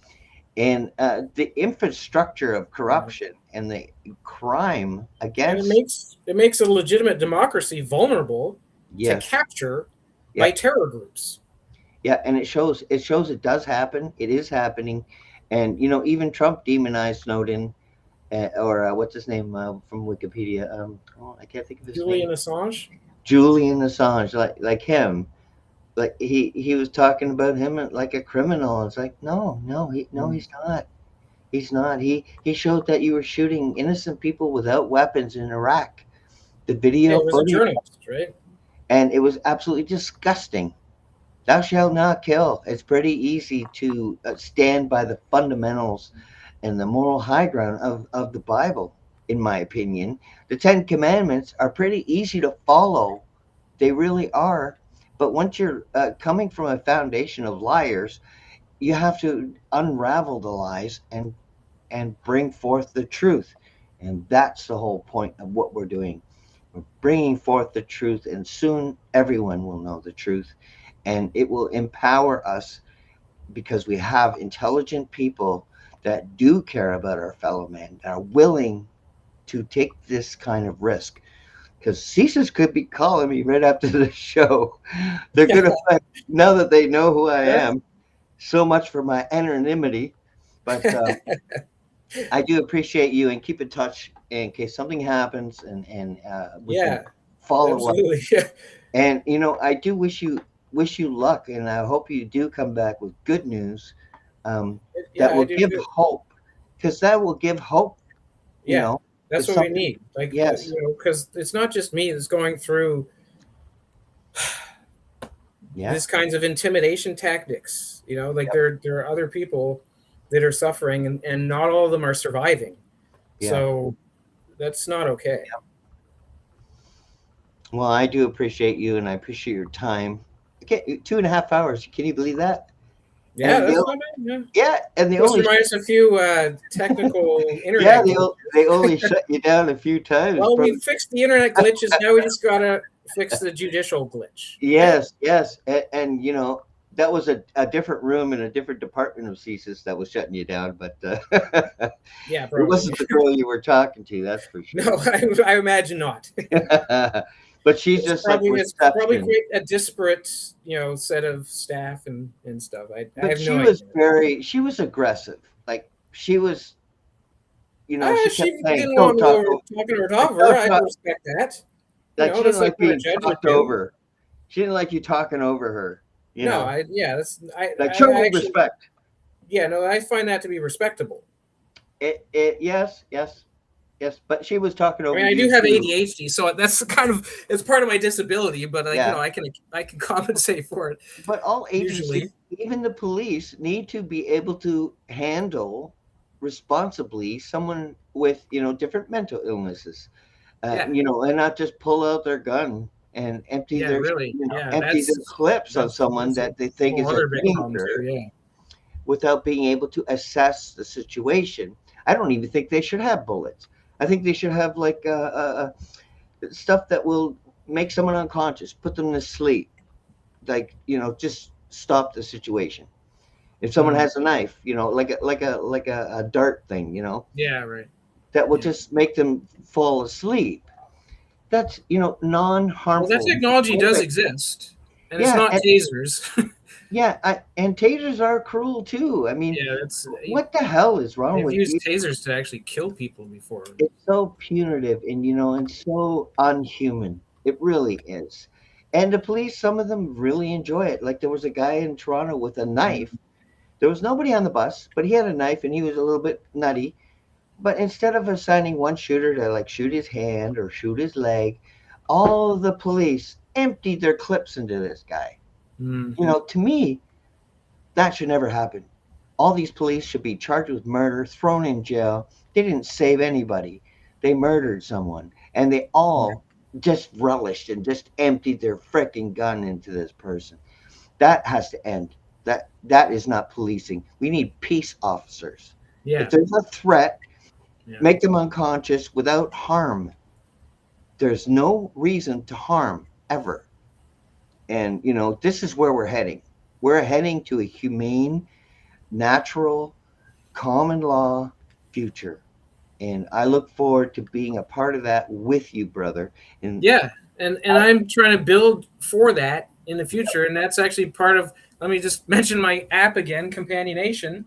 and the infrastructure of yeah. corruption and the crime And it against. makes a legitimate democracy vulnerable to Yes, capture yeah, by terror groups. yeah, and it shows it does happen. It is happening, and even Trump demonized Snowden, or what's his name from Wikipedia? I can't think of his name. Julian Assange. Julian Assange, like him. Like he was talking about him like a criminal. It's like no, Mm. he's not. He's not. He showed that you were shooting innocent people without weapons in Iraq. The Yeah, video he was a footage, journalist, right? and it was absolutely disgusting. Thou shalt not kill. It's pretty easy to stand by the fundamentals and the moral high ground of the Bible, in my opinion. The Ten Commandments are pretty easy to follow. They really are. But once you're coming from a foundation of liars, you have to unravel the lies and bring forth the truth. And that's the whole point of what we're doing. We're bringing forth the truth, and soon everyone will know the truth. And it will empower us because we have intelligent people that do care about our fellow man, that are willing to take this kind of risk. because CSIS could be calling me right after the show. They're going to find, now that they know who I am, so much for my anonymity. But I do appreciate you, and keep in touch in case something happens, and we can follow absolutely. up. Yeah. And I do wish you luck, and I hope you do come back with good news that will give hope, because that will give hope. Yeah, that's what we need. Like, yes, because it's not just me that's going through these kinds of intimidation tactics. Like there are other people that are suffering, and not all of them are surviving. So that's not okay. Well, I do appreciate you, and I appreciate your time. Okay, 2.5 hours. Can you believe that? Yeah, that's not bad. Yeah, and they Plus only or minus a few technical Yeah, internet. they only shut you down a few times. Well, we fixed the internet glitches. Now we just gotta fix the judicial glitch. Yes, and that was a different room in a different department of CSIS that was shutting you down, but yeah, it wasn't the girl you were talking to. That's for sure. No, I imagine not. But she's just probably, like it's probably quite a disparate, set of staff and stuff. I have no idea. She was aggressive. Like she was, she didn't want me talking her over. I respect that. Like she didn't like being talked over. She didn't like you talking over her. Show me respect. Yeah, no, I find that to be respectable. Yes, but she was talking over. I mean, I do have ADHD, so that's it's part of my disability. But I can compensate for it. But all agencies, even the police, need to be able to handle responsibly someone with different mental illnesses, and not just pull out their gun and empty their clips on someone that they think is a danger, without being able to assess the situation. I don't even think they should have bullets. I think they should have stuff that will make someone unconscious, put them to sleep, just stop the situation. If someone has a knife, like a dart thing, that will just make them fall asleep. That's non-harmful. Well, that technology does exist, and it's not tasers. And tasers are cruel too. I mean, what the hell is wrong with you? They've used tasers to actually kill people before. It's so punitive and so unhuman. It really is. And the police, some of them really enjoy it. Like there was a guy in Toronto with a knife. There was nobody on the bus, but he had a knife and he was a little bit nutty. But instead of assigning one shooter to shoot his hand or shoot his leg, all of the police emptied their clips into this guy. To me, that should never happen. All these police should be charged with murder, thrown in jail. They didn't save anybody. They murdered someone. And they all just relished and just emptied their freaking gun into this person. That has to end. That is not policing. We need peace officers. If there's a threat, make them unconscious without harm. There's no reason to harm ever. And, this is where we're heading. We're heading to a humane, natural, common law future. And I look forward to being a part of that with you, brother. And I'm trying to build for that in the future. And that's actually part of, let me just mention my app again, Companionation.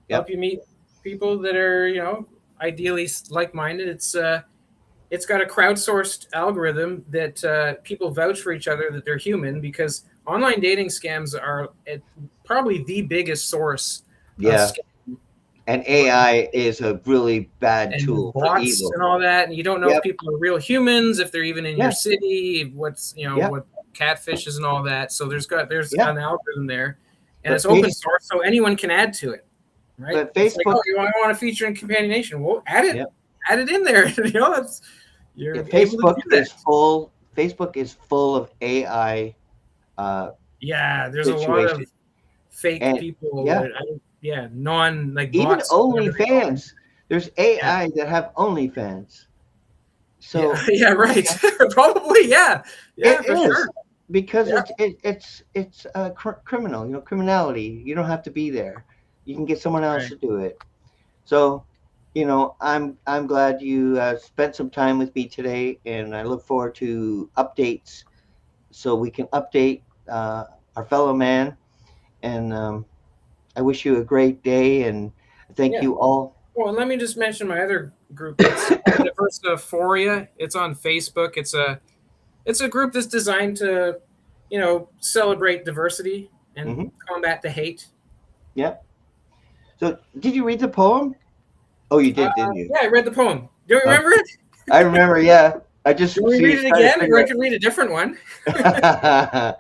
Help you meet people that are, ideally like-minded. It's got a crowdsourced algorithm that people vouch for each other, that they're human, because online dating scams are probably the biggest source. And AI is a really bad tool for evil and all that. And you don't know if people are real humans, if they're even in your city, what catfishes and all that. So there's an algorithm there, and it's open source, so anyone can add to it. Right? But Facebook, you want to feature in Companionation? Well, add it in there. Facebook is full. Facebook is full of AI. There's a lot of fake people. Even bots. OnlyFans. There's AI that have OnlyFans. So right. Probably it for is. Sure. Because it's criminal. Criminality. You don't have to be there. You can get someone else to do it. So, I'm glad you spent some time with me today, and I look forward to updates so we can update our fellow man. And I wish you a great day, and thank Yeah. you all. Well, let me just mention my other group. It's Diversiphoria. It's on Facebook. It's a group that's designed to, celebrate diversity and combat the hate. Yeah. So, did you read the poem? Oh, you did, didn't you? Yeah, I read the poem. Do you remember it? I remember. Yeah, I just Can we read it again, or I could read a different one? If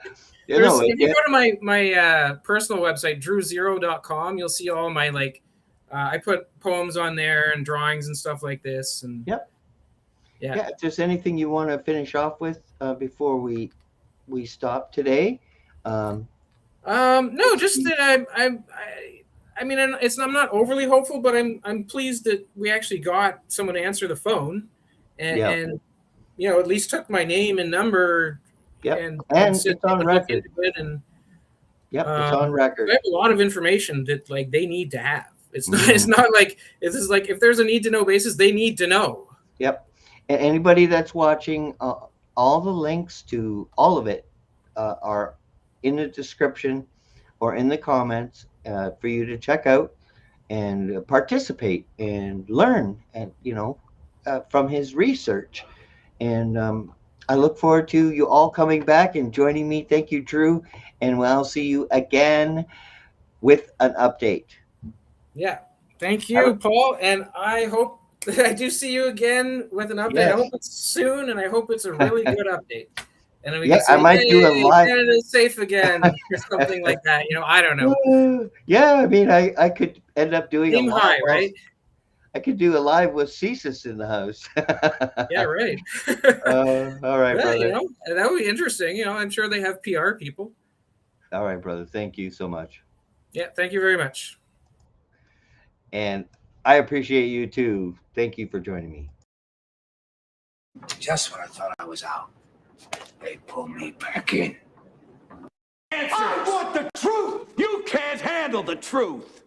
you go to my personal website, drewzero.com, you'll see all my I put poems on there and drawings and stuff like this. And Yep. Yeah. If there's anything you want to finish off with before we stop today. No, just that I mean, I'm not overly hopeful, but I'm pleased that we actually got someone to answer the phone, and at least took my name and number. Yep. And it's on record. It's on record. I have a lot of information that they need to have. It's not. It's not like this is like if there's a need to know basis, they need to know. Yep. And anybody that's watching, all the links to all of it are in the description or in the comments for you to check out and participate and learn, and from his research. And I look forward to you all coming back and joining me. Thank you, Drew, and I'll see you again with an update. Yeah, thank you, Paul, and I hope I do see you again with an update. Yes. I hope it's soon, and I hope it's a really good update. And then we can say, I might do a live. Canada's safe again, or something like that. I don't know. Yeah, I mean, I could end up doing Team a live, high, right? I could do a live with Cesis in the house. Yeah, right. All right, brother. That would be interesting. I'm sure they have PR people. All right, brother. Thank you so much. Yeah, thank you very much. And I appreciate you too. Thank you for joining me. Just when I thought I was out, they pulled me back in. I want the truth! You can't handle the truth!